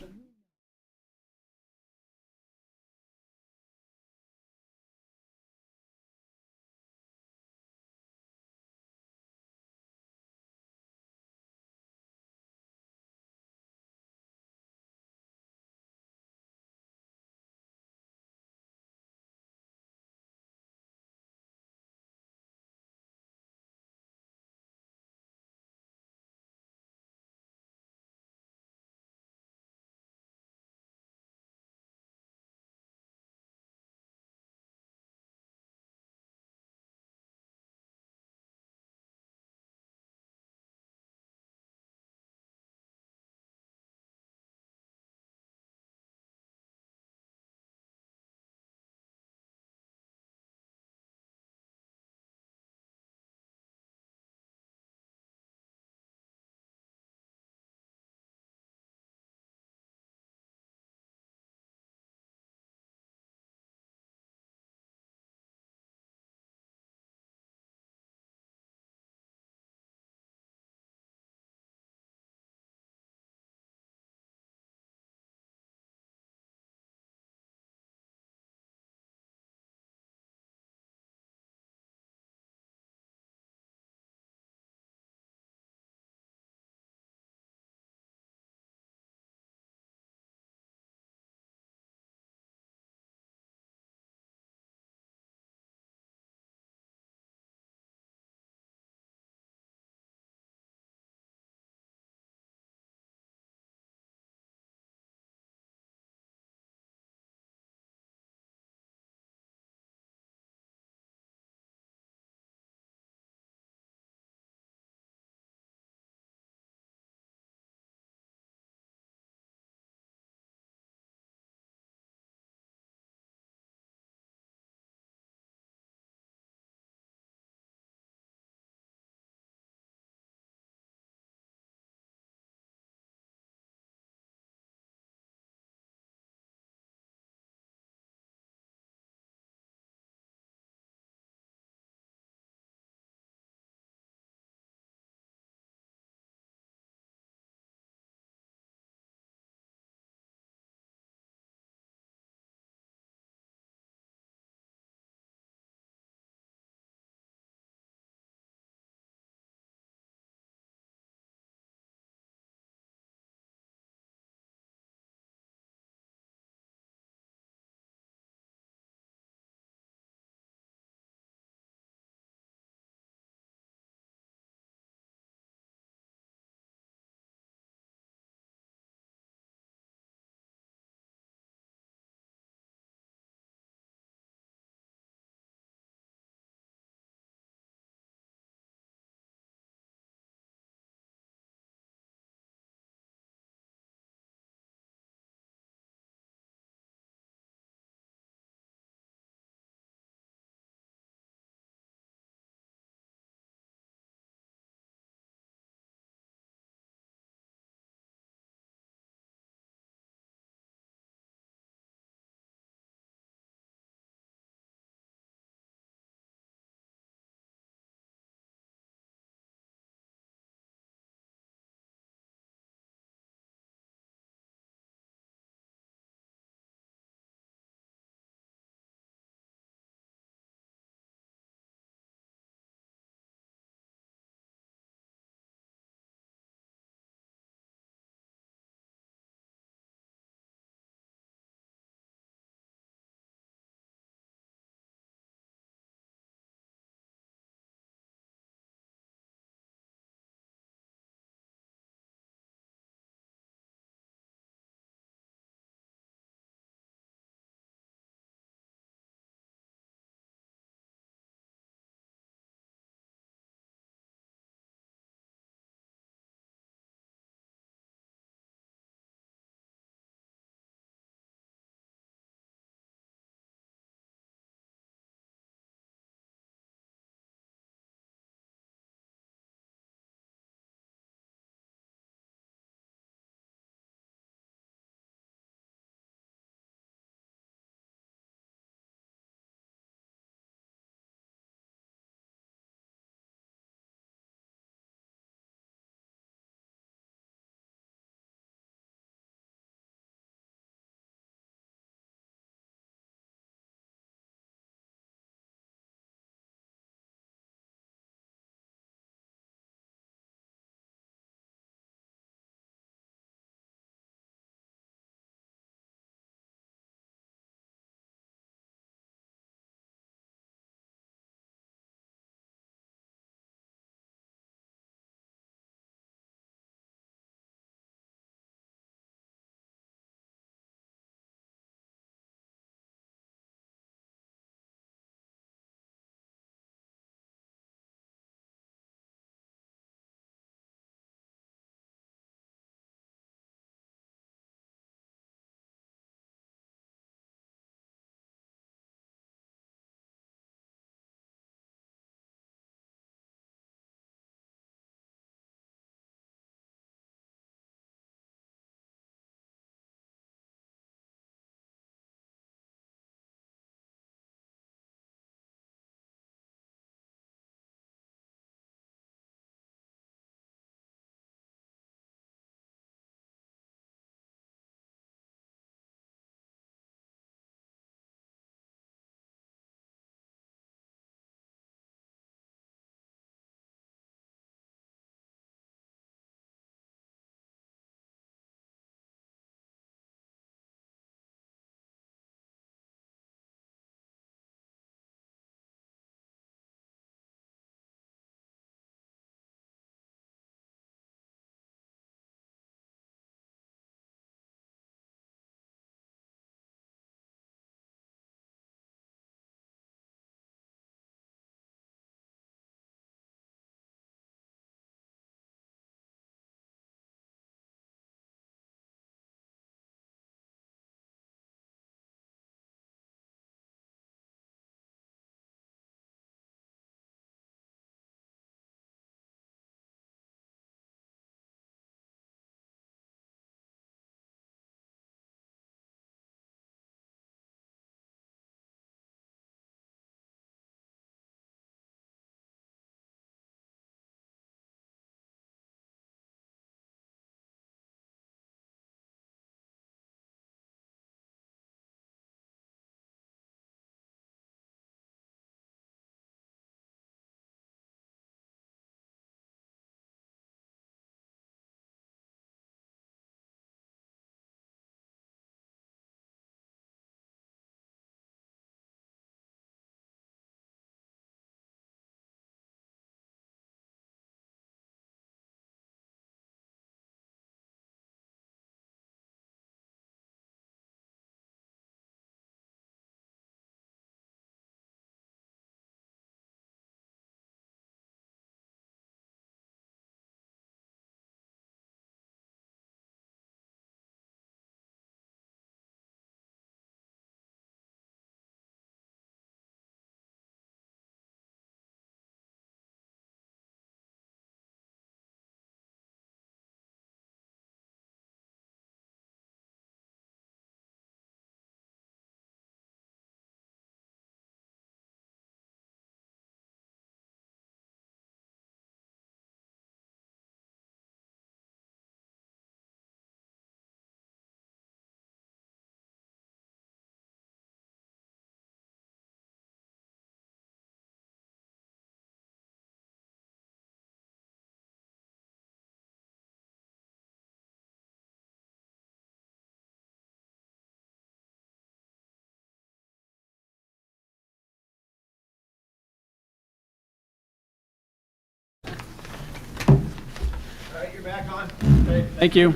Thank you.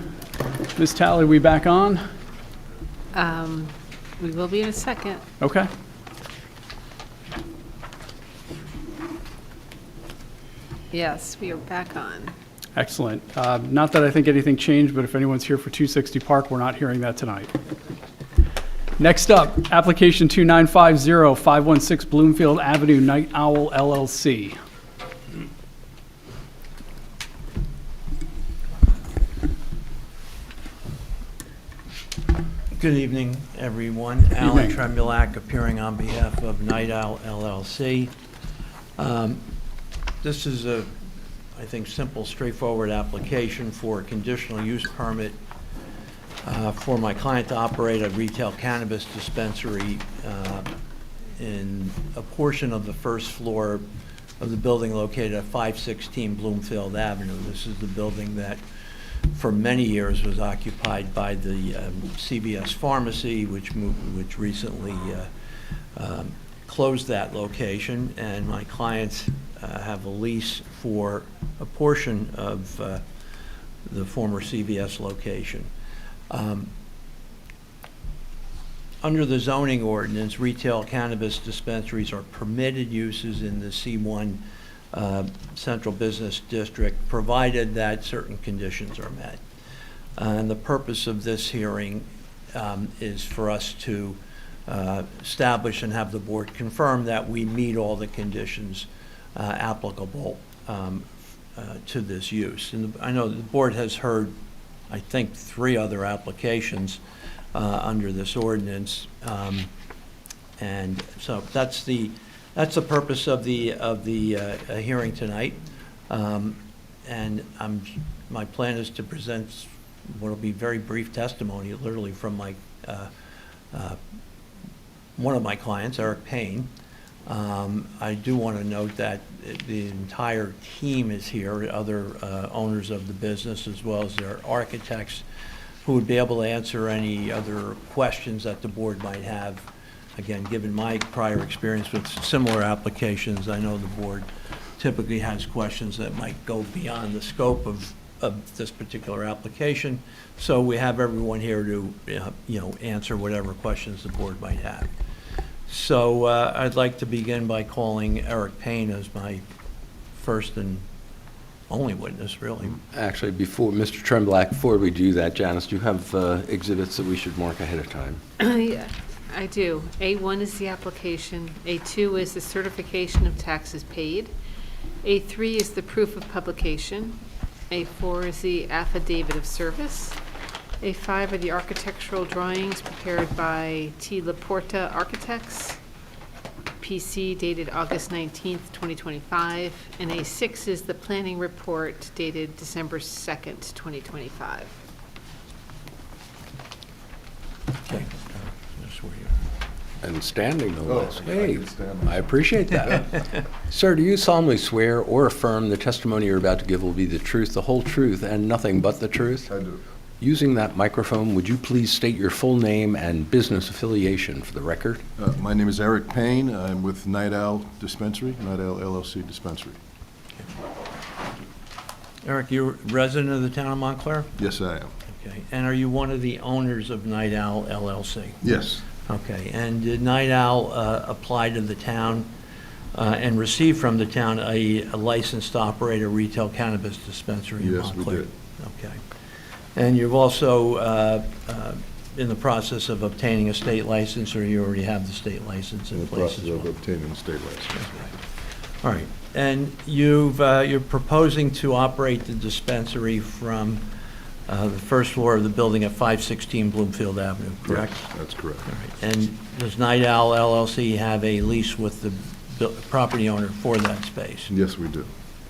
Ms. Talley, we back on?
We will be in a second.
Okay.
Yes, we are back on.
Excellent. Not that I think anything changed, but if anyone's here for 260 Park, we're not hearing that tonight. Next up, application 2950-516 Bloomfield Avenue, Night Owl LLC.
Good evening, everyone. Alan
Evening.
Tremulac appearing on behalf of Night Owl LLC. This is a, I think, simple, straightforward application for a conditional use permit for my client to operate a retail cannabis dispensary in a portion of the first floor of the building located at 516 Bloomfield Avenue. This is the building that for many years was occupied by the CVS Pharmacy, which recently closed that location, and my clients have a lease for a portion of the former CVS location. Under the zoning ordinance, retail cannabis dispensaries are permitted uses in the C1 Central Business District, provided that certain conditions are met. And the purpose of this hearing is for us to establish and have the board confirm that we meet all the conditions applicable to this use. And I know the board has heard, I think, 3 other applications under this ordinance, and so that's the purpose of the hearing tonight. And my plan is to present what will be very brief testimony, literally from my one of my clients, Eric Payne. I do want to note that the entire team is here, other owners of the business, as well as their architects, who would be able to answer any other questions that the board might have. Again, given my prior experience with similar applications, I know the board typically has questions that might go beyond the scope of this particular application. So we have everyone here to answer whatever questions the board might have. So I'd like to begin by calling Eric Payne as my first and only witness, really.
Actually, before, Mr. Tremblay, before we do that, Janice, do you have exhibits that we should mark ahead of time?
Yeah, I do. A1 is the application. A2 is the certification of taxes paid. A3 is the proof of publication. A4 is the affidavit of service. A5 are the architectural drawings prepared by T. Laporta Architects, PC dated August 19th, 2025. And A6 is the planning report dated December 2nd, 2025.
Okay. Just where you
And standing, no less. Hey, I appreciate that. Sir, do you solemnly swear or affirm the testimony you're about to give will be the truth, the whole truth, and nothing but the truth?
I do.
Using that microphone, would you please state your full name and business affiliation for the record?
My name is Eric Payne. I'm with Night Owl Dispensary, Night Owl LLC Dispensary.
Eric, you're a resident of the town of Montclair?
Yes, I am.
Okay. And are you one of the owners of Night Owl LLC?
Yes.
Okay. And did Night Owl apply to the town and receive from the town a license to operate a retail cannabis dispensary in
Yes, we
Montclair?
did.
Okay. And you've also in the process of obtaining a state license, or you already have the state license in
In the
place as
process of
well?
obtaining the state license.
All right. And you're proposing to operate the dispensary from the first floor of the building at 516 Bloomfield Avenue, correct?
Yes, that's correct.
All right. And does Night Owl LLC have a lease with the property owner for that space?
Yes, we do.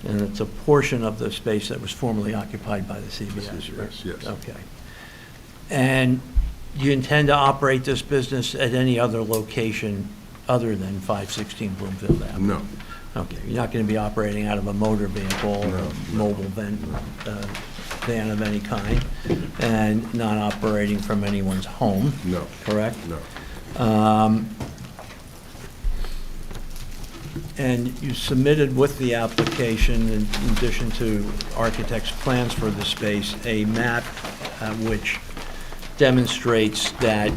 And it's a portion of the space that was formerly occupied by the CVS, right?
Yes.
Okay. And you intend to operate this business at any other location other than 516 Bloomfield Avenue?
No.
Okay, you're not going to be operating out of a motor vehicle or
No,
a
no.
mobile van of any kind, and not operating from anyone's home?
No.
Correct?
No.
And you submitted with the application, in addition to architect's plans for the space, a map which demonstrates that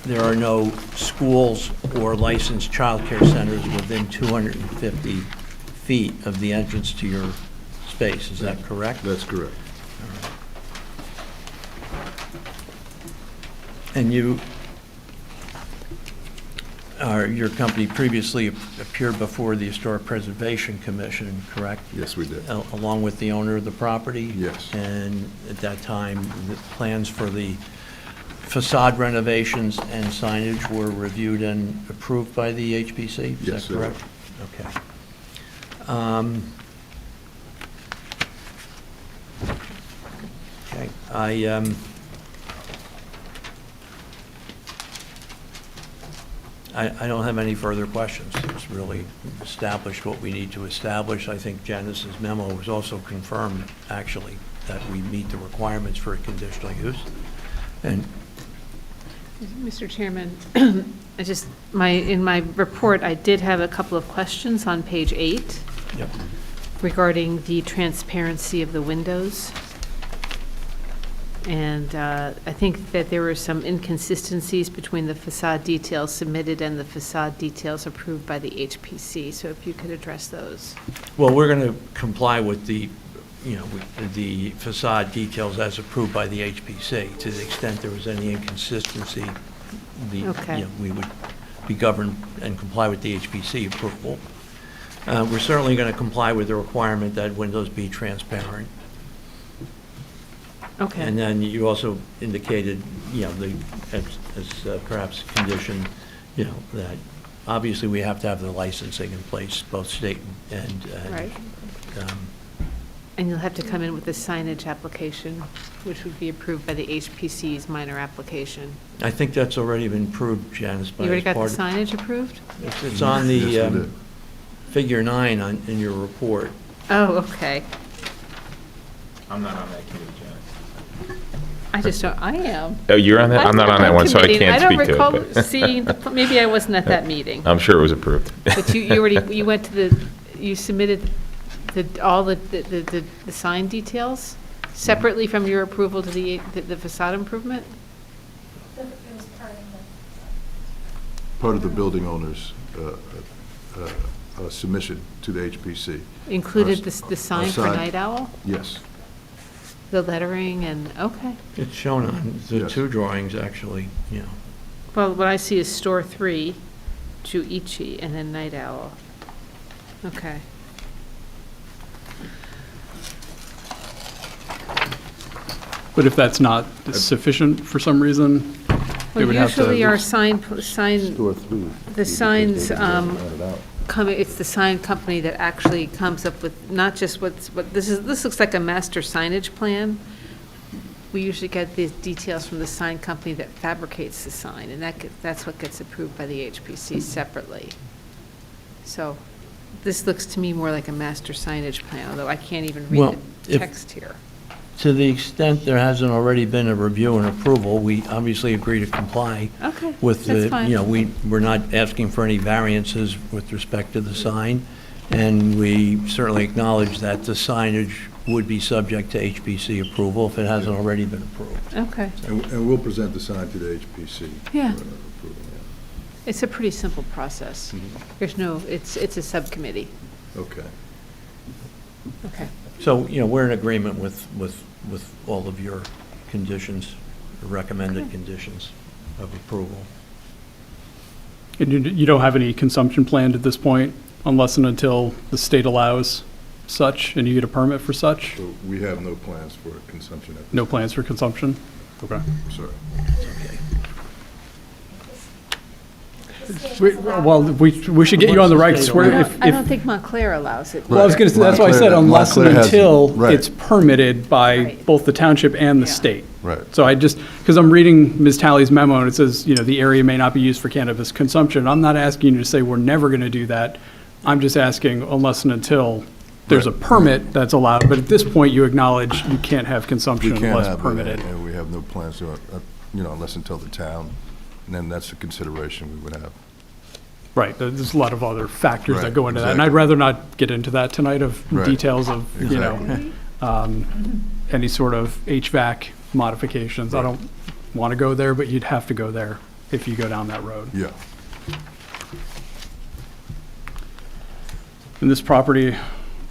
there are no schools or licensed childcare centers within 250 feet of the entrance to your space. Is that correct?
That's correct.
And your company previously appeared before the Historic Preservation Commission, correct?
Yes, we did.
Along with the owner of the property?
Yes.
And at that time, the plans for the facade renovations and signage were reviewed and approved by the HPC? Is
Yes,
that correct? Okay. Okay, I don't have any further questions. It's really established what we need to establish. I think Janice's memo was also confirmed, actually, that we meet the requirements for a conditional use. And
Mr. Chairman, in my report, I did have a couple of questions on page 8
Yep.
regarding the transparency of the windows. And I think that there were some inconsistencies between the facade details submitted and the facade details approved by the HPC. So if you could address those.
Well, we're going to comply with the, with the facade details as approved by the HPC. To the extent there was any inconsistency,
Okay.
we would be governed and comply with the HPC approval. We're certainly going to comply with the requirement that windows be transparent.
Okay.
And then you also indicated, as perhaps a condition, that obviously we have to have the licensing in place, both state and.
Right. And you'll have to come in with a signage application, which would be approved by the HPC's minor application.
I think that's already been approved, Janice, by.
You already got the
part of-
signage approved?
It's on the
Yes, we did.
figure 9 in your report.
Oh, okay.
I'm not on that committee, Janice.
I just don't, I am.
Oh, you're on that? I'm not on that one, so I can't speak
I
to
don't
it.
recall seeing, maybe I wasn't at that meeting.
I'm sure it was approved.
But you went to you submitted all the sign details separately from your approval to the facade improvement?
Part of the building owner's submission to the HPC.
Included the sign for
sign.
Night Owl?
Yes.
The lettering and, okay.
It's shown on the
Yes.
2 drawings, actually,
Well, what I see is Store 3, Juichi, and then Night Owl. Okay.
But if that's not sufficient for some reason, they
Well,
would have to.
usually our sign,
Store 3.
the signs, it's the sign company that actually comes up with not just this looks like a master signage plan. We usually get the details from the sign company that fabricates the sign, and that's what gets approved by the HPC separately. So this looks to me more like a master signage plan, although I can't even read
Well,
the
if-
text here.
To the extent there hasn't already been a review and approval, we obviously agree to comply
Okay,
with
that's
the,
fine.
we're not asking for any variances with respect to the sign, and we certainly acknowledge that the signage would be subject to HPC approval if it hasn't already been approved.
Okay.
And we'll present the sign to the HPC.
Yeah.
for approval,
It's a pretty simple process. There's no, it's a subcommittee.
yeah. Okay.
Okay.
So, we're in agreement with all of your conditions, recommended conditions of approval.
And you don't have any consumption planned at this point, unless and until the state allows such, and you get a permit for such?
So we have no plans for consumption at this.
No plans for consumption? Okay.
Sorry.
Okay.
Well, we should get you on the right, swear, if,
I don't think Montclair allows it.
well, I was gonna say, that's why I said unless and
Montclair has-
until
right.
it's permitted by
Right.
both the township and the
Yeah.
state.
Right.
So I just, because I'm reading Ms. Talley's memo, and it says, the area may not be used for cannabis consumption. I'm not asking you to say we're never gonna do that. I'm just asking unless and until there's a
Right.
permit that's allowed, but at this point, you acknowledge you can't have
We
consumption
can't
unless
have that,
permitted.
and we have no plans to, unless until the town, and then that's the consideration we would have.
Right, there's a lot of other factors that
Right,
go into that, and
exactly.
I'd rather not get into that tonight of
Right.
details of, you know,
Exactly.
any sort of HVAC modifications. I don't want to go there, but you'd have to go there if you go down that road.
Yeah.
And this property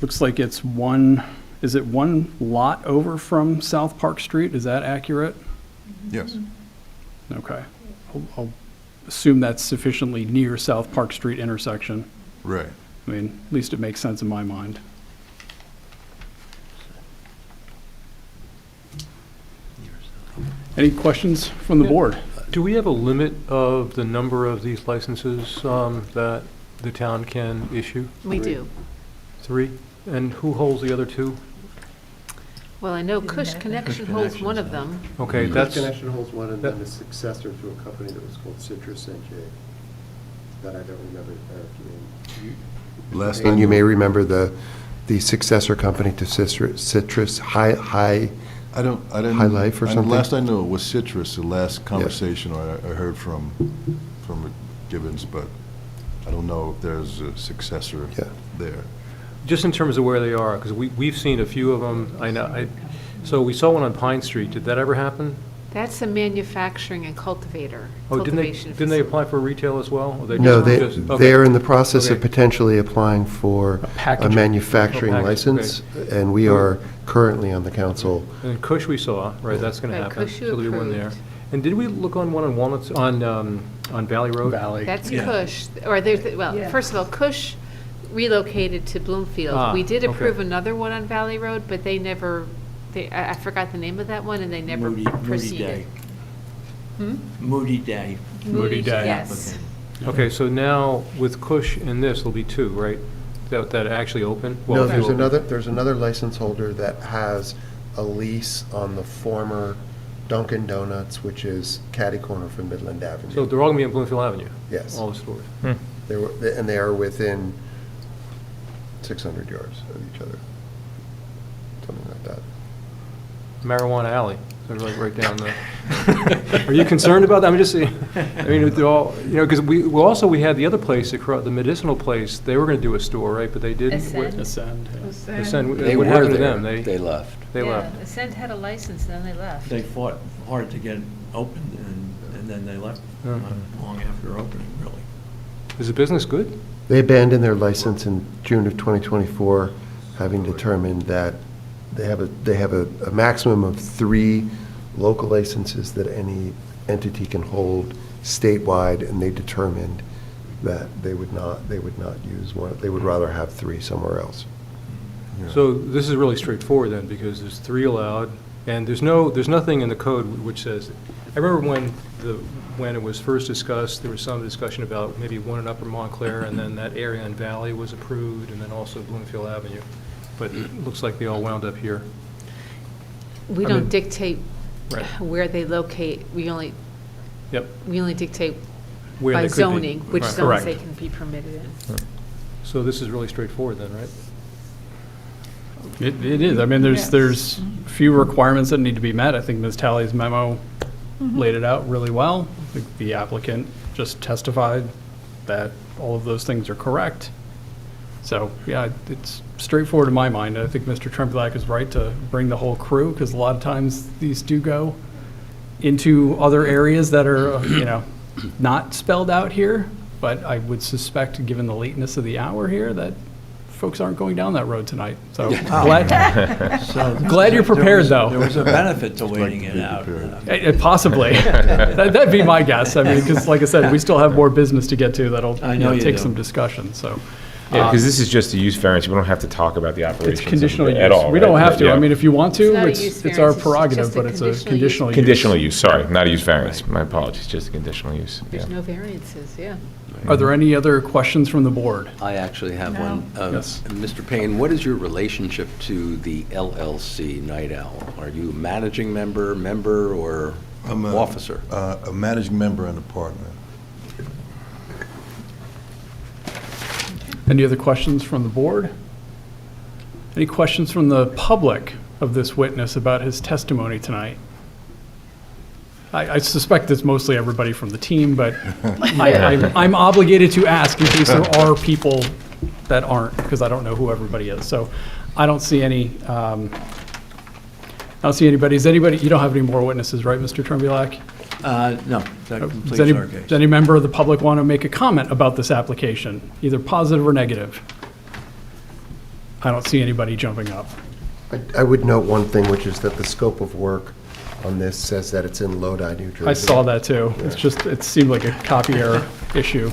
looks like it's one, is it one lot over from South Park Street? Is that accurate?
Yes.
Okay. I'll assume that's sufficiently near South Park Street intersection.
Right.
I mean, at least it makes sense in my mind. Any questions from the board?
Do we have a limit of the number of these licenses that the town can issue?
We do.
3? And who holds the other 2?
Well, I know Cush Connection holds one of them.
Okay, that's,
Connection holds one, and
that-
then a successor to a company that was called Citrus NJ, that I don't remember their name.
Last I
And you may
knew-
remember the successor company to Citrus, High,
I didn't.
High Life or something?
Last I knew it was Citrus, the last conversation I heard from Gibbons, but I don't know if there's a successor
Yeah.
there.
just in terms of where they are, because we've seen a few of them, I know, so we saw one on Pine Street, did that ever happen?
That's a manufacturing and cultivation
Didn't they
facility.
apply for retail as well? Or they
No,
just- okay.
they're in the process of
Okay.
potentially applying for a
packaging.
manufacturing
Oh, packaging,
license, and we are currently on the council.
And Cush we saw, right, that's going to
Right,
happen.
Cush you
So there'll be one there.
approved.
And did we look on one on Walnuts, on Valley Road?
Valley.
That's Cush, or there's, well,
Yeah.
first of all, Cush relocated to Bloomfield.
Ah,
We did
okay.
approve another one on Valley Road, but they never, I forgot the name of that one, and they never proceeded.
Moody Day.
Moody Day.
Yes.
Okay, so now with Cush and this, there'll be 2, right? That actually open? Well,
No,
a few open.
there's another license holder that has a lease on the former Dunkin' Donuts, which is catty corner from Midland Avenue.
So they're all going to be on Bloomfield Avenue?
Yes.
All the stores?
And they are within 600 yards of each other. Something like that.
Marijuana Alley, so right down the, are you concerned about that? I'm just saying, I mean, they're all, you know, because we had the other place, the medicinal place, they were going to do a store, right, but they didn't.
Ascend.
Ascend. yeah.
Ascend,
They
what
were
happened to
there.
them?
They left.
They
Yeah,
left.
Ascend had a license, and then they left.
They fought hard to get opened, and then they left not long after opening, really.
Is the business good?
They abandoned their license in June of 2024, having determined that they have a maximum of 3 local licenses that any entity can hold statewide, and they determined that they would not use one. They would rather have 3 somewhere else.
So this is really straightforward then, because there's 3 allowed, and there's nothing in the code which says, I remember when it was first discussed, there was some discussion about maybe one in Upper Montclair, and then that area in Valley was approved, and then also Bloomfield Avenue. But it looks like they all wound up here.
We
I
don't
mean-
dictate
Right.
where they locate, we only
Yep.
dictate
Where
by
they could be.
zoning, which
Right.
zones
Correct.
they can be permitted in.
So this is really straightforward then, right?
It is. I mean, there's few requirements that need to be met. I think Ms. Talley's memo laid it out really well. I think the applicant just testified that all of those things are correct. So, yeah, it's straightforward in my mind. I think Mr. Tremblak is right to bring the whole crew, because a lot of times these do go into other areas that are, not spelled out here. But I would suspect, given the lateness of the hour here, that folks aren't going down that road tonight. So glad you're prepared, though.
There was a benefit to waiting it out.
Possibly. That'd be my guess. I mean, because like I said, we still have more business to get to that'll
I know you
take
do.
some discussion, so.
Yeah, because this is just a use variance. We don't have to talk about the
It's
operations of
conditional
it
use.
at all.
We don't
right?
have to. I
Yeah.
mean, if you want to,
It's not a
it's
use
our
variance, it's
prerogative,
just a
but it's a
conditional
conditional use.
Conditional use, sorry, not a use variance. My apologies, just a conditional use.
There's
Yeah.
no variances, yeah.
Are there any other questions from the board?
I actually have one.
Yes.
Mr. Payne, what is your relationship to the LLC Night Owl? Are you a managing member, or
I'm
officer?
A managing member and a partner.
Any other questions from the board? Any questions from the public of this witness about his testimony tonight? I suspect it's mostly everybody from the team, but I'm obligated to ask in case there are people that aren't, because I don't know who everybody is. So I don't see any, I don't see anybody. Is anybody, you don't have any more witnesses, right, Mr. Tremblay?
No, that completes
Does any,
our case.
does any member of the public want to make a comment about this application, either positive or negative? I don't see anybody jumping up.
I would note one thing, which is that the scope of work on this says that it's in Lodi, New Jersey.
I saw that too. It's just, it seemed like a copy error issue.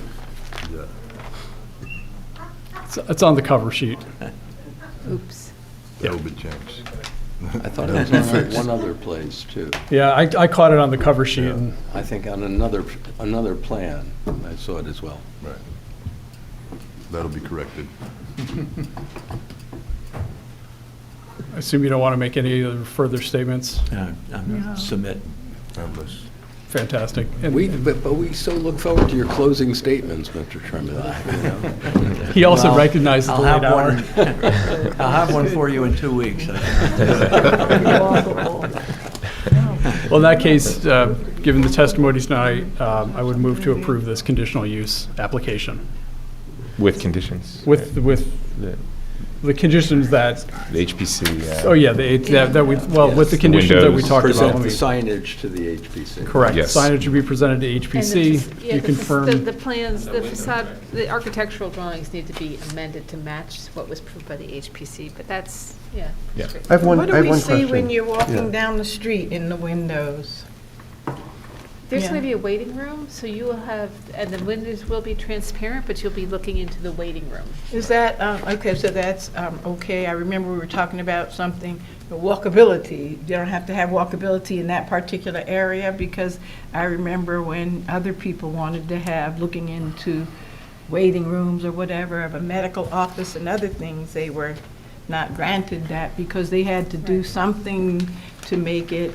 It's on the cover sheet.
Oops.
That'll be changed.
I thought it was on one other place, too.
Yeah, I caught it on the cover sheet, and
I think on another plan, I saw it as well.
Right. That'll be corrected.
I assume you don't want to make any other further statements?
Submit.
Fabulous.
Fantastic. And
But we so look forward to your closing statements, Mr. Tremblay, you know?
he also
Well,
recognizes the
I'll
late hour.
I'll have one for you in 2 weeks.
Well, in that case, given the testimony tonight, I would move to approve this conditional use application
With conditions.
with the conditions that,
The HPC.
oh yeah, that we, well, with the conditions that we
Windows.
talked about.
Present
when
the
we-
signage to the HPC.
Correct.
Yes.
Signage would be presented to
And
HPC.
yeah,
You
the
confirm.
The plans, the facade, the architectural drawings need to be amended to match what was approved by the HPC, but that's, yeah.
Yeah.
great.
I have one,
What
I
do
have
we
one
see
question.
when you're
Yeah.
walking down the street in the windows?
There's
Yeah.
going to be a waiting room, so you will have, and the windows will be transparent, but you'll be looking into the waiting room.
Is that, okay, so that's okay. I remember we were talking about something, the walkability. You don't have to have walkability in that particular area, because I remember when other people wanted to have, looking into waiting rooms or whatever, of a medical office and other things, they were not granted that because they had to do
Right.
something to make it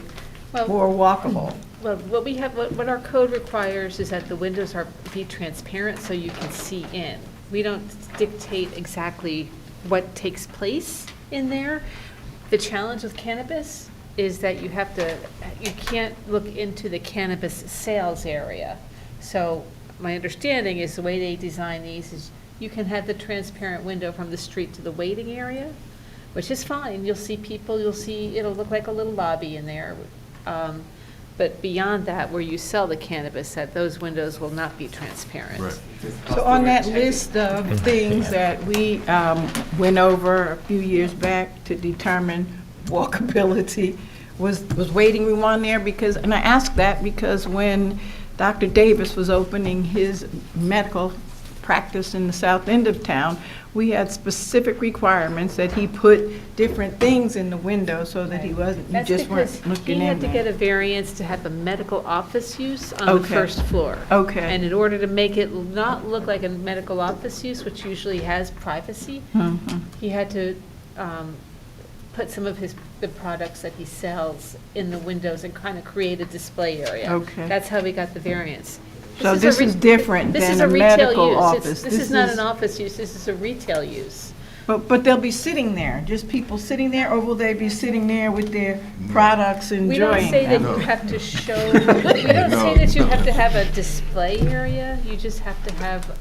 Well,
more walkable.
Well, what we have, what our code requires is that the windows be transparent so you can see in. We don't dictate exactly what takes place in there. The challenge with cannabis is that you can't look into the cannabis sales area. So my understanding is the way they design these is you can have the transparent window from the street to the waiting area, which is fine. You'll see people, it'll look like a little lobby in there. But beyond that, where you sell the cannabis, that those windows will not be transparent.
Right.
So on that list of things that we went over a few years back to determine walkability, was waiting room on there? Because, and I ask that because when Dr. Davis was opening his medical practice in the south end of town, we had specific requirements that he put different things in the window so that he wasn't, you
That's
just
because
weren't
he
looking
had
in
to get
there.
a variance to have a medical office use on the
Okay.
first floor.
Okay.
And in order to make it not look like a medical office use, which usually has privacy,
Mhm.
he had to put some of the products that he sells in the windows and kind of create a display area.
Okay.
That's how we got the variance.
So
a
this
re-
is different
this
than
is
a
retail
medical
use.
office.
This is not an office use, this is a retail use.
But they'll be sitting there, just people sitting there, or will they be sitting there with their products
We don't
enjoying
say that
them?
you have to show, we don't say that you have to have a display area, you just have to have,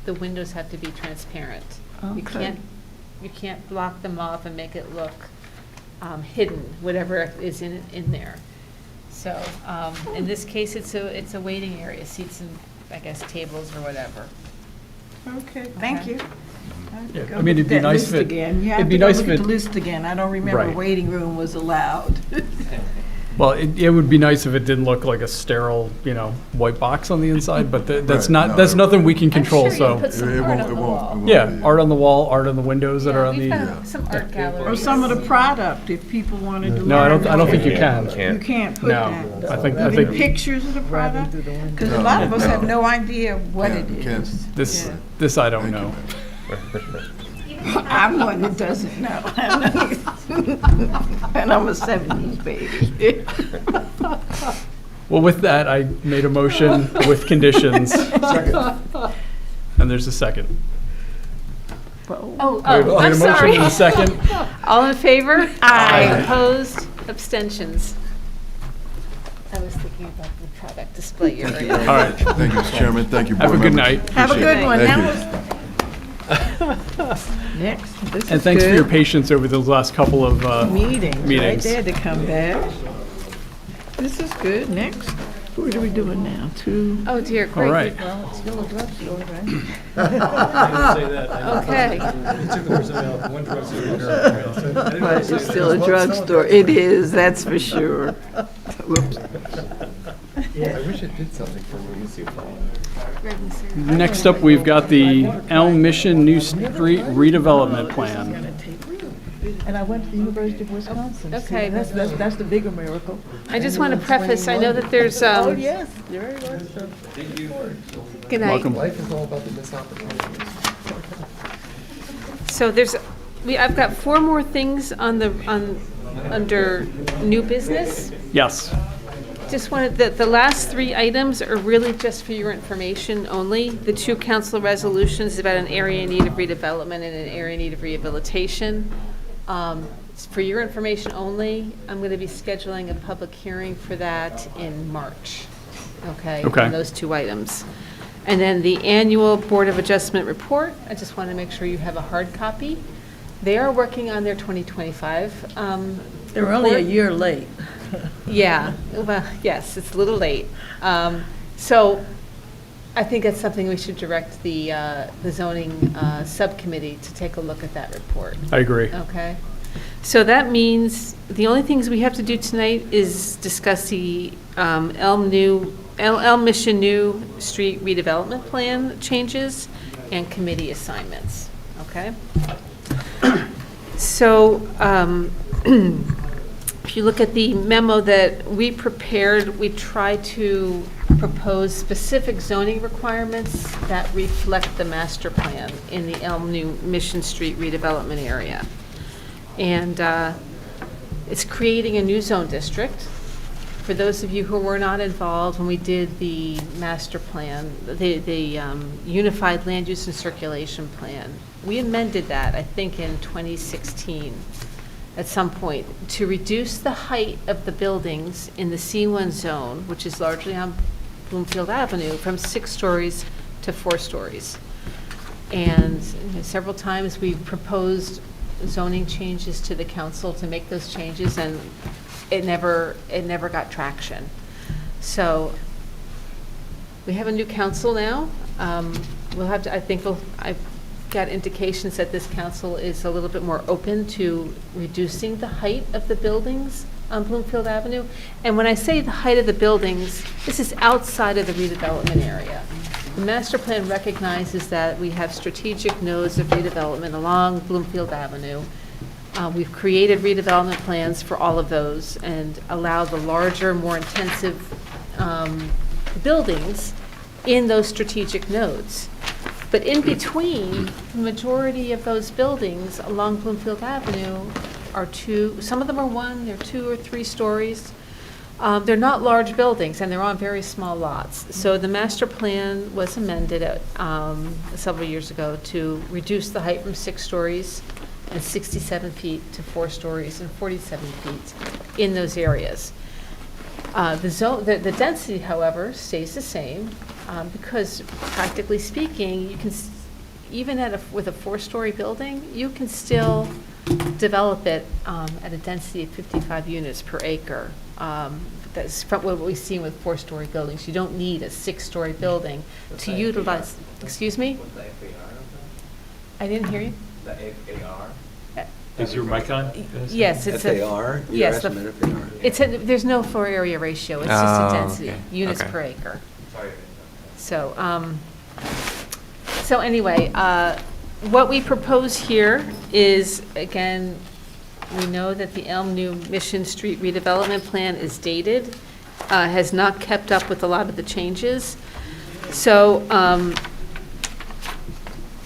the windows have to be transparent. You
Okay.
can't block them off and make it look hidden, whatever is in there. So, in this case, it's a waiting area, seats and, I guess, tables or whatever.
Okay, thank you.
Yeah, I mean, it'd be nice if it-
You have
it'd be
to go
nice
look
if
at the
it-
list again. I don't remember
Right.
waiting room was allowed.
Well, it would be nice if it didn't look like a sterile, white box on the inside, but that's not, that's nothing we can control,
I'm sure you
so.
put some
It
art
won't-
on
it
the
won't-
wall.
it won't
Yeah,
be-
art on the wall, art on the windows that are on
We've
the.
got some art galleries.
Or some of the product, if people wanted to learn.
No, I don't think you
You
can.
can't.
You can't put
No,
that.
I think,
Maybe pictures of the product? Because a lot of us have no idea what it
You can't.
is.
this I don't
Thank you,
know.
ma'am.
I'm one that doesn't know. And I'm a 70s baby.
Well, with that, I made a motion with conditions, and there's a second.
Oh,
We have
I'm
a motion
sorry.
and a second.
All in favor?
Aye.
Opposed? Abstentions? I was thinking about product, display area.
All right.
Thank you, Mr. Chairman. Thank you,
Have a
board
good
members.
night.
Have a
Appreciate
good
it.
one.
Thank
That
you.
was, next, this is
And thanks for your
good.
patience over the last couple of
Meetings, right
meetings.
there to come back. This is good. Next, what are we doing now?
Oh dear,
All
great.
right.
Well, it's still a drugstore, right?
Okay.
But it's still a drugstore. It is, that's for sure. Whoops.
I wish it did something for municipal.
Next up, we've got the Elm Mission New Street redevelopment plan.
And I went to the University of Wisconsin. See,
Okay.
That's the bigger miracle.
I just want to preface, I know that there's,
Oh, yes, very much so.
good night.
Welcome.
Life is all about the missed opportunities.
So I've got 4 more things under new business.
Yes.
Just wanted, the last 3 items are really just for your information only. The 2 council resolutions about an area in need of redevelopment and an area in need of rehabilitation. It's for your information only. I'm going to be scheduling a public hearing for that in March. Okay?
Okay.
On those 2 items. And then the annual Board of Adjustment report, I just want to make sure you have a hard copy. They are working on their 2025.
They're only a
report.
year late.
Yeah, well, yes, it's a little late. So I think that's something we should direct the zoning subcommittee to take a look at that report.
I agree.
Okay? So that means the only things we have to do tonight is discuss the Elm Mission New Street redevelopment plan changes and committee assignments. Okay? So, if you look at the memo that we prepared, we tried to propose specific zoning requirements that reflect the master plan in the Elm New Mission Street redevelopment area. And it's creating a new zone district. For those of you who were not involved when we did the master plan, the Unified Land Use and Circulation Plan, we amended that, I think, in 2016 at some point, to reduce the height of the buildings in the C1 zone, which is largely on Bloomfield Avenue, from 6 stories to 4 stories. And several times we've proposed zoning changes to the council to make those changes, and it never got traction. So we have a new council now. We'll have to, I've got indications that this council is a little bit more open to reducing the height of the buildings on Bloomfield Avenue. And when I say the height of the buildings, this is outside of the redevelopment area. The master plan recognizes that we have strategic nodes of redevelopment along Bloomfield Avenue. We've created redevelopment plans for all of those and allow the larger, more intensive buildings in those strategic nodes. But in between, the majority of those buildings along Bloomfield Avenue are some of them are 1, they're 2 or 3 stories. They're not large buildings, and they're on very small lots. So the master plan was amended several years ago to reduce the height from 6 stories and 67 feet to 4 stories and 47 feet in those areas. The density, however, stays the same, because practically speaking, you can, even with a 4-story building, you can still develop it at a density of 55 units per acre. That's from what we've seen with 4-story buildings. You don't need a 6-story building to utilize. Excuse me? I didn't hear you.
The FAR?
Is your mic on?
FAR?
Yes, it's
Your
yes,
estimate FAR?
there's no floor area ratio. It's just a density,
okay.
units
Okay.
per acre.
Sorry.
So anyway, what we propose here is, again, we know that the Elm New Mission Street redevelopment plan is dated, has not kept up with a lot of the changes. So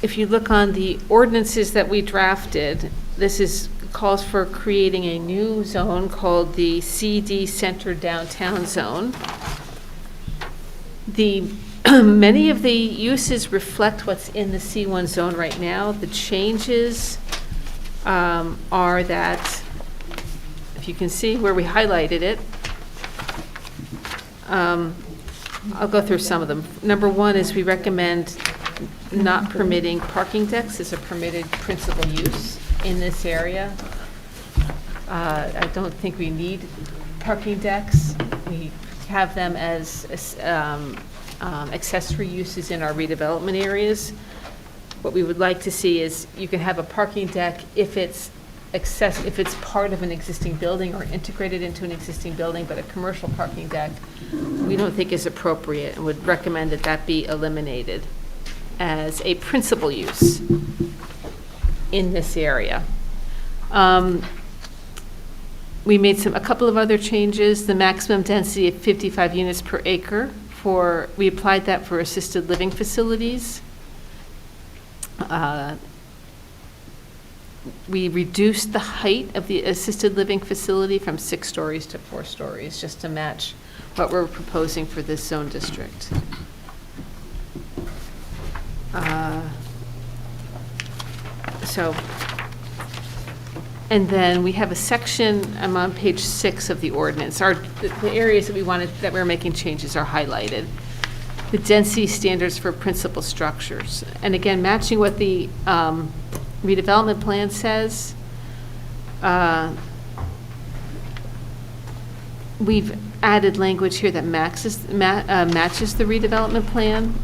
if you look on the ordinances that we drafted, this calls for creating a new zone called the CD Center Downtown Zone. Many of the uses reflect what's in the C1 zone right now. The changes are that, if you can see where we highlighted it, I'll go through some of them. Number one is we recommend not permitting parking decks as a permitted principal use in this area. I don't think we need parking decks. We have them as accessory uses in our redevelopment areas. What we would like to see is you can have a parking deck if it's part of an existing building or integrated into an existing building, but a commercial parking deck we don't think is appropriate and would recommend that that be eliminated as a principal use in this area. We made a couple of other changes. The maximum density of 55 units per acre we applied that for assisted living facilities. We reduced the height of the assisted living facility from 6 stories to 4 stories, just to match what we're proposing for this zone district. And then we have a section, I'm on page 6 of the ordinance. The areas that we're making changes are highlighted. The density standards for principal structures. And again, matching what the redevelopment plan says. We've added language here that matches the redevelopment plan,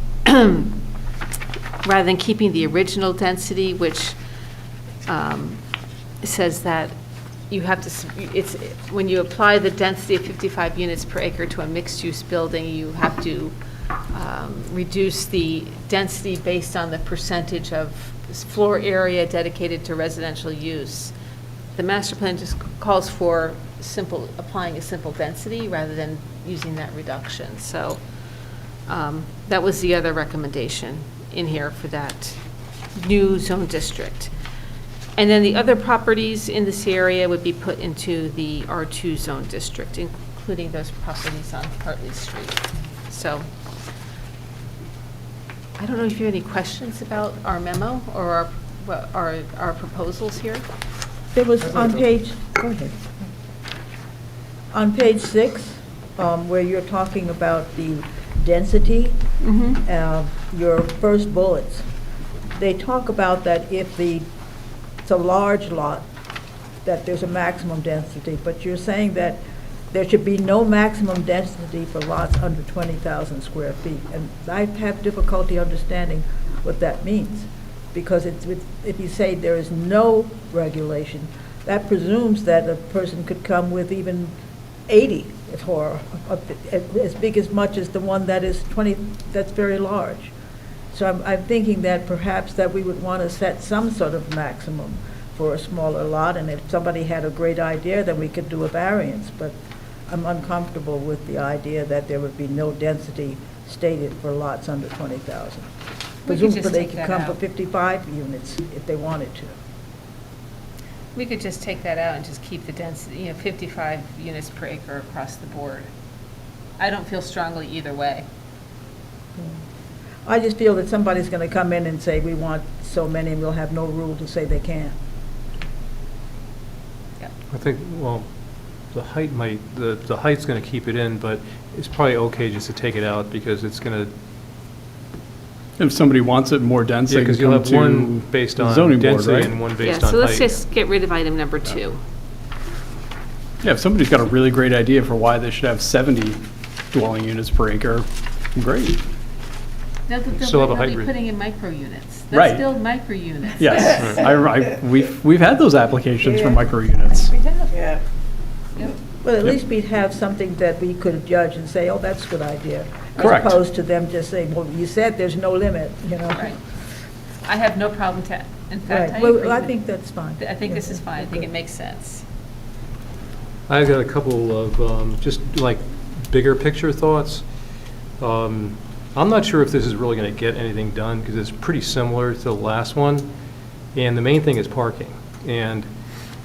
rather than keeping the original density, which says that you have to, when you apply the density of 55 units per acre to a mixed-use building, you have to reduce the density based on the percentage of floor area dedicated to residential use. The master plan just calls for applying a simple density rather than using that reduction. So that was the other recommendation in here for that new zone district. And then the other properties in this area would be put into the R2 zone district, including those properties on Hartley Street. So I don't know if you have any questions about our memo or our proposals here.
There was on page, go ahead. On page 6, where you're talking about the density, your first bullets, they talk about that if it's a large lot, that there's a maximum density, but you're saying that there should be no maximum density for lots under 20,000 square feet. And I have difficulty understanding what that means, because if you say there is no regulation, that presumes that a person could come with even 80, or as big as much as the one that is 20, that's very large. So I'm thinking that perhaps that we would want to set some sort of maximum for a smaller lot, and if somebody had a great idea, then we could do a variance. But I'm uncomfortable with the idea that there would be no density stated for lots under 20,000. Presumably they could come for 55 units if they wanted to.
We could just take that out and just keep the density, 55 units per acre across the board. I don't feel strongly either way.
I just feel that somebody's going to come in and say, we want so many, and we'll have no rule to say they can't.
I think, well, the height's going to keep it in, but it's probably okay just to take it out, because it's going to.
If somebody wants it more dense,
Yeah,
they can
because you'll
come
have
to
one based on
zoning board,
density
right?
and one
Yeah,
based on height.
so let's just get rid of item number 2.
Yeah, if somebody's got a really great idea for why they should have 70 dwelling units per acre, great.
They'll
Still have a
be
height
putting in micro units.
Right.
That's still micro units.
Yes, we've had those applications for micro units.
We have.
Yeah.
Yep.
Well, at least we'd have something that we could judge and say, oh, that's a good idea.
Correct.
As opposed to them just saying, well, you said there's no limit,
Right. I have no problem in fact,
Right.
I agree
Well, I
with-
think that's fine.
I think this is fine. I think it makes sense.
I've got a couple of just like bigger picture thoughts. I'm not sure if this is really going to get anything done, because it's pretty similar to the last one, and the main thing is parking. And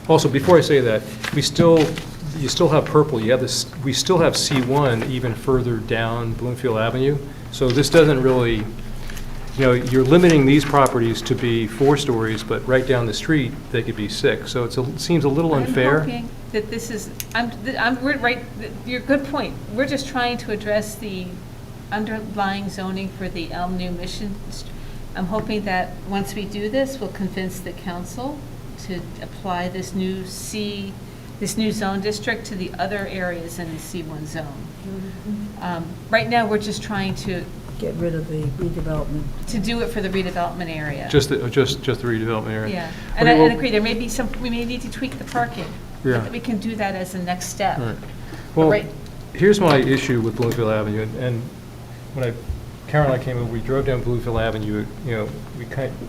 also, before I say that, you still have purple. You have this. We still have C1 even further down Bloomfield Avenue. So this doesn't really, you're limiting these properties to be 4 stories, but right down the street they could be 6. So it seems a little unfair.
I'm hoping that this is, we're right, you're good point. We're just trying to address the underlying zoning for the Elm New Mission. I'm hoping that once we do this, we'll convince the council to apply this new zone district to the other areas in the C1 zone. Right now, we're just trying to
Get rid of the redevelopment.
to do it for the redevelopment area.
Just the redevelopment area.
Yeah,
Okay,
and I
well-
agree, there may be we may need to tweak the parking.
Yeah.
But we can do that as a next step.
Right.
But
Well,
right-
here's my issue with Bloomfield Avenue, and when Karen and I came over, we drove down Bloomfield Avenue, and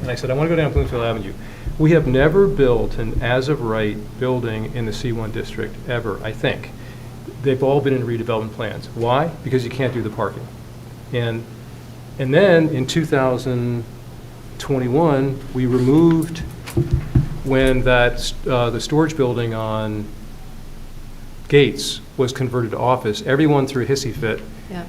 I said, I want to go down Bloomfield Avenue. We have never built an as-of-right building in the C1 district, ever, I think. They've all been in redevelopment plans. Why? Because you can't do the parking. And then in 2021, we removed, when the storage building on Gates was converted to office, everyone threw a hissy fit
Yeah.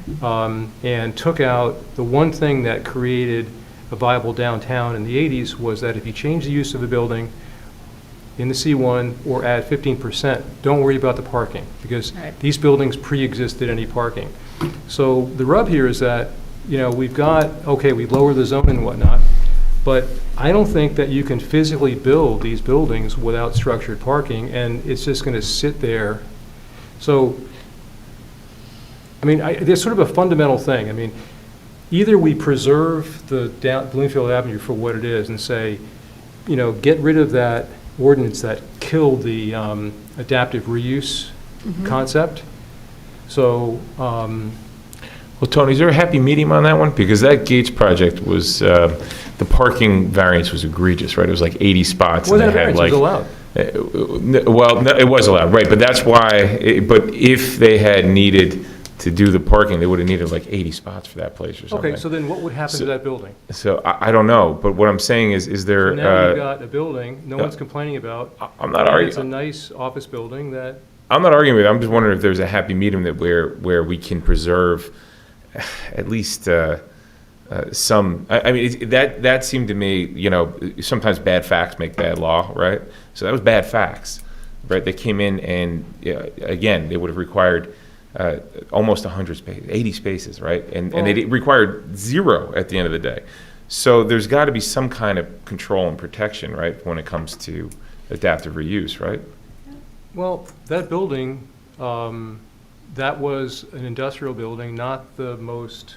and took out the one thing that created a viable downtown in the 80s was that if you change the use of a building in the C1 or add 15%, don't worry about the parking, because
Right.
these buildings pre-existed any parking. So the rub here is that, we've got, okay, we lower the zone and whatnot, but I don't think that you can physically build these buildings without structured parking, and it's just going to sit there. So, there's sort of a fundamental thing. Either we preserve the Bloomfield Avenue for what it is and say, get rid of that ordinance that killed the adaptive reuse concept. So,
Well, Tony, is there a happy medium on that one? Because that Gates project was, the parking variance was egregious, right? It was like 80 spots.
wasn't a
and they had
variance, it was
like,
allowed.
Well, no, it was allowed, right, but that's why, but if they had needed to do the parking, they would have needed like 80 spots for that place or something.
Okay, so then what would happen to that building?
So I don't know, but what I'm saying is there,
So now you've got a building no one's complaining about.
I'm not
and
arguing.
It's a nice office building that,
I'm not arguing with it. I'm just wondering if there's a happy medium that where we can preserve at least some. That seemed to me, sometimes bad facts make bad law, right? So that was bad facts, right? They came in and again, they would have required almost 100 spaces, 80 spaces, right? And they required 0 at the end of the day. So there's got to be some kind of control and protection, right, when it comes to adaptive reuse, right?
well, that building, that was an industrial building, not the most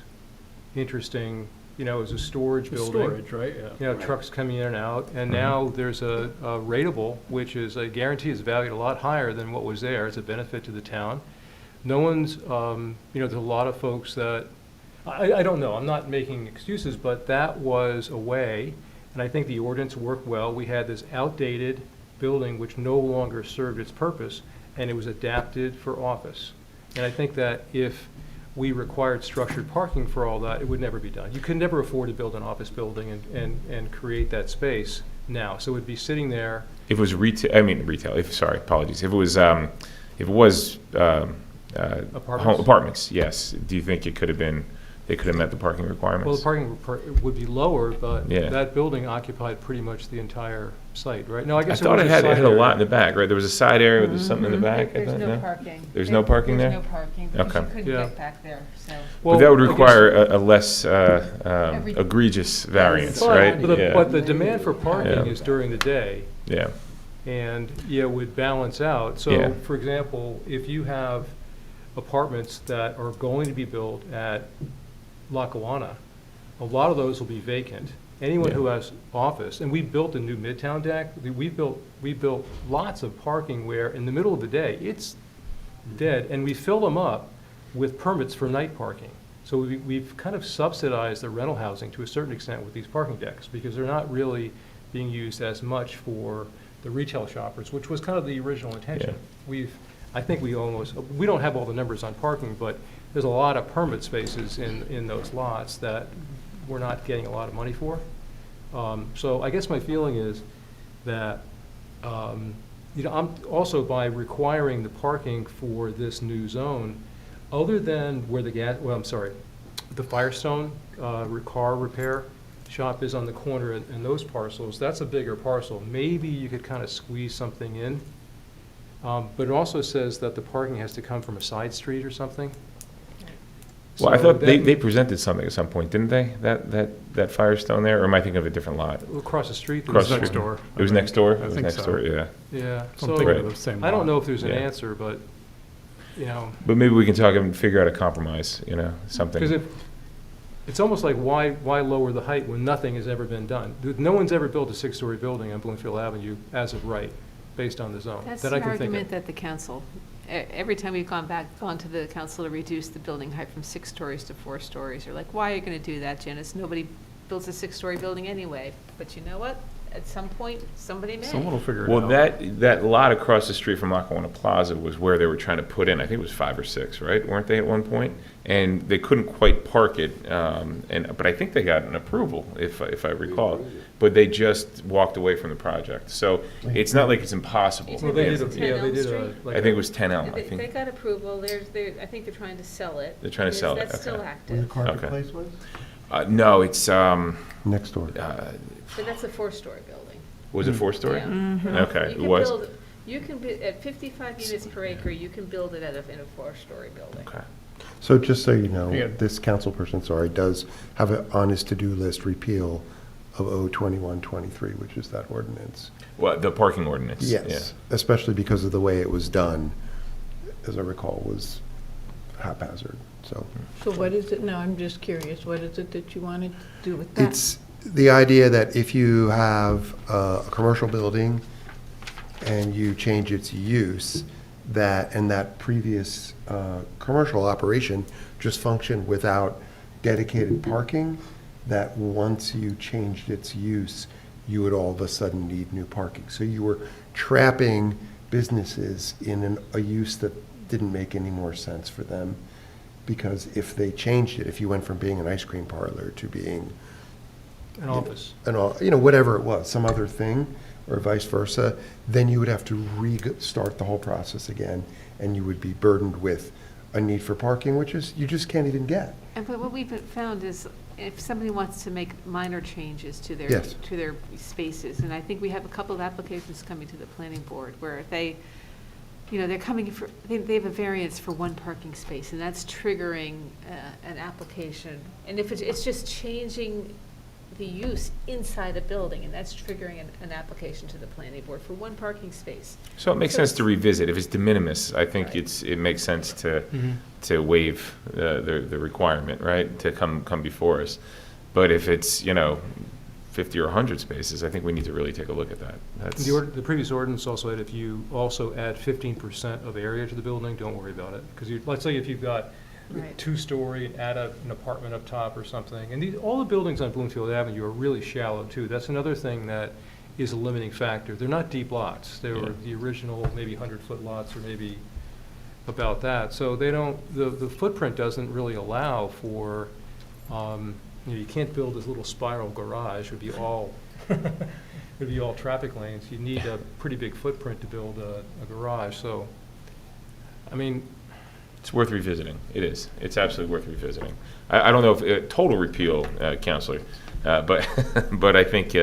interesting, it was a storage building.
Storage, right? Yeah.
Trucks coming in and out, and now there's a rateable, which is, I guarantee is valued a lot higher than what was there. It's a benefit to the town. No one's, there's a lot of folks that, I don't know, I'm not making excuses, but that was a way, and I think the ordinance worked well. We had this outdated building which no longer served its purpose, and it was adapted for office. And I think that if we required structured parking for all that, it would never be done. You could never afford to build an office building and create that space now. So it would be sitting there.
If it was retail, apologies. If it was apartments, yes. Do you think it could have been, they could have met the parking requirements?
Well, the parking would be lower, but
Yeah.
that building occupied pretty much the entire site, right? No, I
I
guess
thought
there
it
was
had
side
a lot
area.
in the back, right? There was a side area, there's something in the back, I
There's
thought,
no parking.
There's no parking there?
There's no parking, because
Okay.
you couldn't
Yeah.
get back there, so.
But that would
Well, I guess-
require a less
Every-
egregious variance,
But-
right?
But the demand for parking
Yeah.
is during the day,
Yeah,
and, would balance out.
Yeah.
So, for example, if you have apartments that are going to be built at Lackawanna, a lot of those will be vacant. Anyone
Yeah.
who has office, and we built a new Midtown deck, we built lots of parking where in the middle of the day, it's dead, and we fill them up with permits for night parking. So we've kind of subsidized the rental housing to a certain extent with these parking decks, because they're not really being used as much for the retail shoppers, which was kind of the original intention. I think we don't have all the numbers on parking, but there's a lot of permit spaces in those lots that we're not getting a lot of money for. So I guess my feeling is that, I'm also, by requiring the parking for this new zone, other than where the Firestone car repair shop is on the corner and those parcels, that's a bigger parcel. Maybe you could kind of squeeze something in. But it also says that the parking has to come from a side street or something.
Well, I
So
thought
that-
they presented something at some point, didn't they? That Firestone there, or am I thinking of a different lot?
Across the street.
Across
there's-
the street.
door.
It was next door?
I
It was
think
next
so.
door, yeah.
Yeah,
I'm
so,
thinking of the same
I don't
lot.
know if there's an
Yeah.
answer, but, you know,
But maybe we can talk and figure out a compromise, something.
because it's almost like, why lower the height when nothing has ever been done? No one's ever built a six-story building on Bloomfield Avenue as of right, based on the zone,
That's
that
the
I can think
argument
of.
that the council, every time we've gone to the council to reduce the building height from 6 stories to 4 stories, you're like, why are you going to do that, Janice? Nobody builds a 6-story building anyway. But you know what? At some point, somebody may.
Someone will figure it
Well,
out.
that lot across the street from Lackawanna Plaza was where they were trying to put in, I think it was 5 or 6, right? Weren't they at one point? And they couldn't quite park it, but I think they got an approval, if I recall. But they just walked away from the project. So it's not like it's impossible.
Well, they
Is
did,
it 10
they
Elm
did
Street?
like
I think it was 10 Elm, I
They
think.
got approval, I think they're trying to sell it.
They're trying to sell it,
That's still
okay.
Where the
active.
carpet
Okay.
place was?
No, it's,
Next door.
But that's a 4-story building.
was it 4-story?
Yeah.
Okay,
You
it
can
was?
build- You can, at 55 units per acre, you can build it in a 4-story building.
Okay.
So just so you know,
Yeah.
this council person, does have it on his to-do list repeal of O2123, which is that ordinance.
Well, the parking ordinance.
Yes, especially because of the way it was done, as I recall, was haphazard, so.
So what is it now? I'm just curious. What is it that you wanted to do with that?
It's the idea that if you have a commercial building and you change its use, that previous commercial operation just functioned without dedicated parking, that once you changed its use, you would all of a sudden need new parking. So you were trapping businesses in a use that didn't make any more sense for them, because if they changed it, if you went from being an ice cream parlor to being
An office.
whatever it was, some other thing, or vice versa, then you would have to restart the whole process again, and you would be burdened with a need for parking, which is, you just can't even get.
And but what we've found is, if somebody wants to make minor changes to their,
Yes.
to their spaces, and I think we have a couple of applications coming to the planning board where they're coming for, they have a variance for 1 parking space, and that's triggering an application. And if it's just changing the use inside a building, and that's triggering an application to the planning board for 1 parking space.
So it makes sense to revisit. If it's de minimis, I think
Right.
it makes sense to waive the requirement, right, to come before us. But if it's, 50 or 100 spaces, I think we need to really take a look at that. That's,
The previous ordinance also had, if you also add 15% of area to the building, don't worry about it. Because let's say if you've got
Right.
2-story and add an apartment up top or something. And all the buildings on Bloomfield Avenue are really shallow too. That's another thing that is a limiting factor. They're not deep lots. They were the original maybe 100-foot lots, or maybe about that. So they don't, the footprint doesn't really allow for, you can't build this little spiral garage. It would be all, it'd be all traffic lanes. You need a pretty big footprint to build a garage. So, I mean,
it's worth revisiting. It is. It's absolutely worth revisiting. I don't know if total repeal, Counselor, but but I think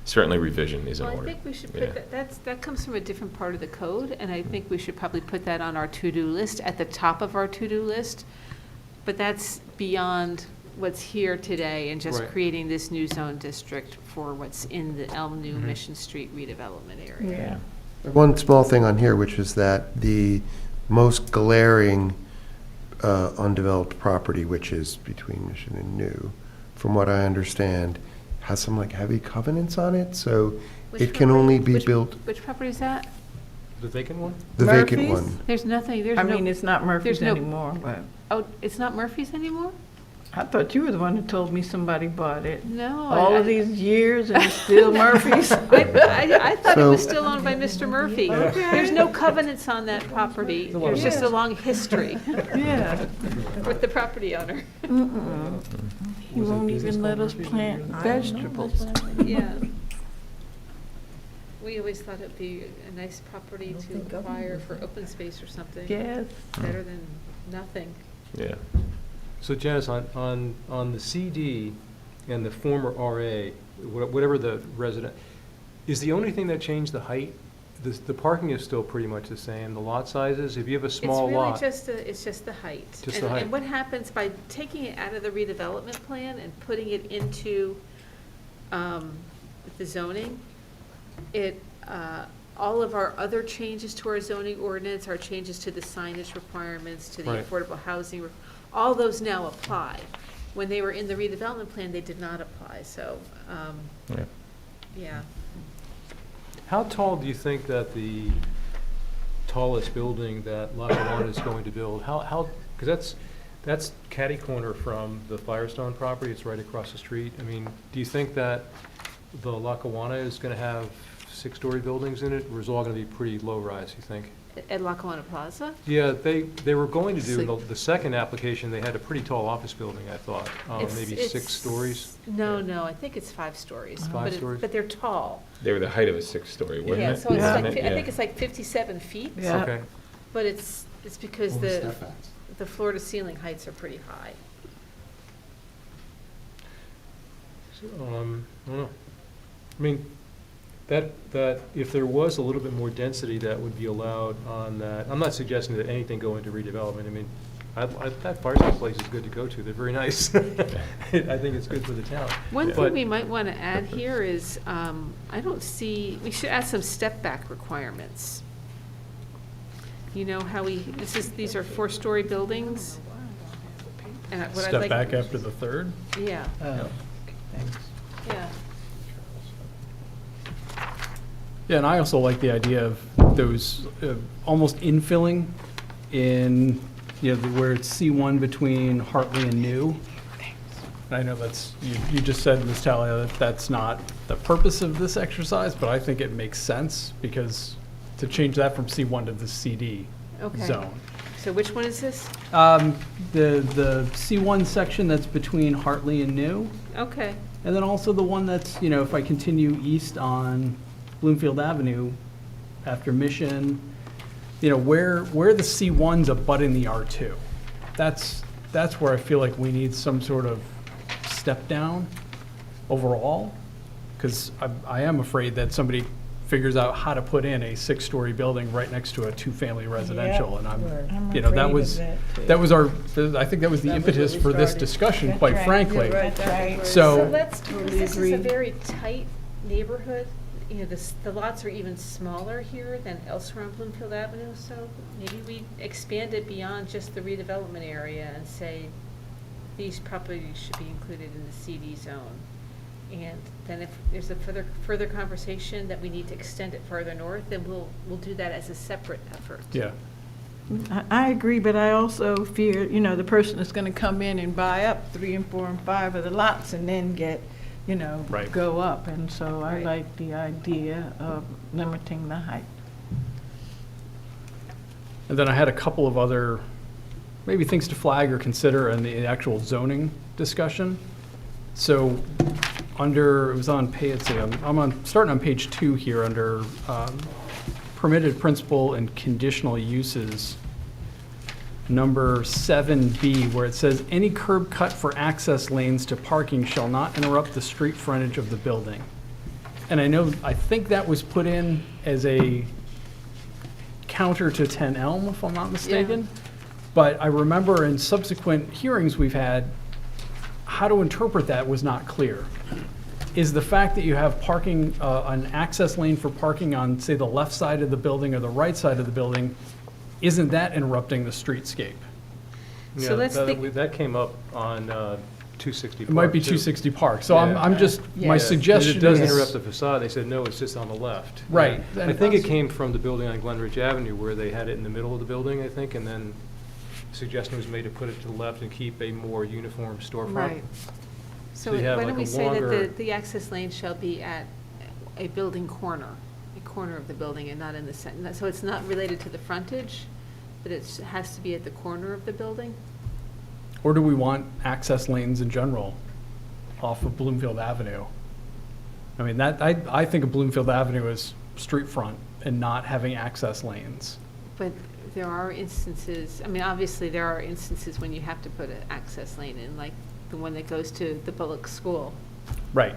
certainly revision is in
Well, I
order.
think we should
Yeah.
put that comes from a different part of the code, and I think we should probably put that on our to-do list, at the top of our to-do list. But that's beyond what's here today and just
Right.
creating this new zone district for what's in the Elm New
Mhm.
Mission Street redevelopment area.
One small thing on here, which is that the most glaring undeveloped property, which is between Mission and New, from what I understand, has some heavy covenants on it, so
Which
it can
property-
only be
which-
built,
Which property is that?
the vacant one?
the vacant
Murphy's?
one.
There's nothing, there's
I
no.
mean, it's not Murphy's
there's no-
anymore, but
Oh, it's not Murphy's anymore?
I thought you were the one who told me somebody bought it.
No.
All of these years and it's still Murphy's.
I thought it was
So-
still owned by Mr. Murphy.
Okay.
There's no covenants on that property. There's just a long history
Yeah.
with the property owner.
He won't even let us plant vegetables.
Yeah. We always thought it'd be a nice property to acquire for open space or something.
Yes.
Better than nothing.
Yeah.
So Janice, on the CD and the former RA, whatever the resident, is the only thing that changed the height The parking is still pretty much the same, the lot sizes, if you have a small lot.
It's just the height.
Just the height.
And what happens by taking it out of the redevelopment plan and putting it into the zoning, all of our other changes to our zoning ordinance, our changes to the signage requirements, to the
Right.
affordable housing, all those now apply. When they were in the redevelopment plan, they did not apply, so,
Yeah.
yeah.
How tall do you think that the tallest building that Lackawanna is going to build, because that's catty corner from the Firestone property, it's right across the street. I mean, do you think that the Lackawanna is going to have 6-story buildings in it, or is it all going to be pretty low-rise, you think?
At Lackawanna Plaza?
Yeah, they were going to do, the second application, they had a pretty tall office building, I thought, maybe 6 stories.
No, I think it's 5 stories.
5 stories?
But they're tall.
They were the height of a 6-story, wasn't it?
Yeah, so it's
Wasn't
like,
it?
I think it's like 57 feet.
Yeah.
Okay.
But it's because
What was
the
step at?
floor to ceiling heights are pretty high.
So, I don't know. I mean, that if there was a little bit more density that would be allowed on that, I'm not suggesting that anything go into redevelopment. I mean, that Firestone place is good to go to. They're very nice. I think it's good for the town.
One
But-
thing we might want to add here is, I don't see, we should add some step-back requirements. You know how these are 4-story buildings? And what I'd
Step
like-
back after the third?
Yeah,
Oh, thanks.
yeah.
Yeah, and I also like the idea of those almost infilling in, where it's C1 between Hartley and New. And I know that's, you just said, Ms. Talia, that that's not the purpose of this exercise, but I think it makes sense because to change that from C1 to the CD
Okay.
zone.
So which one is this?
The C1 section that's between Hartley and New,
Okay,
and then also the one that's, if I continue east on Bloomfield Avenue after Mission, where the C1's abutting the R2. That's where I feel like we need some sort of step down overall, because I am afraid that somebody figures out how to put in a 6-story building right next to a 2-family residential, and
I'm
that
afraid
was,
of that, too.
that was I think that was the
That was
impetus
what we
for this
started.
discussion,
That's
quite
right.
frankly.
You're right. That's right.
So-
let's, because
Totally
this is
agree.
a very tight neighborhood, the lots are even smaller here than elsewhere on Bloomfield Avenue, so maybe we expand it beyond just the redevelopment area and say these properties should be included in the CD zone. And then if there's a further conversation that we need to extend it further north, then we'll do that as a separate effort.
Yeah.
I agree, but I also fear, the person is going to come in and buy up 3 and 4 and 5 of the lots and then get,
Right.
go up. And so I
Right.
like the idea of limiting the height.
And then I had a couple of other, maybe things to flag or consider in the actual zoning discussion. So it was on page, starting on page 2 here under permitted principal and conditional uses, number 7B, where it says, any curb cut for access lanes to parking shall not interrupt the street frontage of the building. And I think that was put in as a counter to 10 Elm, if I'm not mistaken. But I remember in subsequent hearings we've had, how to interpret that was not clear. Is the fact that you have parking, an access lane for parking on, say, the left side of the building or the right side of the building, isn't that interrupting the streetscape?
So let's think-
That came up on 260
It might be
Park, too.
260 Park. So
Yeah.
I'm just, my
Yes.
suggestion
It does
is.
interrupt the facade. They said, no, it's just on the left.
Right.
I think it came from the building on Glenridge Avenue where they had it in the middle of the building, I think, and then suggestion was made to put it to the left and keep a more uniform storefront.
Right. So
So you have
why
like
don't we
a
say that
longer-
the access lane shall be at a building corner, a corner of the building and not in the center? So it's not related to the frontage, but it has to be at the corner of the building?
Or do we want access lanes in general off of Bloomfield Avenue? I mean, I think of Bloomfield Avenue as street front and not having access lanes.
But there are instances, obviously there are instances when you have to put an access lane in, like the one that goes to the Bullock School.
Right.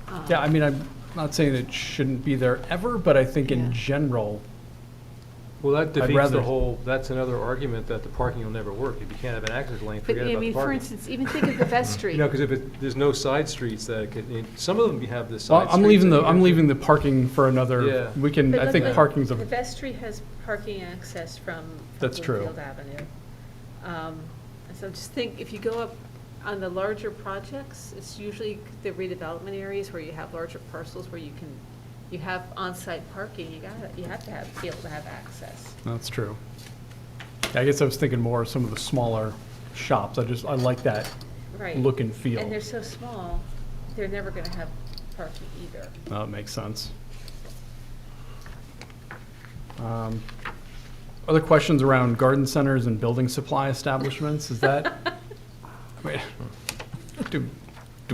Um,
Yeah, not saying it shouldn't be there ever, but I think in general,
Well, that defeats
rather-
the whole, that's another argument that the parking will never work. If you can't have an access lane,
But,
forget
I
about the
mean, for
parking.
instance, even think of the vestry.
You know, because there's no side streets that could, some of them have the side
well,
streets.
I'm leaving
that you
I'm
get
leaving
to.
the parking for another,
Yeah.
we can,
But
I
look,
think
like,
parking's
The
a,
vestry has parking access from
That's true.
Bloomfield Avenue. So just think, if you go up on the larger projects, it's usually the redevelopment areas where you have larger parcels where you have on-site parking, you have to be able to have access.
that's true. I guess I was thinking more of some of the smaller shops. I like that
Right.
look and feel.
And they're so small, they're never gonna have parking either.
That makes sense. Other questions around garden centers and building supply establishments? Is that, wait, do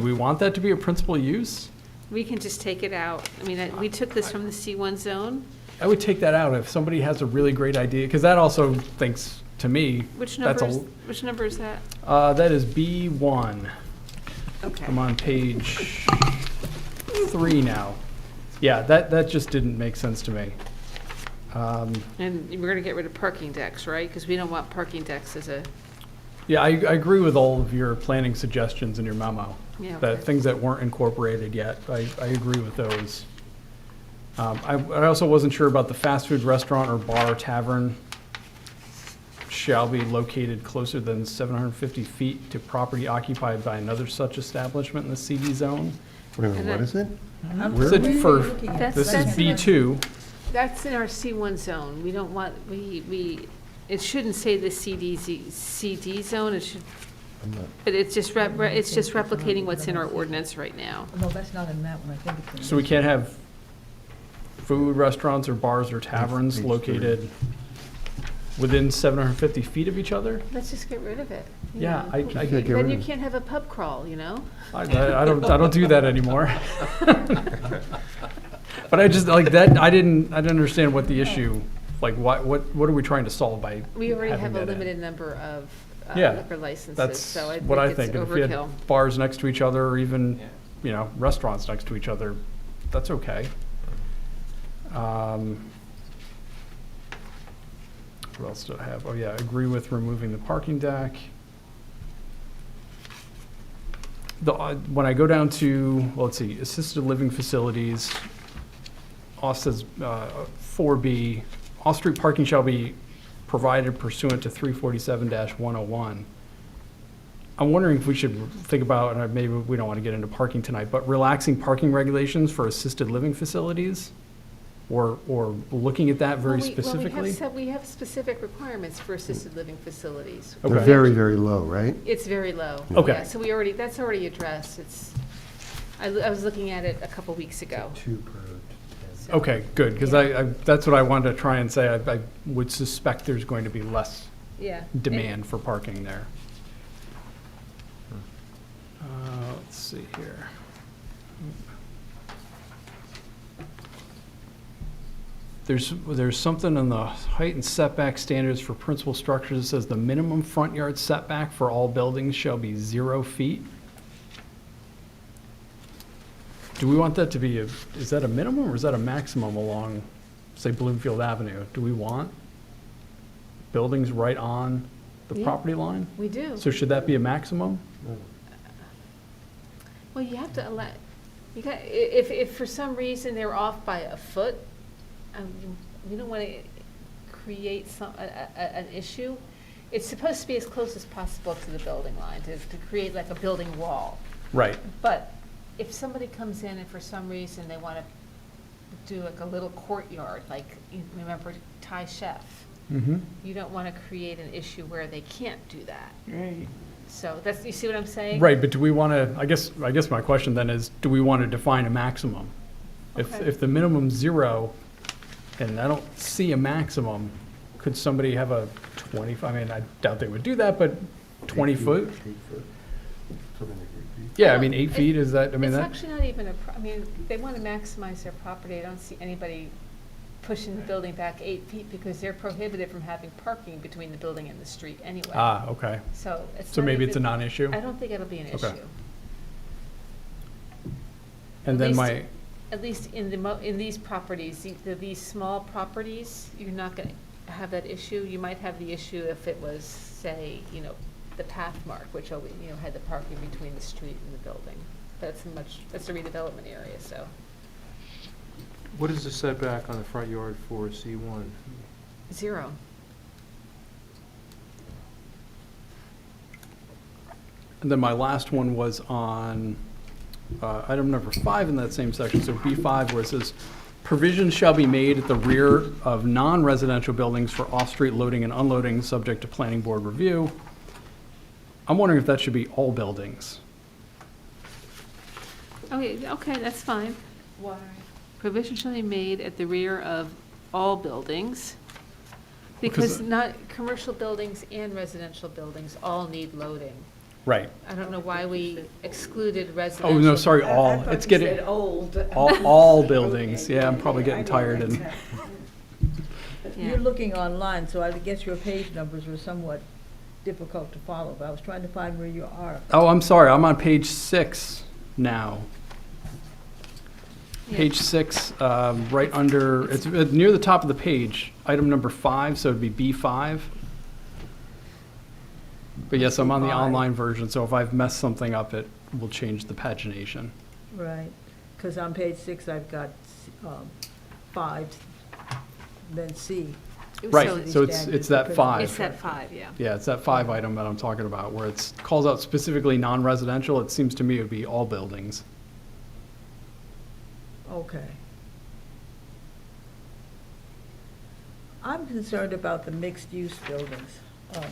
we want that to be a principal use?
We can just take it out. I mean, we took this from the C1 zone.
I would take that out if somebody has a really great idea, because that also thinks, to me,
Which
that's
number is that?
that is B1.
Okay.
I'm on page 3 now. Yeah, that just didn't make sense to me.
And we're gonna get rid of parking decks, right? Because we don't want parking decks as a,
Yeah, I agree with all of your planning suggestions in your memo.
Yeah,
That
okay.
things that weren't incorporated yet, I agree with those. I also wasn't sure about the fast food restaurant or bar or tavern shall be located closer than 750 feet to property occupied by another such establishment in the CD zone.
Wait a minute, what is it?
Is it for,
That's-
this is
that's in our-
B2.
that's in our C1 zone. We don't want, it shouldn't say the CD zone, it should, but it's just replicating what's in our ordinance right now.
No, that's not in that one, I think it's in.
So we can't have food restaurants or bars or taverns
Page 3.
located within 750 feet of each other?
Let's just get rid of it. you
Yeah,
know.
I
can't get
Then
rid
you
of it.
can't have a pub crawl, you know?
I don't do that anymore. But I just, like, that, I didn't understand what the issue, like, what are we trying to solve by
We already
having
have a
that in?
limited number of
Yeah,
liquor licenses,
That's
so I
what I
think
think.
it's
And if you
overkill.
had bars next to each other, or even, restaurants next to each other, that's okay. What else did I have? Oh, yeah, agree with removing the parking deck. When I go down to, well, let's see, assisted living facilities, says 4B, off-street parking shall be provided pursuant to 347-101. I'm wondering if we should think about, and maybe we don't want to get into parking tonight, but relaxing parking regulations for assisted living facilities? Or looking at that very specifically?
Well, we have specific requirements for assisted living facilities.
They're
Okay.
very, very low, right?
It's very low.
Okay.
Yeah, so that's already addressed. I was looking at it a couple weeks ago. So-
Okay, good, because that's what I wanted to try and say. I would suspect there's going to be less
Yeah.
demand for parking there. Let's see here. There's something in the height and setback standards for principal structures that says the minimum front yard setback for all buildings shall be 0 feet. Do we want that to be, is that a minimum or is that a maximum along, say, Bloomfield Avenue? Do we want buildings right on the
Yeah.
property line?
We do.
So should that be a maximum?
Well, you have to allow, if for some reason they're off by a foot, we don't want to create an issue. It's supposed to be as close as possible to the building line, to create like a building wall.
Right.
But if somebody comes in and for some reason they want to do like a little courtyard, like, you remember Thai Chef?
Mm-hmm.
You don't want to create an issue where they can't do that. Right. So you see what I'm saying?
Right, but do we want to, I guess my question then is, do we want to define a maximum?
Okay.
If the minimum's 0, and I don't see a maximum, could somebody have a 25, I mean, I doubt they would do that, but 20 foot?
8 foot, something like 8 feet.
Yeah, I mean, 8 feet, is that, I mean,
It's
that,
actually not even I mean, they want to maximize their property. I don't see anybody pushing the building back 8 feet because they're prohibited from having parking between the building and the street anyway.
okay.
So it's
So
not
maybe it's a
even-
non-issue?
I don't think it'll be an
Okay.
issue.
And
At
then
least-
my,
at least in in these properties, these small properties, you're not going to have that issue. You might have the issue if it was, say, the path mark, which always, had the parking between the street and the building. That's a redevelopment area, so.
What is the setback on the front yard for C1?
0.
And then my last one was on item number 5 in that same section, so B5, where it says, provisions shall be made at the rear of non-residential buildings for off-street loading and unloading, subject to planning board review. I'm wondering if that should be all buildings.
Okay, that's fine. Why? Provision shall be made at the rear of all buildings, because not, commercial buildings and residential buildings all need loading.
Right.
I don't know why we excluded residential.
Oh, no, sorry, all.
I thought
It's
you
getting,
said old.
all buildings. Yeah, I'm probably getting tired and.
Yeah.
You're looking online, so I guess your page numbers were somewhat difficult to follow, but I was trying to find where you are.
Oh, I'm sorry, I'm on page 6 now.
Yeah.
Page 6, right under, it's near the top of the page, item number 5, so it'd be B5. But yes, I'm on the online version, so if I've messed something up, it will change the pagination.
Right, because on page 6, I've got 5, then C.
Right,
So
so it's that 5.
It's that 5, yeah.
Yeah, it's that 5 item that I'm talking about, where it calls out specifically non-residential. It seems to me it would be all buildings.
Okay. I'm concerned about the mixed-use buildings,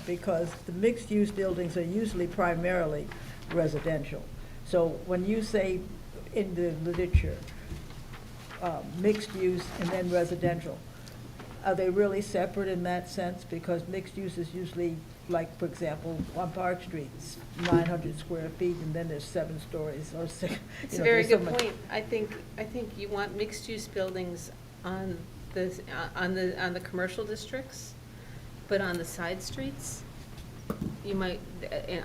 because the mixed-use buildings are usually primarily residential. So when you say in the literature, mixed use and then residential, are they really separate in that sense? Because mixed use is usually, like, for example, on Park Street, it's 900 square feet, and then there's 7 stories or 6.
It's a very good point. I think you want mixed-use buildings on the commercial districts, but on the side streets, you might,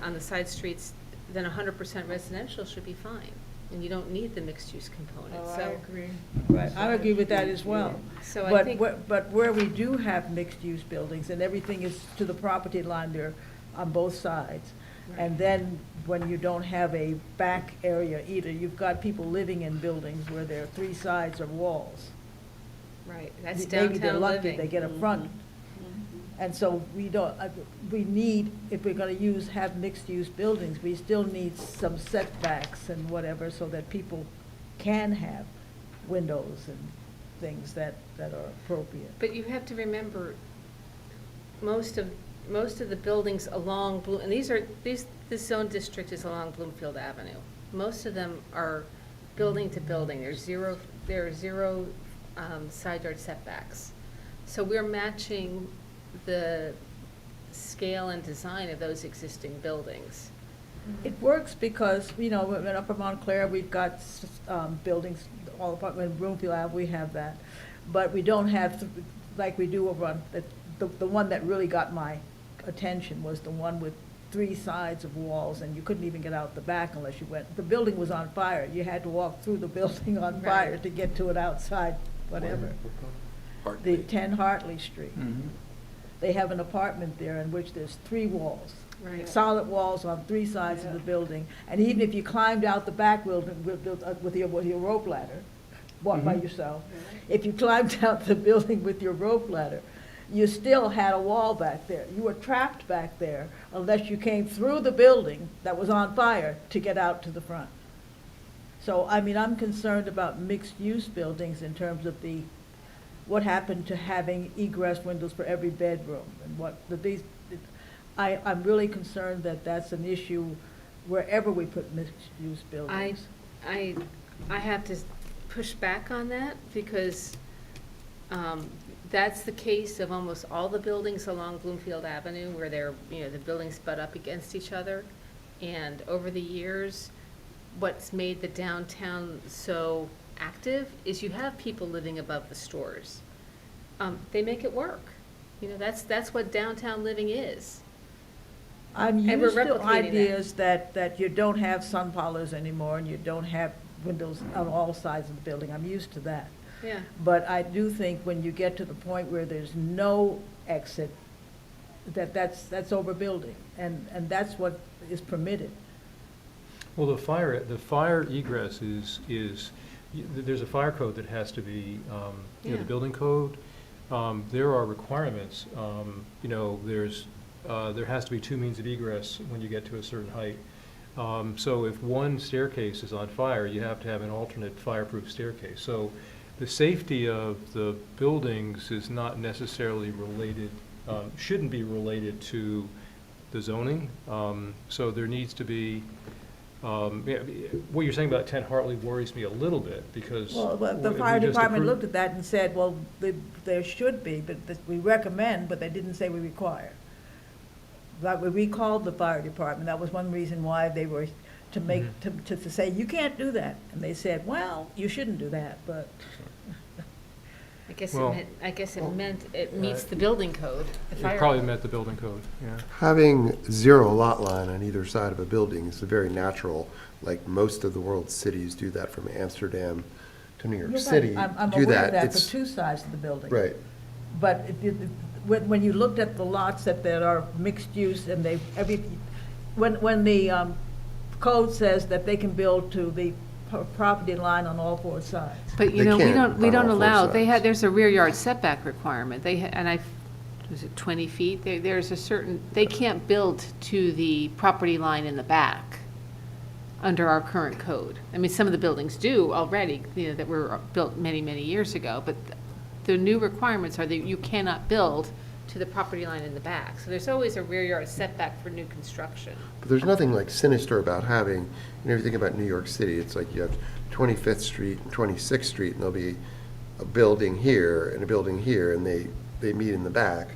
on the side streets, then 100% residential should be fine, and you don't need the mixed-use component.
Oh,
So-
I agree. Right, I agree with that as well.
So I
But
think.
but where we do have mixed-use buildings, and everything is to the property line there on both sides, and then when you don't have a back area either, you've got people living in buildings where there are 3 sides of walls.
Right, that's
Maybe they're
downtown
lucky,
living.
they get a front. And so we don't, we need, if we're gonna have mixed-use buildings, we still need some setbacks and whatever, so that people can have windows and things that are appropriate.
But you have to remember, most of the buildings along and this zone district is along Bloomfield Avenue. Most of them are building to building. There are zero side yard setbacks. So we're matching the scale and design of those existing buildings.
It works because, in Upper Montclair, we've got buildings, all apartment, in Bloomfield Ave, we have that. But we don't have, like we do over on, the one that really got my attention was the one with 3 sides of walls, and you couldn't even get out the back unless you went, the building was on fire. You had to walk through the building on fire
Right.
to get to it outside, whatever. The 10 Hartley Street. They have an apartment there in which there's 3 walls.
Right.
Solid walls on 3 sides of the building. And even if you climbed out the back building with your rope ladder, walk by yourself, if you climbed out the building with your rope ladder, you still had a wall back there. You were trapped back there unless you came through the building that was on fire to get out to the front. So, I'm concerned about mixed-use buildings in terms of what happened to having egress windows for every bedroom, and I'm really concerned that that's an issue wherever we put mixed-use buildings.
I have to push back on that, because that's the case of almost all the buildings along Bloomfield Avenue, where the buildings butt up against each other. And over the years, what's made the downtown so active is you have people living above the stores. They make it work. That's what downtown living is.
I'm
And we're
used to
replicating that.
ideas that you don't have sun parlors anymore, and you don't have windows on all sides of the building. I'm used to that.
Yeah.
But I do think when you get to the point where there's no exit, that's overbuilding, and that's what is permitted.
Well, the fire egress there's a fire code that has to be, the
Yeah.
building code. There are requirements, there has to be 2 means of egress when you get to a certain height. So if one staircase is on fire, you have to have an alternate fireproof staircase. So the safety of the buildings is not necessarily related, shouldn't be related to the zoning. So there needs to be, what you're saying about 10 Hartley worries me a little bit, because.
Well, the
we
fire
just
department
approved-
looked at that and said, well, there should be, but we recommend, but they didn't say we require. Like, we recalled the fire department, that was one reason why they were to make, to say, you can't do that. And they said, well, you shouldn't do that, but.
I guess it meant it meets the building code. The
It
fire
probably
code.
met the building code, yeah.
Having 0 lot line on either side of a building is very natural, like most of the world's cities do that, from Amsterdam to New York
You're
City.
right. I'm
do
aware of that for
It's-
2 sides of the building.
Right.
But when you looked at the lots that are mixed use and when the code says that they can build to the property line on all 4 sides.
But,
They can't
we
on
don't
all 4
allow,
sides.
there's a rear yard setback requirement. Was it 20 feet? There's a certain, they can't build to the property line in the back under our current code. I mean, some of the buildings do already, that were built many, many years ago, but the new requirements are that you cannot build to the property line in the back. So there's always a rear yard setback for new construction.
But there's nothing like sinister about having, if you think about New York City, it's like you have 25th Street and 26th Street, and there'll be a building here and a building here, and they meet in the back,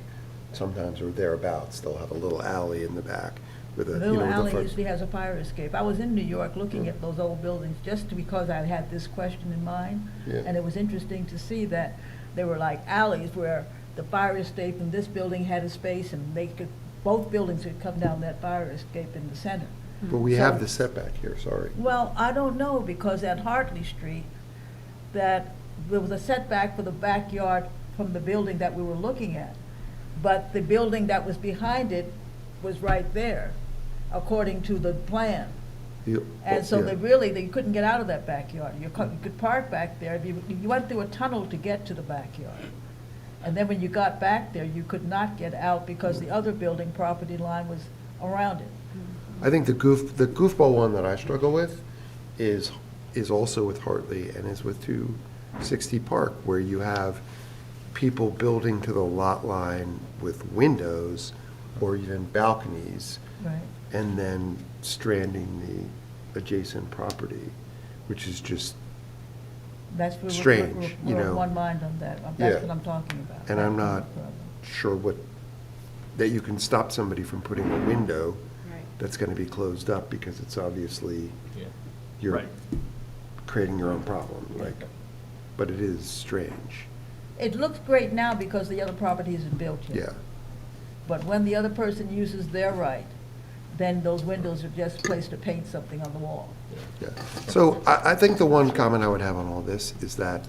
sometimes, or thereabouts. They'll have a little alley in the back with a,
Little
with a
alley
front.
usually has a fire escape. I was in New York looking at those old buildings just because I had this question in mind.
Yeah.
And it was interesting to see that there were like alleys where the fire escape in this building had a space, and both buildings could come down that fire escape in the center.
But we
So-
have the setback here, sorry.
Well, I don't know, because at Hartley Street, that there was a setback for the backyard from the building that we were looking at. But the building that was behind it was right there, according to the plan. And so
yeah.
they couldn't get out of that backyard. You could park back there. You went through a tunnel to get to the backyard. And then when you got back there, you could not get out because the other building property line was around it.
I think the goofball one that I struggle with is also with Hartley and is with 260 Park, where you have people building to the lot line with windows or even balconies,
Right.
and then stranding the adjacent property, which is just,
That's where
Strange, you
we're
know.
of one mind on that.
Yeah.
That's what I'm talking about.
and I'm
That's
not
the problem.
sure that you can stop somebody from putting a window
Right.
that's going to be closed up, because it's obviously,
Yeah.
you're
Right.
creating your own problem, but it is strange.
It looks great now because the other property isn't built yet.
Yeah.
But when the other person uses their right, then those windows are just a place to paint something on the wall.
Yeah. So I think the one comment I would have on all this is that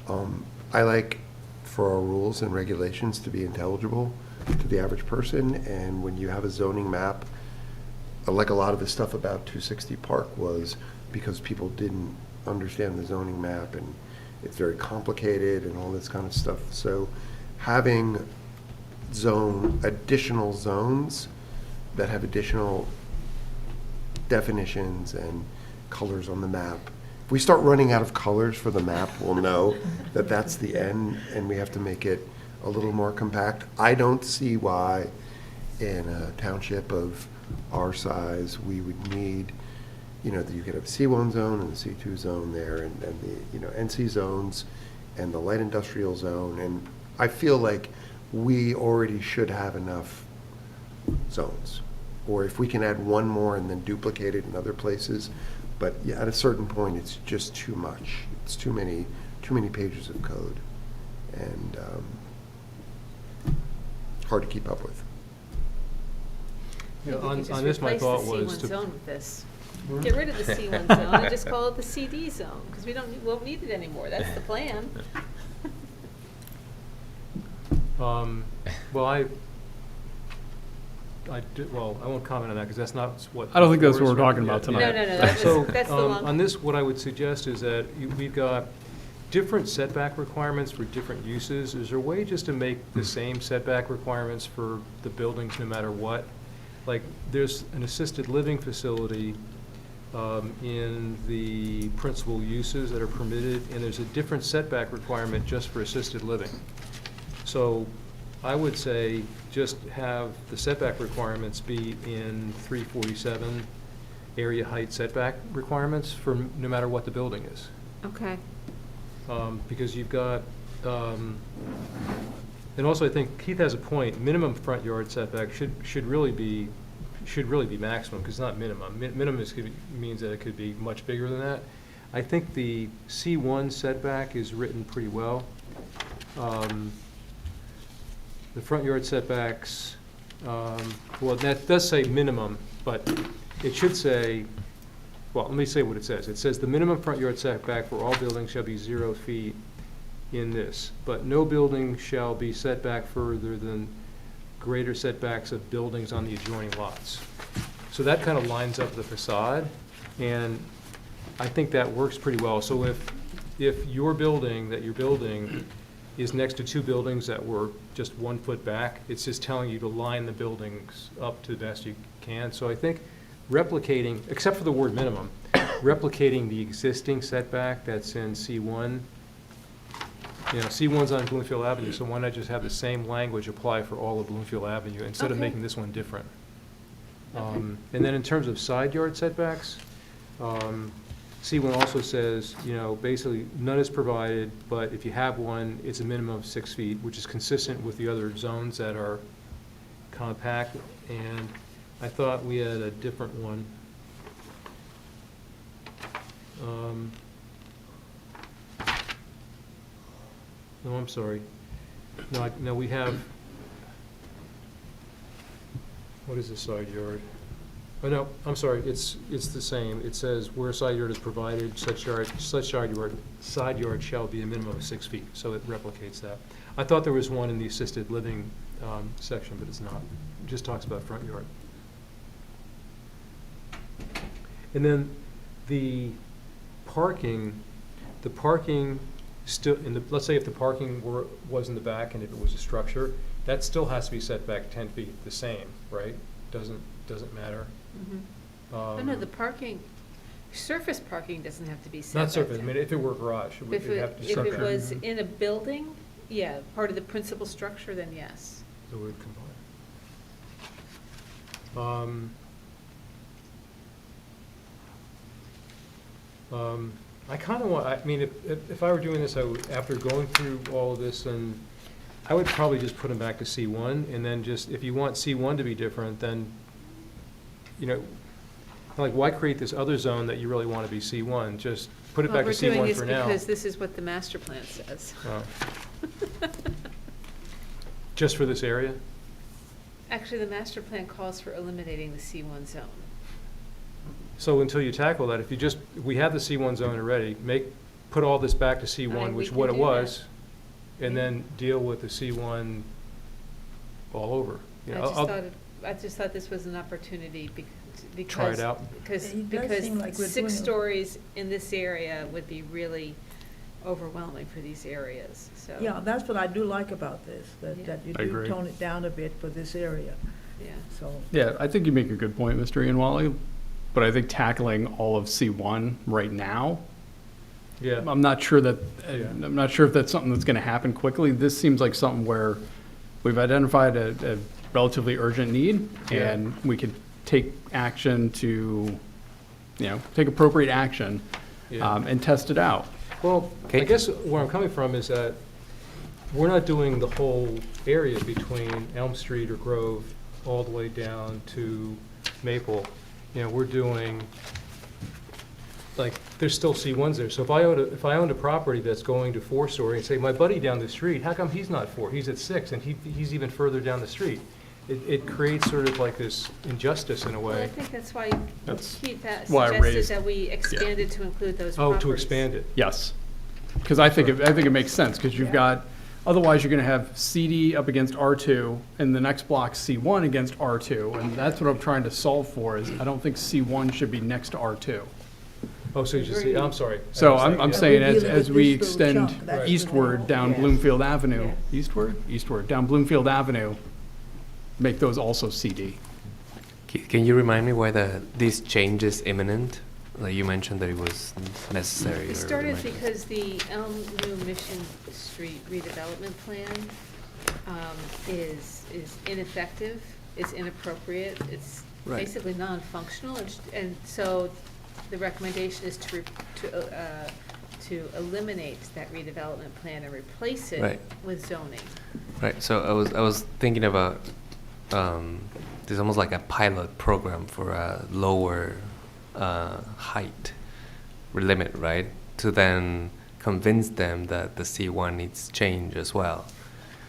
I like for our rules and regulations to be intelligible to the average person, and when you have a zoning map, like a lot of the stuff about 260 Park was because people didn't understand the zoning map, and it's very complicated and all this kind of stuff. So having additional zones that have additional definitions and colors on the map. If we start running out of colors for the map, we'll know that that's the end, and we have to make it a little more compact. I don't see why in a township of our size, we would need, that you could have a C1 zone and a C2 zone there, and the, NC zones and the light industrial zone. And I feel like we already should have enough zones. Or if we can add one more and then duplicate it in other places. But yeah, at a certain point, it's just too much. It's too many pages of code, and hard to keep up with.
Yeah,
Maybe we
on
could just
this, my
replace
thought
the
was
C1
to.
zone with this. Get rid of the C1 zone and just call it the CD zone, because won't need it anymore. That's the plan.
Well, I won't comment on that, because that's not what.
I don't think that's what we're
Yeah,
talking about tonight.
No, that's the long.
On this, what I would suggest is that we've got different setback requirements for different uses. Is there a way just to make the same setback requirements for the buildings no matter what? Like, there's an assisted living facility in the principal uses that are permitted, and there's a different setback requirement just for assisted living. So I would say just have the setback requirements be in 347 area height setback requirements for no matter what the building is.
Okay.
Because you've got, and also I think Keith has a point, minimum front yard setback should really be maximum, because it's not minimum. Minimum means that it could be much bigger than that. I think the C1 setback is written pretty well. The front yard setbacks, well, that does say minimum, but it should say, well, let me say what it says. It says the minimum front yard setback for all buildings shall be 0 feet in this, but no building shall be set back further than greater setbacks of buildings on the adjoining lots. So that kind of lines up the facade, and I think that works pretty well. So if your building that you're building is next to two buildings that were just 1 foot back, it's just telling you to line the buildings up to the best you can. So I think replicating, except for the word minimum, replicating the existing setback that's in C1. You know, C1's on Bloomfield Avenue, so why not just have the same language apply for all of Bloomfield Avenue instead of making this one different? And then in terms of side yard setbacks, C1 also says, you know, basically none is provided, but if you have one, it's a minimum of 6 feet, which is consistent with the other zones that are compact. And I thought we had a different one. No, I'm sorry. No, we have, what is the side yard? Oh, no, I'm sorry, it's the same. It says where a side yard is provided, such side yard shall be a minimum of 6 feet, so it replicates that. I thought there was one in the assisted living section, but it's not. It just talks about front yard. And then the parking still, let's say if the parking was in the back and if it was a structure, that still has to be set back 10 feet, the same, right? Doesn't matter.
Oh, no, the parking, surface parking doesn't have to be set
Not
back
surface, I
10.
mean, if it were a garage, it would have to be
If
set
it
back.
was in a building, yeah, part of the principal structure, then yes.
The word combine. I kind of want, I mean, if I were doing this, I would, after going through all of this, and I would probably just put them back to C1, and then just, if you want C1 to be different, then, you know, like, why create this other zone that you really want to be C1? Just put it back to C1 for now.
We're doing this because this is what the master plan says.
Oh. Just for this area?
Actually, the master plan calls for eliminating the C1 zone.
So until you tackle that, if you just, we have the C1 zone already, put all this back to C1,
We
which
can
what it
do
was,
that.
and then deal with the C1 all over. You know,
I just thought this was an opportunity because.
Try it out.
It does seem like we're
6
doing a-
stories in this area would be really overwhelming for these areas, so.
Yeah, that's what I do like about this, that you
I
do
agree.
tone it down a bit for this area,
Yeah.
so.
Yeah, I think you make a good point, Mr. Ianwali, but I think tackling all of C1 right now,
Yeah.
I'm not sure that,
Yeah.
I'm not sure if that's something that's going to happen quickly. This seems like something where we've identified a relatively urgent need,
Yeah.
and we could take action to, you know, take appropriate action
Yeah.
and test it out.
Well, I guess where I'm coming from is that we're not doing the whole area between Elm Street or Grove all the way down to Maple. You know, we're doing, like, there's still C1s there. So if I owned a property that's going to 4-story and say, my buddy down the street, how come he's not 4? He's at 6, and he's even further down the street. it creates sort of like this injustice in a
Well, I
way.
think that's why
That's
Keith
why I
suggested
raised-
that we expanded to include those
Oh,
properties.
to expand it.
Yes. Because I think it makes sense, because you've got, otherwise you're going to have CD up against R2, and the next block C1 against R2, and that's what I'm trying to solve for, is I don't think C1 should be next to R2.
Oh, so you just, I'm sorry.
So I'm saying
Yeah,
as,
we're
as
dealing
we
with this little
extend
chunk, that's
eastward down
Yeah.
Bloomfield Avenue,
Yeah.
eastward, down Bloomfield Avenue, make those also CD.
Can you remind me why this change is imminent? Like you mentioned that it was necessary.
It started because the Elm New Mission Street redevelopment plan is ineffective, it's inappropriate, it's
Right.
basically non-functional, and so the recommendation is to eliminate that redevelopment plan and replace it
Right.
with zoning.
Right. So I was thinking about there's almost like a pilot program for a lower height limit, right? To then convince them that the C1 needs change as well.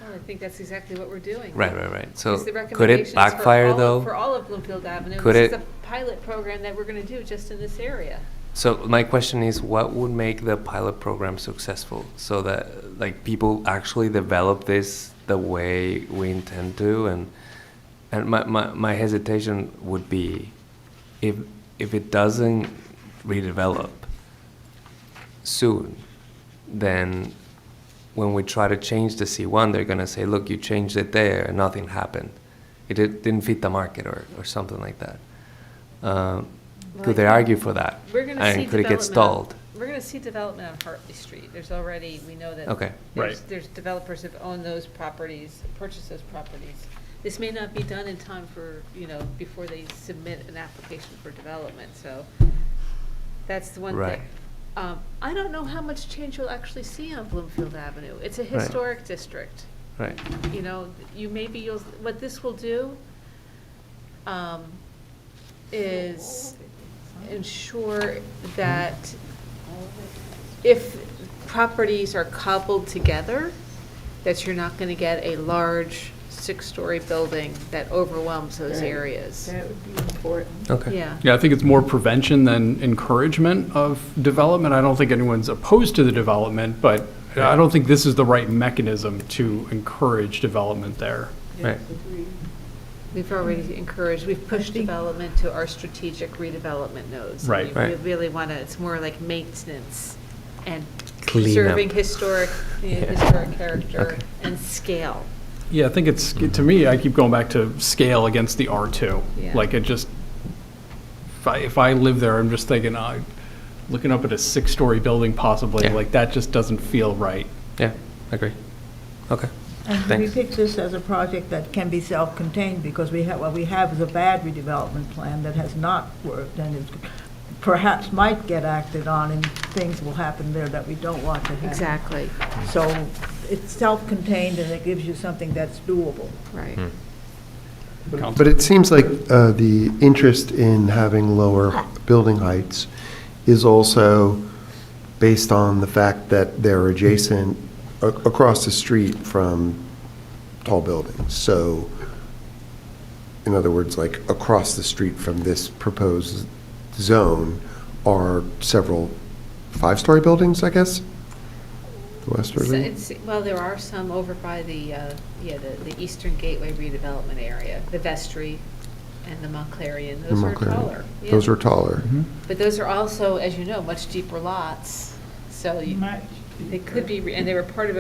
Well, I think that's exactly what we're doing.
Right. So
Because the
could
recommendations
it
for
backfire
all of-
though?
For all of Bloomfield Avenue,
Could
this is
it-
a pilot program that we're going to do just in this area.
So my question is, what would make the pilot program successful so that like people actually develop this the way we intend to? And my hesitation would be if it doesn't redevelop soon, then when we try to change the C1, they're going to say, look, you changed it there and nothing happened. It didn't fit the market or something like that. Could they argue for that?
We're going to see
And could it get
development
stalled?
We're going to see development on Hartley Street. There's already, we know that.
Okay.
There's developers have owned those properties, purchased those properties. This may not be done in time for, before they submit an application for development, so that's the one thing.
Right.
I don't know how much change you'll actually see on Bloomfield Avenue. It's a historic district.
Right.
What this will do is ensure that if properties are cobbled together, that you're not going to get a large six-story building that overwhelms those areas.
That would be important.
Okay.
Yeah.
Yeah, I think it's more prevention than encouragement of development. I don't think anyone's opposed to the development, but I don't think this is the right mechanism to encourage development there.
Right.
We've already encouraged, we've pushed development to our strategic redevelopment nodes.
Right.
We
Right.
really want to, it's more like maintenance and
Clean
preserving
up.
historic character and scale.
Yeah, I think to me, I keep going back to scale against the R2.
Yeah.
Like it just, if I live there, I'm just thinking, looking up at a six-story building possibly,
Yeah.
like that just doesn't feel right.
Yeah, I agree. Okay.
And we
Thanks.
picked this as a project that can be self-contained because what we have is a bad redevelopment plan that has not worked and is perhaps might get acted on and things will happen there that we don't want to happen.
Exactly,
So it's self-contained and it gives you something that's doable.
right.
But it seems like the interest in having lower building heights is also based on the fact that they're adjacent across the street from tall buildings. So, in other words, like across the street from this proposed zone are several five-story buildings, I guess? The westerly?
Well, there are some over by the Eastern Gateway redevelopment area, the Vestry and the Montclarian,
The
those are
Montclair.
taller. Yeah.
Those are taller.
But those are also, as you know, much deeper lots, so they could be, and they were part of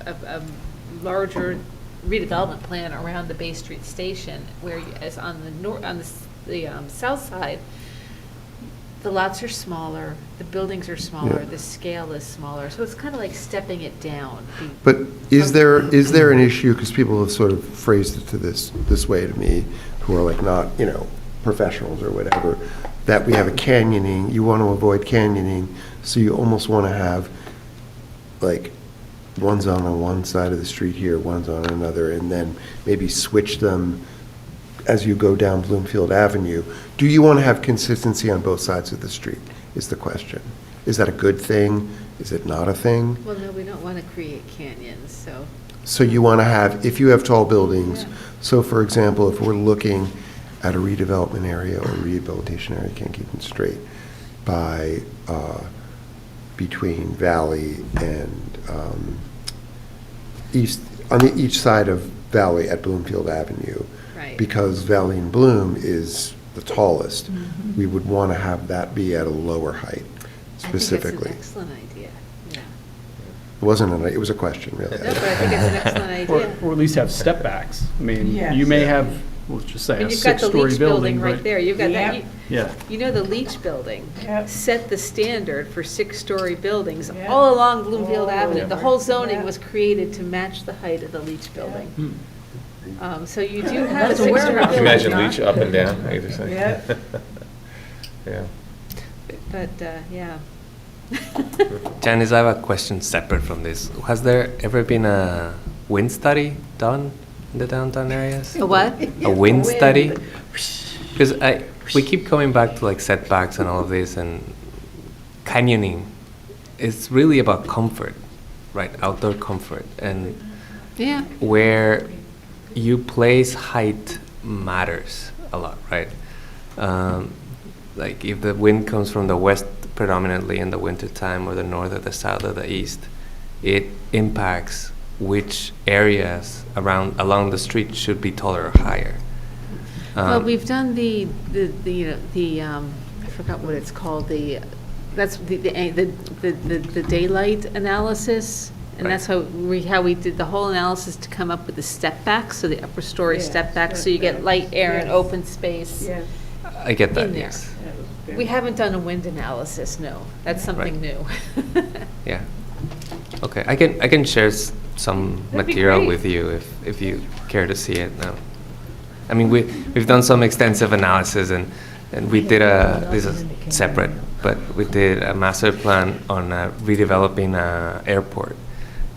a larger redevelopment plan around the Bay Street Station, where as on the south side, the lots are smaller, the buildings are smaller,
Yeah.
the scale is smaller, so it's kind of like stepping it down.
But is there an issue, because people have sort of phrased it to this way to me, who are like not, professionals or whatever, that we have a canyoning, you want to avoid canyoning, so you almost want to have like one zone on one side of the street here, one zone on another, and then maybe switch them as you go down Bloomfield Avenue. Do you want to have consistency on both sides of the street, is the question. Is that a good thing? Is it not a thing?
Well, no, we don't want to create canyons, so.
So you want to have, if you have tall buildings, so for example, if we're looking at a redevelopment area or rehabilitation area, can't keep them straight, by, between Valley and east, on the each side of Valley at Bloomfield Avenue.
Right.
Because Valley and Bloom is the tallest, we would want to have that be at a lower height specifically.
I think it's an excellent idea, yeah.
It wasn't, it was a question, really.
No, but I think it's an excellent
Or,
idea.
or at least have step backs. I mean,
Yes.
you may have, let's just say,
I mean,
a
you've got the
six-story
Leach
building,
building right
but-
there, you've got that,
Yep.
Yeah.
you know, the Leach building
Yep.
set the standard for six-story buildings
Yep.
all along Bloomfield
All
Avenue. The
over.
whole zoning
Yep.
was created to match the height of the Leach building.
Hmm.
So you do have a
That's a
six-story
warehouse.
building.
Imagine Leach up and down, either side.
Yeah.
Yeah.
But, yeah.
Janice, I have a question separate from this. Has there ever been a wind study done in the downtown areas?
A what?
A wind study? Because we keep coming back to like setbacks and all of this, and canyoning. It's really about comfort, right? Outdoor comfort, and
Yeah.
where you place height matters a lot, right? Like if the wind comes from the west predominantly in the wintertime, or the north or the south or the east, it impacts which areas along the street should be taller or higher.
Well, we've done the I forgot what it's called, that's the daylight analysis. And
Right.
that's how we did the whole analysis to come up with the step backs, so the upper story
Yeah,
step backs, so you get light air and
Yes.
open space
Yes.
I get that,
in there.
yes.
We haven't done a wind analysis, no. That's something new.
Yeah. Okay, I can share some
That'd be
material
great.
with you if you care to see it. I mean, we've done some extensive analysis, and we did this is separate, but we did a master plan on redeveloping an airport.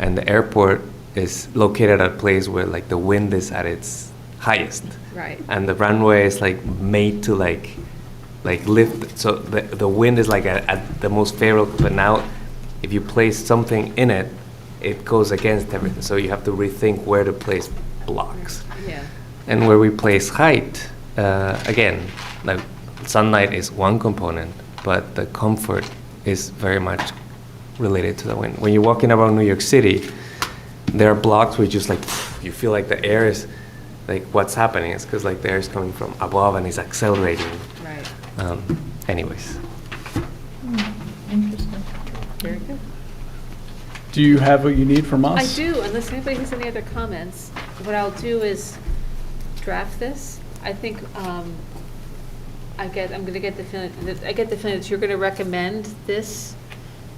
And the airport is located at a place where like the wind is at its highest.
Right.
And the runway is like made to like lift, so the wind is like at the most favorable, but now if you place something in it, it goes against everything, so you have to rethink where to place blocks.
Yeah.
And where we place height, again, like sunlight is one component, but the comfort is very much related to the wind. When you're walking around New York City, there are blocks where you just like, you feel like the air is, like what's happening is because like the air is coming from above and it's accelerating.
Right.
Anyways.
Interesting.
Very good.
Do you have what you need from us?
I do, unless anybody has any other comments. What I'll do is draft this. I think, I'm gonna get the feeling, I get the feeling that you're gonna recommend this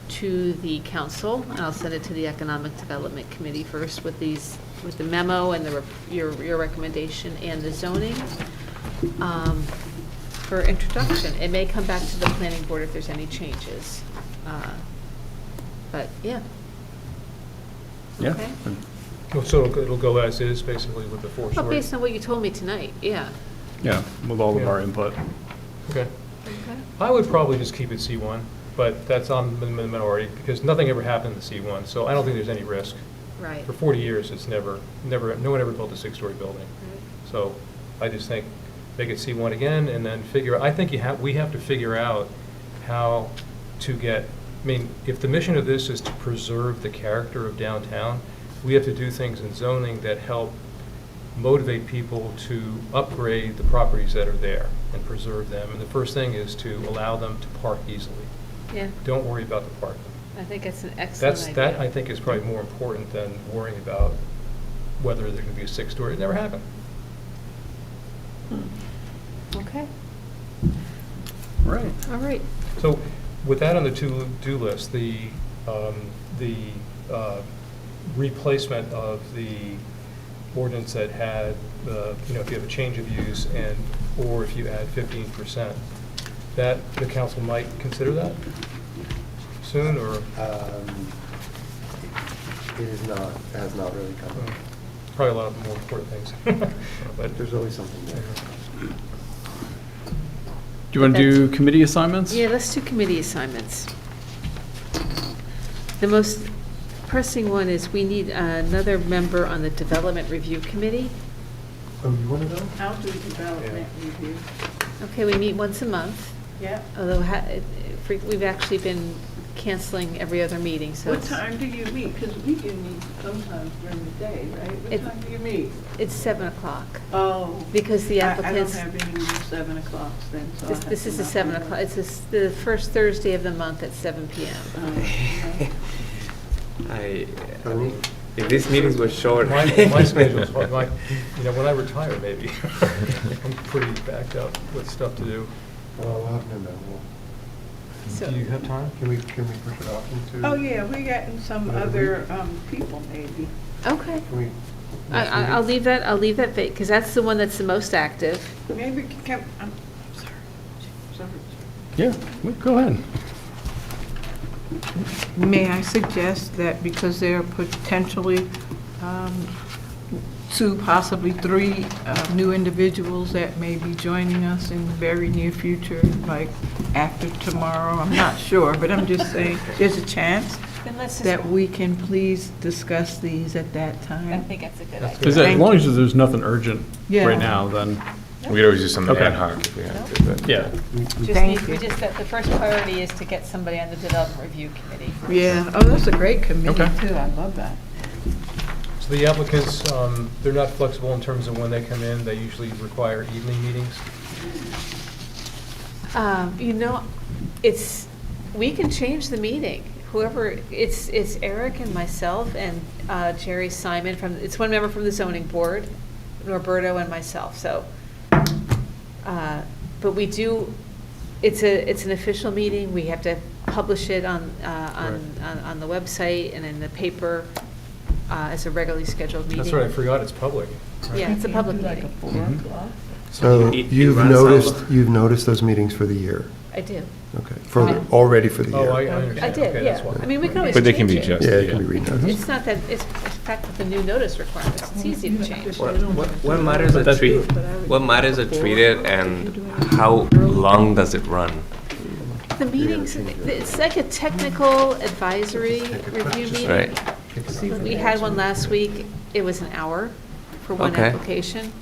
to the council, and I'll send it to the Economic Development Committee first with the memo and your recommendation and the zoning, for introduction. It may come back to the planning board if there's any changes. But, yeah.
Yeah.
Okay.
So it'll go as is, basically, with the
Well,
four-story?
based on what you told me tonight, yeah.
Yeah, with all of
Yeah.
our input.
Okay.
Okay.
I would probably just keep it C1, but that's on the minority, because nothing ever happened in C1, so I don't think there's any risk.
Right.
For 40 years, it's never, no one ever built a six-story building. So I just think, make it C1 again, and then I think we have to figure out how to get, I mean, if the mission of this is to preserve the character of downtown, we have to do things in zoning that help motivate people to upgrade the properties that are there and preserve them. And the first thing is to allow them to park easily.
Yeah,
Don't worry about the parking.
I think it's an excellent idea.
That, I think, is probably more important than worrying about whether there can be a six-story. It never happened.
Okay,
Right.
all right.
So with that on the to-do list, the replacement of the ordinance that had, if you have a change of use or if you add 15%, that the council might consider that soon, or?
It is not, has not really come up.
Probably a lot of more important things.
But there's always something there.
Do you want to do committee assignments?
Yeah, let's do committee assignments. The most pressing one is we need another member on the Development Review Committee.
Oh, you want to know?
I'll do development review.
Okay, we meet once a month,
Yeah.
although we've actually been canceling every other meeting, so
What
it's,
time do you meet? Because we do meet sometimes during the day, right?
It-
What time do you meet?
it's 7 o'clock.
Oh.
Because the applicants.
I don't have any 7 o'clocks then, so. I'll have
This
to
is the
knock
7
them
o'clock,
out.
it's the first Thursday of the month at 7 PM.
If these meetings were short.
My schedule's hard. When I retire, maybe. I'm pretty backed up with stuff to do.
Well, no.
So-
Do you have time?
Can we push it off into?
Oh, yeah, we getting some
Another
other people maybe.
Okay.
Can we?
I'll leave that vague, because that's the one that's the most active.
Maybe can, I'm sorry. Sorry.
Yeah, go ahead.
May I suggest that because there are potentially 2, possibly 3 new individuals that may be joining us in the very near future, like after tomorrow, I'm not sure, but I'm just saying, there's a chance
Then let's just,
that we can please discuss these at that
I
time.
think that's a good idea.
Because as
Thank
long
you.
as there's nothing urgent
Yeah.
right now, then,
We could always do something
Okay.
ad hoc if we had to, but.
yeah.
Thank you.
The first priority is to get somebody on the Development Review Committee.
Yeah, oh, that's a great committee
Okay.
too, I love that.
So the applicants, they're not flexible in terms of when they come in. They usually require evening meetings.
We can change the meeting. Whoever, it's Eric and myself and Jerry Simon it's one member from the zoning board, Norberto and myself, so. But we do, it's an official meeting. We have to publish it on the website and in the paper as a regularly scheduled meeting.
That's right, I forgot it's public. right?
Yeah, it's a public
Like a
meeting.
4 o'clock?
So
It
you've
runs
noticed those meetings for the year?
I do.
Okay, already for the
Oh,
year?
I understand.
I did,
Okay, that's
yeah.
why.
I mean, we can always
But they can
change
be
it.
adjusted.
Yeah, it can be redone.
It's not that, it's the fact that the new notice requirements, it's easy to change.
What matters
But
are
that's-
treated, what matters are treated and how long does it run?
The meetings, it's like a technical advisory review meeting.
Right.
We had one last week, it was an hour for one
Okay.
application.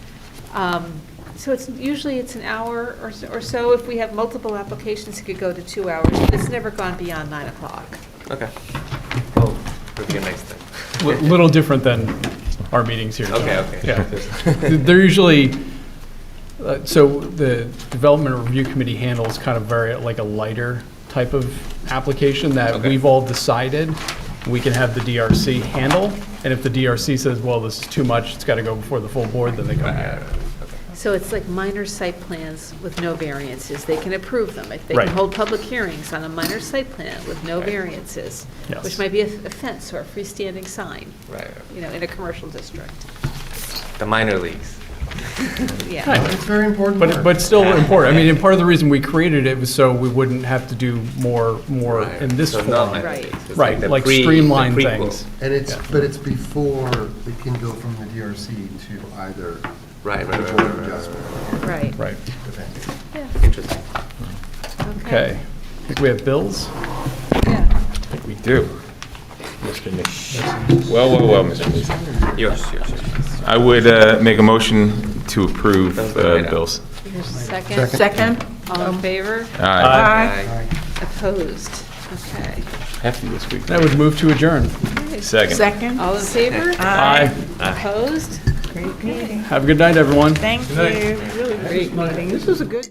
So usually it's an hour or so. If we have multiple applications, it could go to 2 hours, but it's never gone beyond 9 o'clock.
Okay. Oh, review next time.
Little different than our meetings here.
Okay, okay.
Yeah. They're usually, so the Development Review Committee handles kind of very, like a lighter type of application that
Okay.
we've all decided we can have the DRC handle. And if the DRC says, well, this is too much, it's got to go before the full board, then they come here.
So it's like minor site plans with no variances. They can approve them. If they
Right.
can hold public hearings on a minor site plan with no variances,
Yes.
which might be a fence or a freestanding sign,
Right.
in a commercial district.
The minor leagues.
Yeah.
It's very important.
But still important. I mean, and part of the reason we created it was so we wouldn't have to do more
Right.
in this
So
form.
not minor
Right.
leagues. It's
Right,
the
like
pre-
streamline
the prequel.
things.
And it's before it can go from the DRC to either.
Right,
the
right,
Board
right,
of
right,
Adjustment.
Right.
Right.
Yeah.
Interesting.
Okay. I think we have bills.
Yeah.
We do. Mr. Nish. Well, Mr. Nish.
Yours.
I would make a motion to approve
Those are right
bills.
Here's a second.
Second?
All in favor?
Aye.
Opposed? Okay.
Hefty this week.
I would move to adjourn.
Okay.
Second.
Second?
All in favor?
Aye.
Opposed?
Great meeting.
Have a good night, everyone.
Thank you. Really great meeting. This was a good.